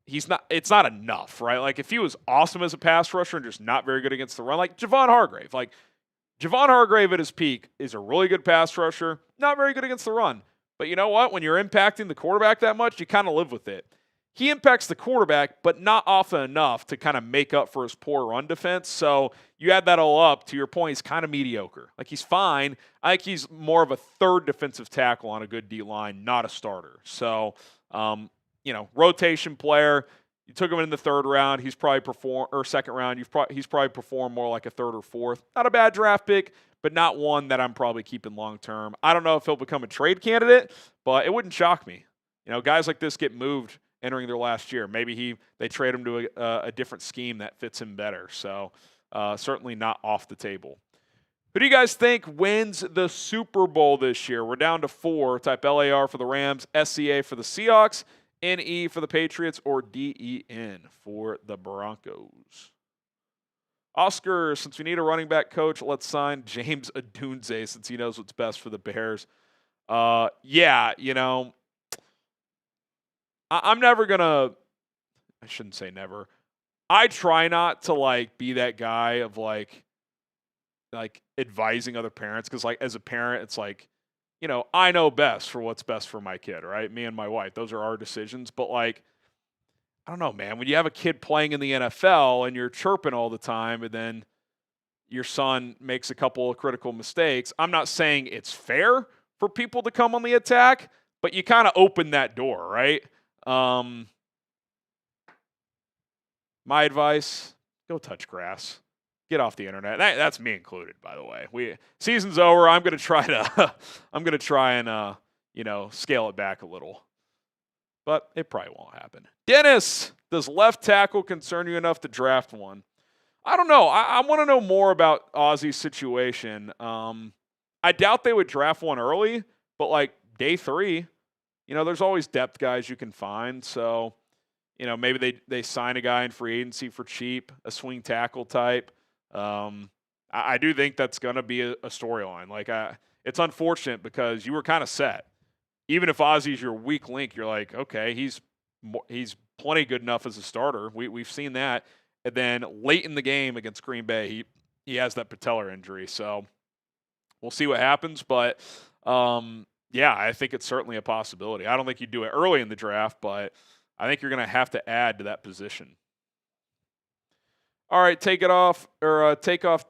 he's not. It's not enough, right? Like if he was awesome as a pass rusher and just not very good against the run, like Javon Hargrave. Like Javon Hargrave at his peak is a really good pass rusher, not very good against the run. But you know what? When you're impacting the quarterback that much, you kind of live with it. He impacts the quarterback, but not often enough to kind of make up for his poor run defense. So you add that all up, to your point, he's kind of mediocre. Like he's fine. I think he's more of a third defensive tackle on a good D-line, not a starter. So, rotation player. You took him in the third round. He's probably second round. He's probably performed more like a third or fourth. Not a bad draft pick, but not one that I'm probably keeping long term. I don't know if he'll become a trade candidate, but it wouldn't shock me. You know, guys like this get moved entering their last year. Maybe they trade him to a different scheme that fits him better. So certainly not off the table. Who do you guys think wins the Super Bowl this year? We're down to 4. Type LAR for the Rams, SCA for the Seahawks, NE for the Patriots, or DEN for the Broncos. Oscar, since we need a running back coach, let's sign James Odunze since he knows what's best for the Bears. Yeah, you know, I'm never going to – I shouldn't say never. I try not to, be that guy of, advising other parents because, as a parent, it's I know best for what's best for my kid, right? Me and my wife. Those are our decisions. But, I don't know, man. When you have a kid playing in the NFL and you're chirping all the time and then your son makes a couple of critical mistakes, I'm not saying it's fair for people to come on the attack, but you kind of open that door, right? My advice, go touch grass. Get off the internet. That's me included, by the way. Season's over. I'm going to try and scale it back a little. But it probably won't happen. Dennis, does left tackle concern you enough to draft one? I don't know. I want to know more about Ozzy's situation. I doubt they would draft one early, but day 3, there's always depth guys you can find. So, maybe they sign a guy in free agency for cheap, a swing tackle type. I do think that's going to be a storyline. It's unfortunate because you were kind of set. Even if Ozzy's your weak link, you're like, okay, he's plenty good enough as a starter. We've seen that. And then late in the game against Green Bay, he has that patellar injury. So we'll see what happens. But, yeah, I think it's certainly a possibility. I don't think you do it early in the draft, but I think you're going to have to add to that position. All right, take off,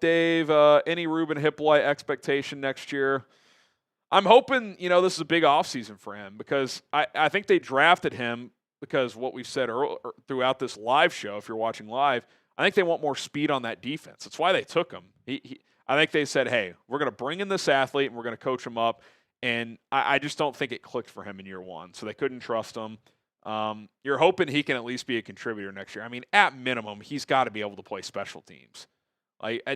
Dave. Any Ruben Hippolyte expectation next year? I'm hoping, this is a big offseason for him because I think they drafted him because what we've said throughout this live show, if you're watching live, I think they want more speed on that defense. That's why they took him. I think they said, hey, we're going to bring in this athlete and we're going to coach him up. And I just don't think it clicked for him in year 1. So they couldn't trust him. You're hoping he can at least be a contributor next year. I mean, at minimum, he's got to be able to play special teams.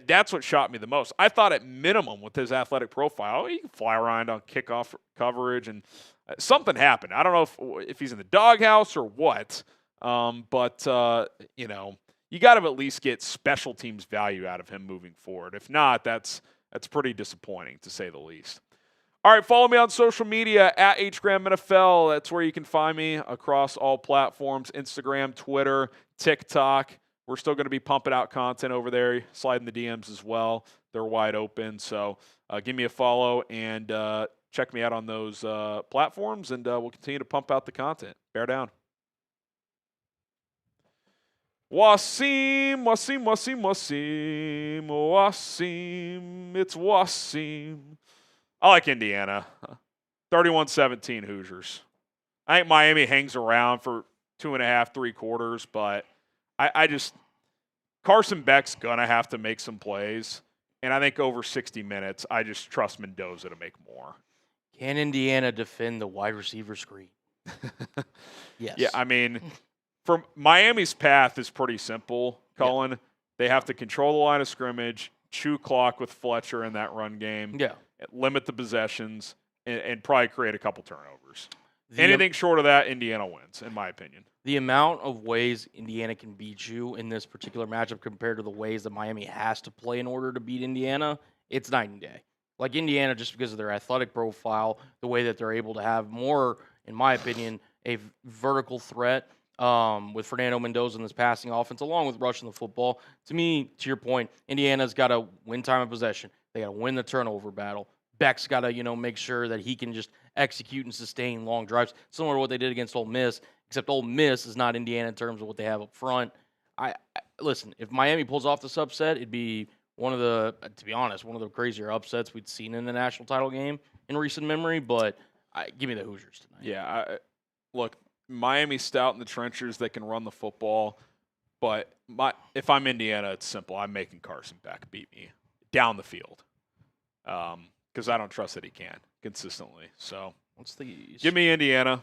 That's what shocked me the most. I thought at minimum with his athletic profile, he can fly around on kickoff coverage and something happened. I don't know if he's in the doghouse or what, but you got to at least get special teams value out of him moving forward. If not, that's pretty disappointing to say the least. All right, follow me on social media at HGramNFL. That's where you can find me across all platforms, Instagram, Twitter, TikTok. We're still going to be pumping out content over there, sliding the DMs as well. They're wide open. So give me a follow and check me out on those platforms, and we'll continue to pump out the content. Bear down. Wasim. It's Wasim. I like Indiana. 31-17 Hoosiers. I think Miami hangs around for 2.5, 3 quarters, but I just – Carson Beck's going to have to make some plays, and I think over 60 minutes, I just trust Mendoza to make more. Can Indiana defend the wide receiver screen? Yes. Yeah, I mean, for Miami's path is pretty simple, Cullen. Yep. They have to control the line of scrimmage, chew clock with Fletcher in that run game. Yeah. Limit the possessions, and probably create a couple turnovers. Anything short of that, Indiana wins, in my opinion. The amount of ways Indiana can beat you in this particular matchup compared to the ways that Miami has to play in order to beat Indiana, it's night and day. like Indiana, just because of their athletic profile, the way that they're able to have more, in my opinion, a vertical threat with Fernando Mendoza in this passing offense, along with rushing the football. To me, to your point, Indiana's got to win time of possession. They got to win the turnover battle. Beck's got to, make sure that he can just execute and sustain long drives, similar to what they did against Ole Miss, except Ole Miss is not Indiana in terms of what they have up front. Listen, if Miami pulls off this upset, it'd be to be honest, one of the crazier upsets we'd seen in the national title game in recent memory, but give me the Hoosiers tonight. Yeah, look, Miami's stout in the trenches. They can run the football, but if I'm Indiana, it's simple. I'm making Carson Beck beat me down the field because I don't trust that he can consistently. So give me Indiana,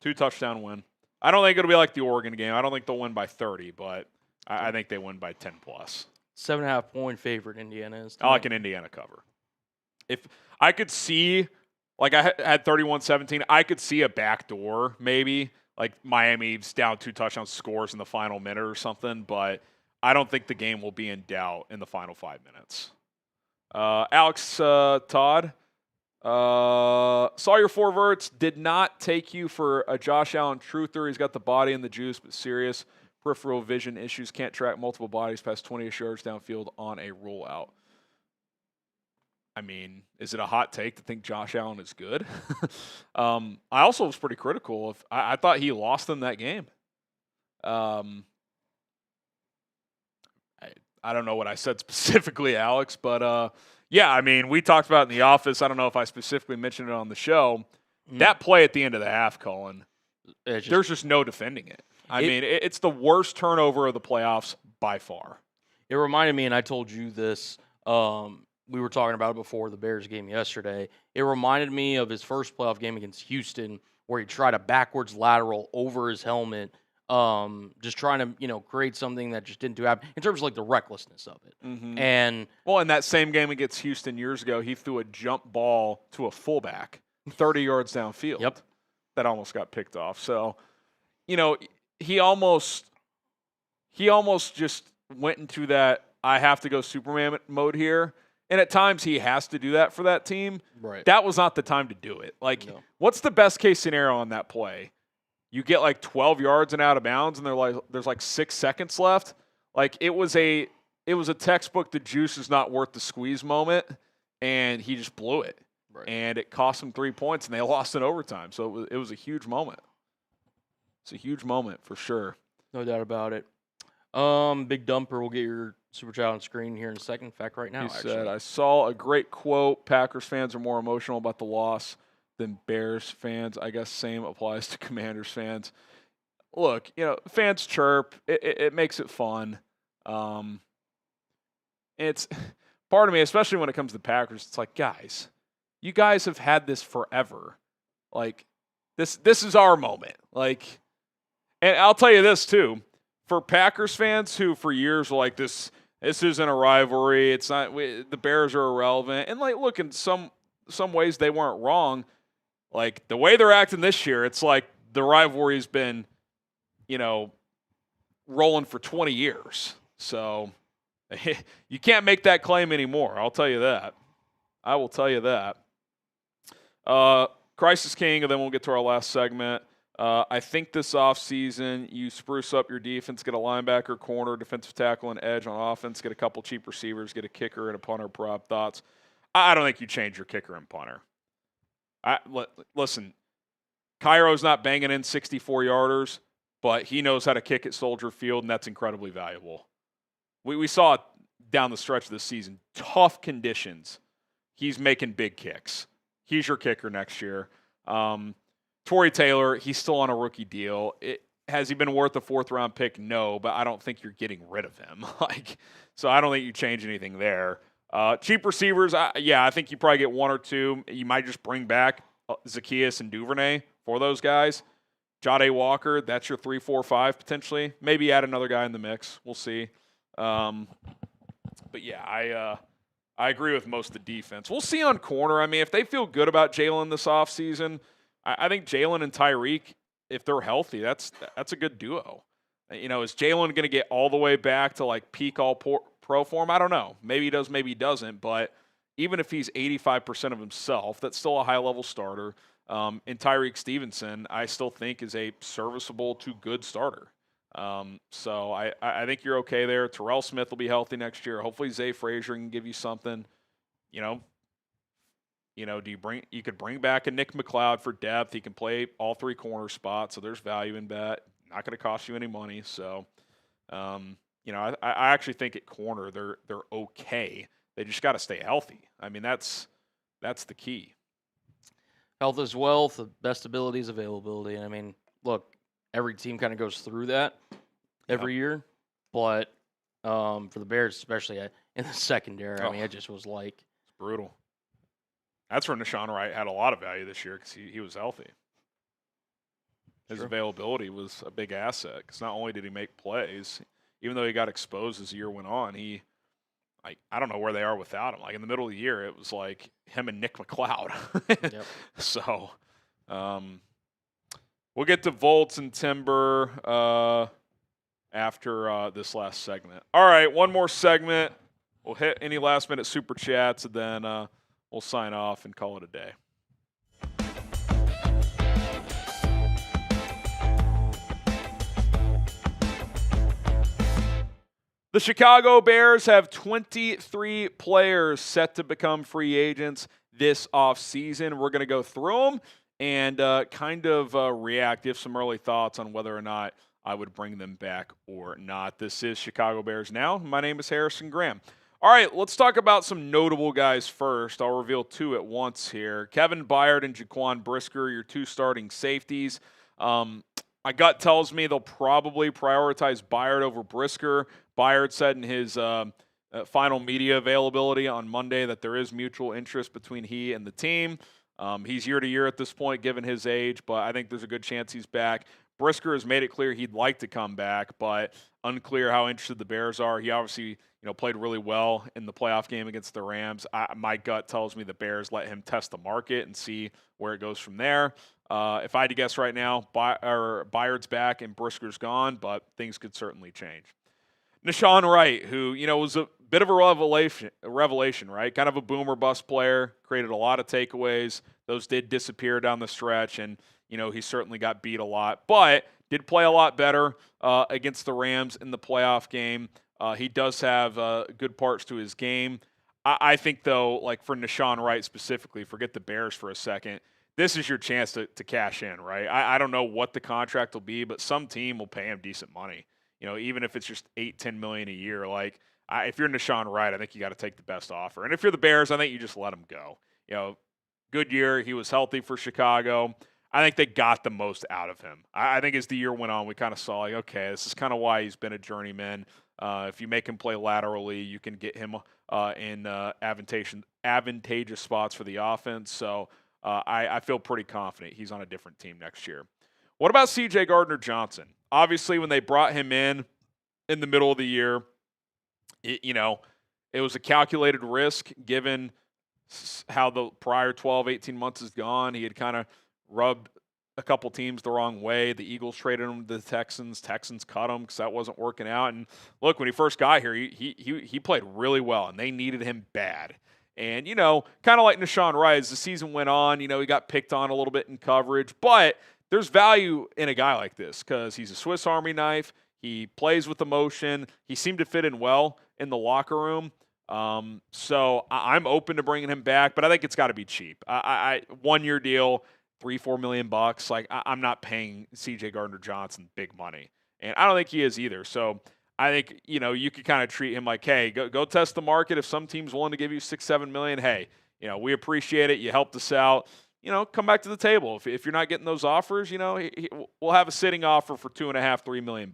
2-touchdown win. I don't think it'll be like the Oregon game. I don't think they'll win by 30, but I think they win by 10 plus. 7.5-point favorite Indiana is. I like an Indiana cover. If I could see, like I had 31-17, I could see a backdoor maybe, like Miami's down 2 touchdown scores in the final minute or something, but I don't think the game will be in doubt in the final 5 minutes. Alex Todd, saw your 4 verts, did not take you for a Josh Allen truther. He's got the body and the juice, but serious peripheral vision issues, can't track multiple bodies past 20-ish yards downfield on a rollout. I mean, is it a hot take to think Josh Allen is good? I also was pretty critical. I thought he lost them that game. I don't know what I said specifically, Alex, but yeah, I mean, we talked about it in the office. I don't know if I specifically mentioned it on the show. That play at the end of the half, Colin, there's just no defending it. I mean, it's the worst turnover of the playoffs by far. It reminded me, and I told you this, we were talking about it before the Bears game yesterday. It reminded me of his first playoff game against Houston where he tried a backwards lateral over his helmet, just trying to, create something that just didn't happen in terms of like the recklessness of it. Mm-hmm. And well, in that same game against Houston years ago, he threw a jump ball to a fullback 30 yards downfield. Yep. That almost got picked off. So, he almost just went into that I have to go Superman mode here. And at times he has to do that for that team. Right. That was not the time to do it. Like, What's the best case scenario on that play? You get like 12 yards and out of bounds, and there's like 6 seconds left. Like it was a textbook the juice is not worth the squeeze moment, and he just blew it. Right. And it cost them 3 points, and they lost in overtime. So it was a huge moment. It's a huge moment for sure. No doubt about it. Big Dumper will get your super chat on screen here in a second. In fact, right now, he said, I saw a great quote. Packers fans are more emotional about the loss than Bears fans. I guess same applies to Commanders fans. Look, fans chirp. It makes it fun. It's part of me, especially when it comes to the Packers, it's like, guys, you guys have had this forever. Like, this is our moment. Like, and I'll tell you this, too. For Packers fans who for years were like, this isn't a rivalry. It's not. The Bears are irrelevant. And, like, look, in some ways they weren't wrong. Like, the way they're acting this year, it's like the rivalry's been, rolling for 20 years. So you can't make that claim anymore. I'll tell you that. I will tell you that. Crisis King, and then we'll get to our last segment. I think this offseason you spruce up your defense, get a linebacker, corner, defensive tackle, and edge on offense, get a couple cheap receivers, get a kicker and a punter prop. Thoughts? I don't think you change your kicker and punter. Listen, Cairo's not banging in 64-yarders, but he knows how to kick at Soldier Field, and that's incredibly valuable. We saw it down the stretch of the season. Tough conditions. He's making big kicks. He's your kicker next year. Torrey Taylor, he's still on a rookie deal. Has he been worth a 4th-round pick? No, but I don't think you're getting rid of him. So I don't think you change anything there. Cheap receivers, I think you probably get 1 or 2. You might just bring back Zaccheaus and Duvernay for those guys. Jade Walker, that's your 3, 4, 5 potentially. Maybe add another guy in the mix. We'll see. But yeah, I agree with most of the defense. We'll see on corner. I mean, if they feel good about Jalen this offseason, I think Jalen and Tyreek, if they're healthy, that's a good duo. Is Jalen going to get all the way back to like peak all-pro form? I don't know. Maybe he does, maybe he doesn't. But even if he's 85% of himself, that's still a high-level starter. And Tyreek Stevenson, I still think, is a serviceable to good starter. So I think you're okay there. Terrell Smith will be healthy next year. Hopefully Zay Frazier can give you something. You could bring back a Nick McLeod for depth. He can play all 3 corner spots, so there's value in that. Not going to cost you any money. So, I actually think at corner they're okay. They just got to stay healthy. I mean, that's the key. Health is wealth. The best ability is availability. And I mean, look, every team kind of goes through that every year, but for the Bears, especially in the secondary, I mean, it just was like it's brutal. That's where Nahshon Wright had a lot of value this year because he was healthy. His availability was a big asset because not only did he make plays, even though he got exposed as the year went on, I don't know where they are without him. Like in the middle of the year, it was like him and Nick McLeod. Yep. So we'll get to Volts and Timber after this last segment. All right, one more segment. We'll hit any last-minute Super Chats, and then we'll sign off and call it a day. The Chicago Bears have 23 players set to become free agents this offseason. We're going to go through them and kind of react, give some early thoughts on whether or not I would bring them back or not. This is Chicago Bears Now. My name is Harrison Graham. All right, let's talk about some notable guys first. I'll reveal 2 at once here. Kevin Byard and Jaquan Brisker, your 2 starting safeties. My gut tells me they'll probably prioritize Byard over Brisker. Byard said in his final media availability on Monday that there is mutual interest between he and the team. He's year to year at this point, given his age, but I think there's a good chance he's back. Brisker has made it clear he'd like to come back, but unclear how interested the Bears are. He obviously, played really well in the playoff game against the Rams. My gut tells me the Bears let him test the market and see where it goes from there. If I had to guess right now, Byard's back and Brisker's gone, but things could certainly change. Nahshon Wright, who, was a bit of a revelation, right? Kind of a boomer bust player, created a lot of takeaways. Those did disappear down the stretch, and, he certainly got beat a lot, but did play a lot better against the Rams in the playoff game. He does have good parts to his game. I think, though, like for Nahshon Wright specifically, forget the Bears for a second, this is your chance to cash in, right? I don't know what the contract will be, but some team will pay him decent money. Even if it's just $8-10 million a year. Like, if you're Nahshon Wright, I think you got to take the best offer. And if you're the Bears, I think you just let him go. Good year. He was healthy for Chicago. I think they got the most out of him. I think as the year went on, we kind of saw, like, okay, this is kind of why he's been a journeyman. If you make him play laterally, you can get him in advantageous spots for the offense. So I feel pretty confident he's on a different team next year. What about C.J. Gardner-Johnson? Obviously, when they brought him in the middle of the year, it was a calculated risk given how the prior 12, 18 months has gone. He had kind of rubbed a couple teams the wrong way. The Eagles traded him to the Texans. Texans cut him because that wasn't working out. And look, when he first got here, he played really well, and they needed him bad. And, kind of like Nahshon Wright, as the season went on, he got picked on a little bit in coverage. But there's value in a guy like this because he's a Swiss Army knife. He plays with emotion. He seemed to fit in well in the locker room. So I'm open to bringing him back, but I think it's got to be cheap. 1-year deal, $3-4 million. Like, I'm not paying C.J. Gardner-Johnson big money, and I don't think he is either. So I think, you could kind of treat him like, hey, go test the market. If some team's willing to give you $6-7 million, hey, we appreciate it. You helped us out. Come back to the table. If you're not getting those offers, we'll have a sitting offer for $2.5-3 million.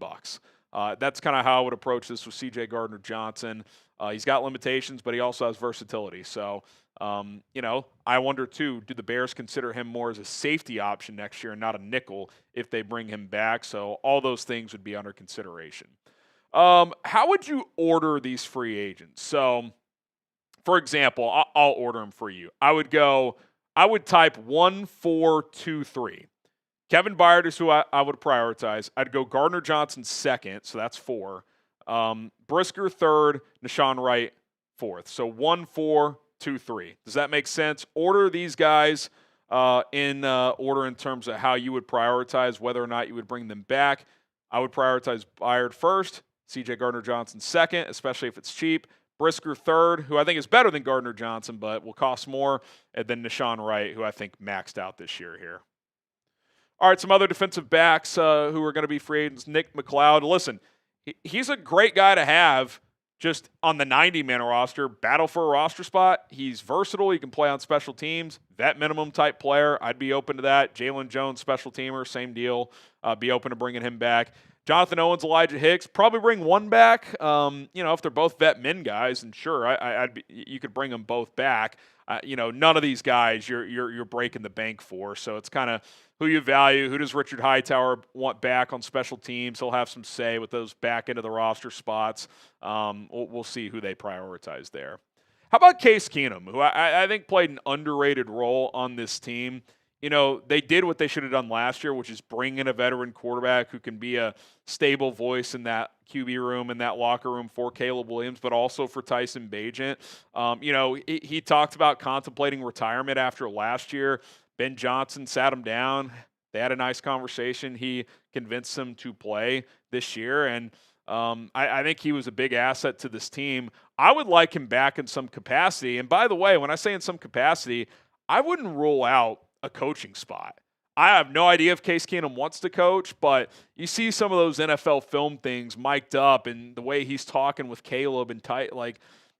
That's kind of how I would approach this with C.J. Gardner-Johnson. He's got limitations, but he also has versatility. So, I wonder, too, do the Bears consider him more as a safety option next year and not a nickel if they bring him back? So all those things would be under consideration. How would you order these free agents? So, for example, I'll order them for you. I would type 1, 4, 2, 3. Kevin Byard is who I would prioritize. I'd go Gardner-Johnson second, so that's 4. Brisker third, Nahshon Wright fourth. So 1, 4, 2, 3. Does that make sense? Order these guys in order in terms of how you would prioritize whether or not you would bring them back. I would prioritize Byard first, C.J. Gardner-Johnson second, especially if it's cheap. Brisker third, who I think is better than Gardner-Johnson, but will cost more. And then Deshaun Wright, who I think maxed out this year here. All right, some other defensive backs who are going to be free agents. Nick McLeod. Listen, he's a great guy to have just on the 90-man roster, battle for a roster spot. He's versatile. He can play on special teams. Vet minimum type player. I'd be open to that. Jalen Jones, special teamer, same deal. Be open to bringing him back. Jonathan Owens, Elijah Hicks, probably bring one back. If they're both vet min guys, and sure, you could bring them both back. None of these guys you're breaking the bank for. So it's kind of who you value. Who does Richard Hightower want back on special teams? He'll have some say with those back into the roster spots. We'll see who they prioritize there. How about Case Keenum, who I think played an underrated role on this team? They did what they should have done last year, which is bring in a veteran quarterback who can be a stable voice in that QB room and that locker room for Caleb Williams, but also for Tyson Bagent. He talked about contemplating retirement after last year. Ben Johnson sat him down. They had a nice conversation. He convinced him to play this year, and I think he was a big asset to this team. I would like him back in some capacity. And by the way, when I say in some capacity, I wouldn't rule out a coaching spot. I have no idea if Case Keenum wants to coach, but you see some of those NFL film things mic'd up and the way he's talking with Caleb and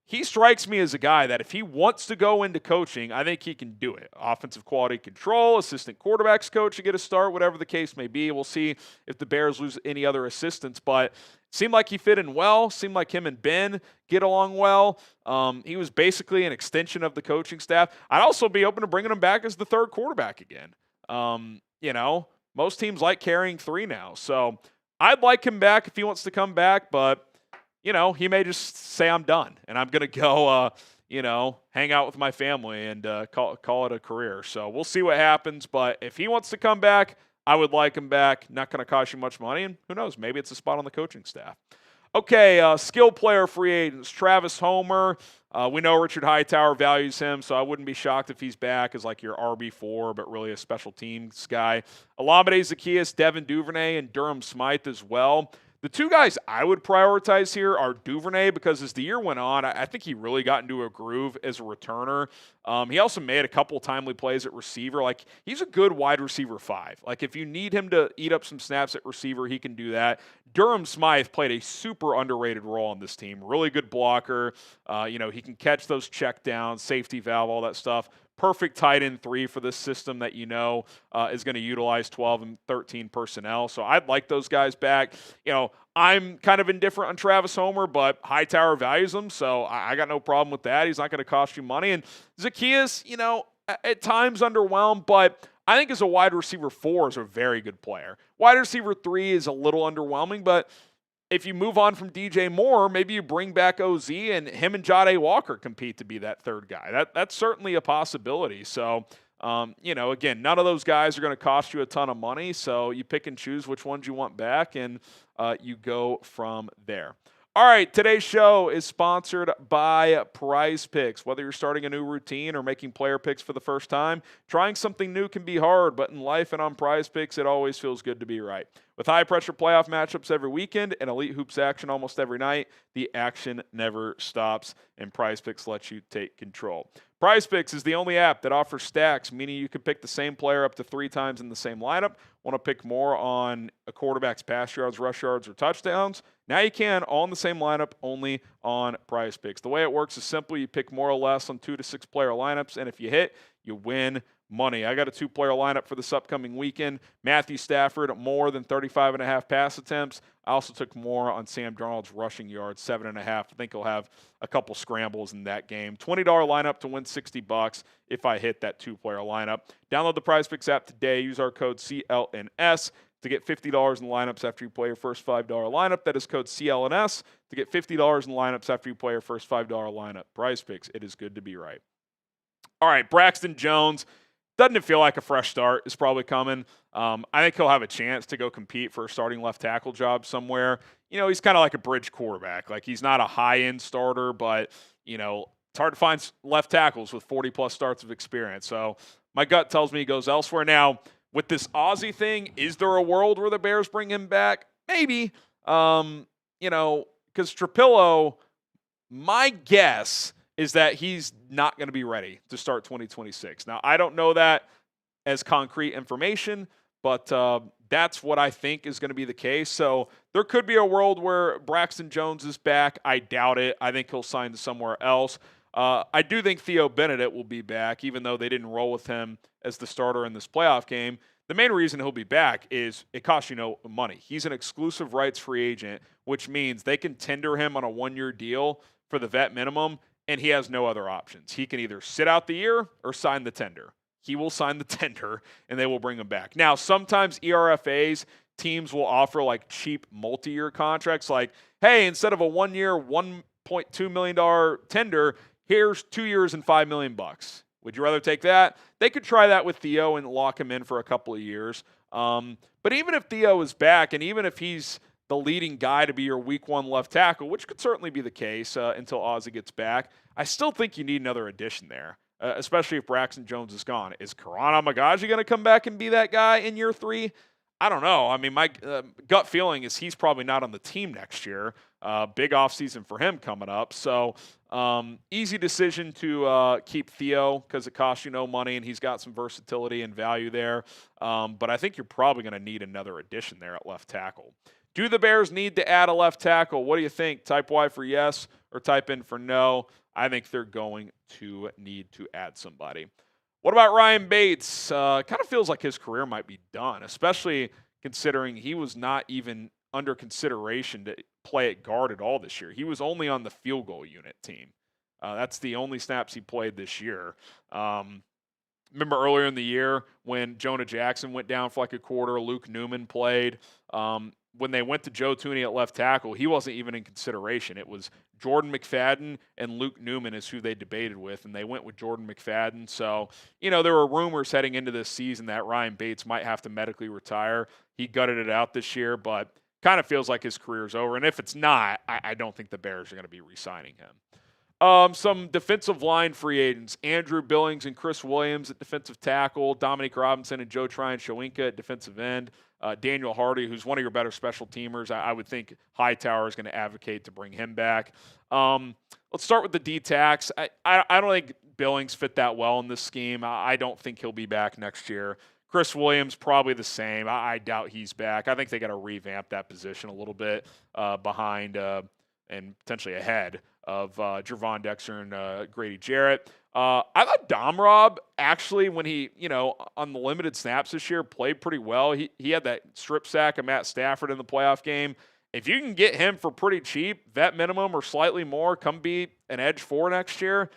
he strikes me as a guy that if he wants to go into coaching, I think he can do it. Offensive quality control, assistant quarterbacks coach to get a start, whatever the case may be. We'll see if the Bears lose any other assistants, but seemed like he fit in well. Seemed like him and Ben get along well. He was basically an extension of the coaching staff. I'd also be open to bringing him back as the third quarterback again. Most teams like carrying 3 now. So I'd like him back if he wants to come back, but he may just say I'm done and I'm going to go, hang out with my family and call it a career. So we'll see what happens. But if he wants to come back, I would like him back. Not going to cost you much money. And who knows, maybe it's a spot on the coaching staff. Okay, skill player free agents. Travis Homer. We know Richard Hightower values him, so I wouldn't be shocked if he's back as like your RB4, but really a special teams guy. Olamide Zaccheaus, Devin Duvernay, and Durham Smythe as well. The 2 guys I would prioritize here are Duvernay because as the year went on, I think he really got into a groove as a returner. He also made a couple timely plays at receiver. He's a good wide receiver 5. If you need him to eat up some snaps at receiver, he can do that. Durham Smythe played a super underrated role on this team. Really good blocker. He can catch those check downs, safety valve, all that stuff. Perfect tight end 3 for this system that is going to utilize 12 and 13 personnel. So I'd like those guys back. I'm kind of indifferent on Travis Homer, but Hightower values him, so I got no problem with that. He's not going to cost you money. And Zaccheaus, at times underwhelmed, but I think as a wide receiver 4 is a very good player. Wide receiver 3 is a little underwhelming, but if you move on from DJ Moore, maybe you bring back OZ and him and Jade Walker compete to be that third guy. That's certainly a possibility. So, again, none of those guys are going to cost you a ton of money. So you pick and choose which ones you want back, and you go from there. All right, today's show is sponsored by Prize Picks. Whether you're starting a new routine or making player picks for the first time, trying something new can be hard, but in life and on Prize Picks, it always feels good to be right. With high-pressure playoff matchups every weekend and elite hoops action almost every night, the action never stops, and Prize Picks lets you take control. Prize Picks is the only app that offers stacks, meaning you can pick the same player up to 3 times in the same lineup. Want to pick more on a quarterback's pass yards, rush yards, or touchdowns? Now you can, all in the same lineup, only on Prize Picks. The way it works is simple. You pick more or less on 2 to 6 player lineups, and if you hit, you win money. I got a 2-player lineup for this upcoming weekend. Matthew Stafford, more than 35.5 pass attempts. I also took more on Sam Darnold's rushing yards, 7.5. I think he'll have a couple scrambles in that game. $20 lineup to win $60 if I hit that 2-player lineup. Download the Prize Picks app today. Use our code CLNS to get $50 in lineups after you play your first $5 lineup. That is code CLNS to get $50 in lineups after you play your first $5 lineup. Prize Picks, it is good to be right. All right, Braxton Jones. Doesn't it feel like a fresh start is probably coming? I think he'll have a chance to go compete for a starting left tackle job somewhere. He's kind of like a bridge quarterback. He's not a high-end starter, but, hard to find left tackles with 40-plus starts of experience. So my gut tells me he goes elsewhere. Now, with this Ozzie thing, is there a world where the Bears bring him back? Maybe. Because Trapillo, my guess is that he's not going to be ready to start 2026. Now, I don't know that as concrete information, but that's what I think is going to be the case. So there could be a world where Braxton Jones is back. I doubt it. I think he'll sign somewhere else. I do think Theo Benedict will be back, even though they didn't roll with him as the starter in this playoff game. The main reason he'll be back is it costs you no money. He's an exclusive rights free agent, which means they can tender him on a one-year deal for the vet minimum, and he has no other options. He can either sit out the year or sign the tender. He will sign the tender, and they will bring him back. Now, sometimes ERFAs, teams will offer like cheap multi-year contracts like, hey, instead of a one-year, $1.2 million tender, here's 2 years and $5 million. Would you rather take that? They could try that with Theo and lock him in for a couple of years. But even if Theo is back, and even if he's the leading guy to be your week one left tackle, which could certainly be the case until Ozzie gets back, I still think you need another addition there, especially if Braxton Jones is gone. Is Karan Amagaji going to come back and be that guy in year 3? I don't know. I mean, my gut feeling is he's probably not on the team next year. Big offseason for him coming up. So easy decision to keep Theo because it costs you no money and he's got some versatility and value there. But I think you're probably going to need another addition there at left tackle. Do the Bears need to add a left tackle? What do you think? Type Y for yes or type in for no. I think they're going to need to add somebody. What about Ryan Bates? Kind of feels like his career might be done, especially considering he was not even under consideration to play at guard at all this year. He was only on the field goal unit team. That's the only snaps he played this year. Remember earlier in the year when Jonah Jackson went down for like a quarter, Luke Newman played. When they went to Joe Thuney at left tackle, he wasn't even in consideration. It was Jordan McFadden and Luke Newman is who they debated with, and they went with Jordan McFadden. So, there were rumors heading into this season that Ryan Bates might have to medically retire. He gutted it out this year, but kind of feels like his career's over. And if it's not, I don't think the Bears are going to be re-signing him. Some defensive line free agents, Andrew Billings and Chris Williams at defensive tackle, Dominique Robinson and Joe Tryon-Shoyinka at defensive end, Daniel Hardy, who's one of your better special teamers. I would think Hightower is going to advocate to bring him back. Let's start with the D-tacs. I don't think Billings fit that well in this scheme. I don't think he'll be back next year. Chris Williams, probably the same. I doubt he's back. I think they got to revamp that position a little bit behind and potentially ahead of Gervon Dexter and Grady Jarrett. I thought Domrob, actually, when he, on the limited snaps this year, played pretty well. He had that strip sack of Matt Stafford in the playoff game. If you can get him for pretty cheap, vet minimum or slightly more, come be an edge 4 next year,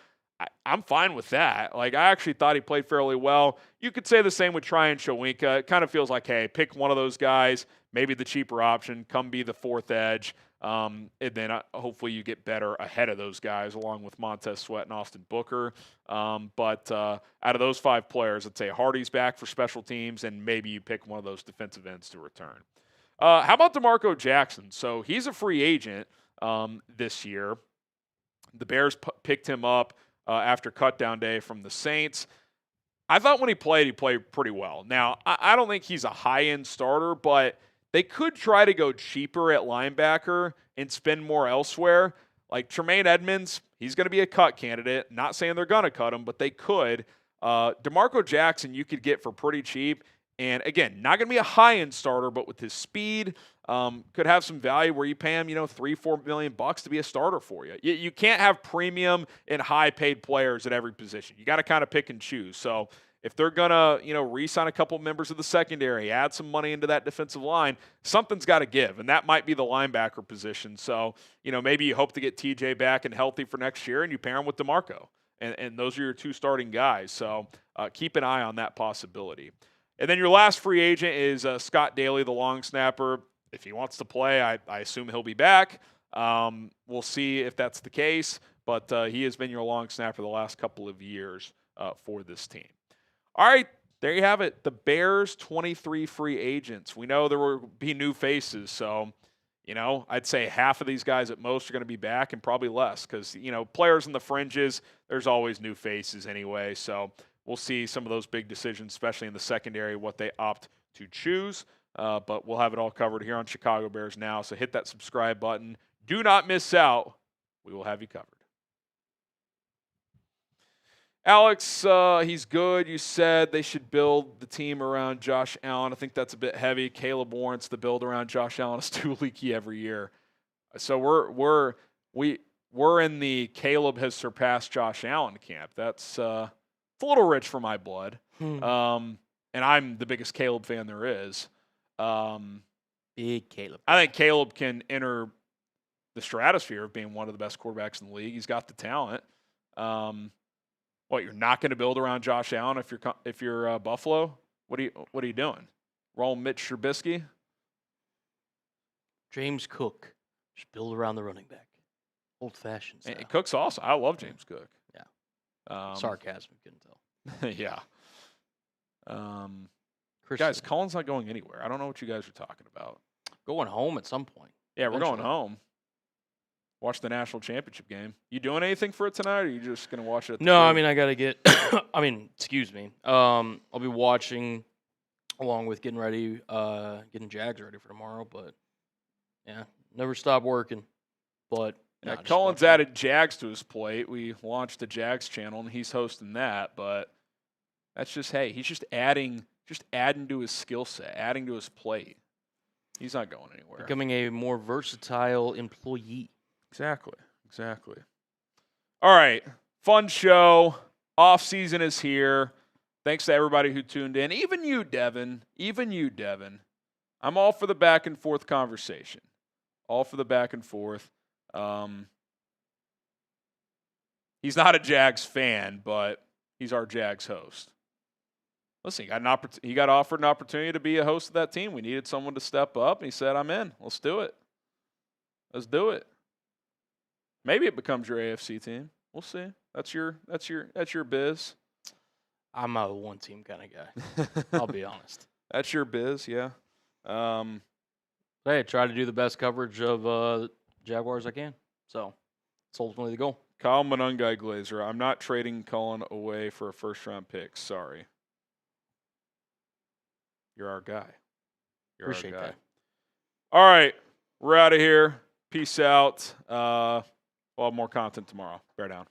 I'm fine with that. Like, I actually thought he played fairly well. You could say the same with Tryon-Shoyinka. It kind of feels like, hey, pick one of those guys, maybe the cheaper option, come be the 4th edge. And then hopefully you get better ahead of those guys along with Montez Sweat and Austin Booker. But out of those 5 players, I'd say Hardy's back for special teams, and maybe you pick one of those defensive ends to return. How about DeMarco Jackson? So he's a free agent this year. The Bears picked him up after cutdown day from the Saints. I thought when he played pretty well. Now, I don't think he's a high-end starter, but they could try to go cheaper at linebacker and spend more elsewhere. Like Tremaine Edmonds, he's going to be a cut candidate. Not saying they're going to cut him, but they could. DeMarco Jackson you could get for pretty cheap. And again, not going to be a high-end starter, but with his speed, could have some value where you pay him, $3-4 million to be a starter for you. You can't have premium and high-paid players at every position. You got to kind of pick and choose. So if they're going to, re-sign a couple members of the secondary, add some money into that defensive line, something's got to give, and that might be the linebacker position. So, maybe you hope to get TJ back and healthy for next year, and you pair him with DeMarco. And those are your 2 starting guys. So keep an eye on that possibility. And then your last free agent is Scott Daly, the long snapper. If he wants to play, I assume he'll be back. We'll see if that's the case, but he has been your long snapper the last couple of years for this team. All right, there you have it. The Bears 23 free agents. We know there will be new faces, so I'd say half of these guys at most are going to be back and probably less because, players in the fringes, there's always new faces anyway. So we'll see some of those big decisions, especially in the secondary, what they opt to choose. But we'll have it all covered here on Chicago Bears Now. So hit that subscribe button. Do not miss out. We will have you covered. Alex, he's good. You said they should build the team around Josh Allen. I think that's a bit heavy. Caleb warrants the build around Josh Allen is too leaky every year. So we're in the Caleb has surpassed Josh Allen camp. That's it's a little rich for my blood. And I'm the biggest Caleb fan there is. Big Caleb. I think Caleb can enter the stratosphere of being one of the best quarterbacks in the league. He's got the talent. What, you're not going to build around Josh Allen if you're Buffalo? What are you doing? Roll Mitch Trubisky? James Cook. Just build around the running back. Old fashioned. Cook's awesome. I love James Cook. Yeah. Sarcasm, you couldn't tell. Yeah. Guys, Colin's not going anywhere. I don't know what you guys are talking about. Going home at some point. Yeah, we're going home. Watch the national championship game. You doing anything for it tonight, or are you just going to watch it? No, I mean, I got to get excuse me. I'll be watching along with getting ready, getting Jags ready for tomorrow. But, yeah, never stop working. But yeah, Colin's added Jags to his plate. We launched the Jags channel, and he's hosting that. But that's just, hey, he's just adding to his skill set, adding to his plate. He's not going anywhere. Becoming a more versatile employee. Exactly. All right. Fun show. Offseason is here. Thanks to everybody who tuned in. Even you, Devin. I'm all for the back and forth conversation. All for the back and forth. He's not a Jags fan, but he's our Jags host. Listen, he got offered an opportunity to be a host of that team. We needed someone to step up, and he said, I'm in. Let's do it. Maybe it becomes your AFC team. We'll see. That's your biz. I'm a one-team kind of guy. I'll be honest. That's your biz, yeah. Hey, try to do the best coverage of Jaguars I can. So, it's ultimately the goal. Kyle Monungai Glazer. I'm not trading Cullen away for a first-round pick. Sorry. You're our guy. Appreciate that. All right. We're out of here. Peace out. We'll have more content tomorrow. Bear down.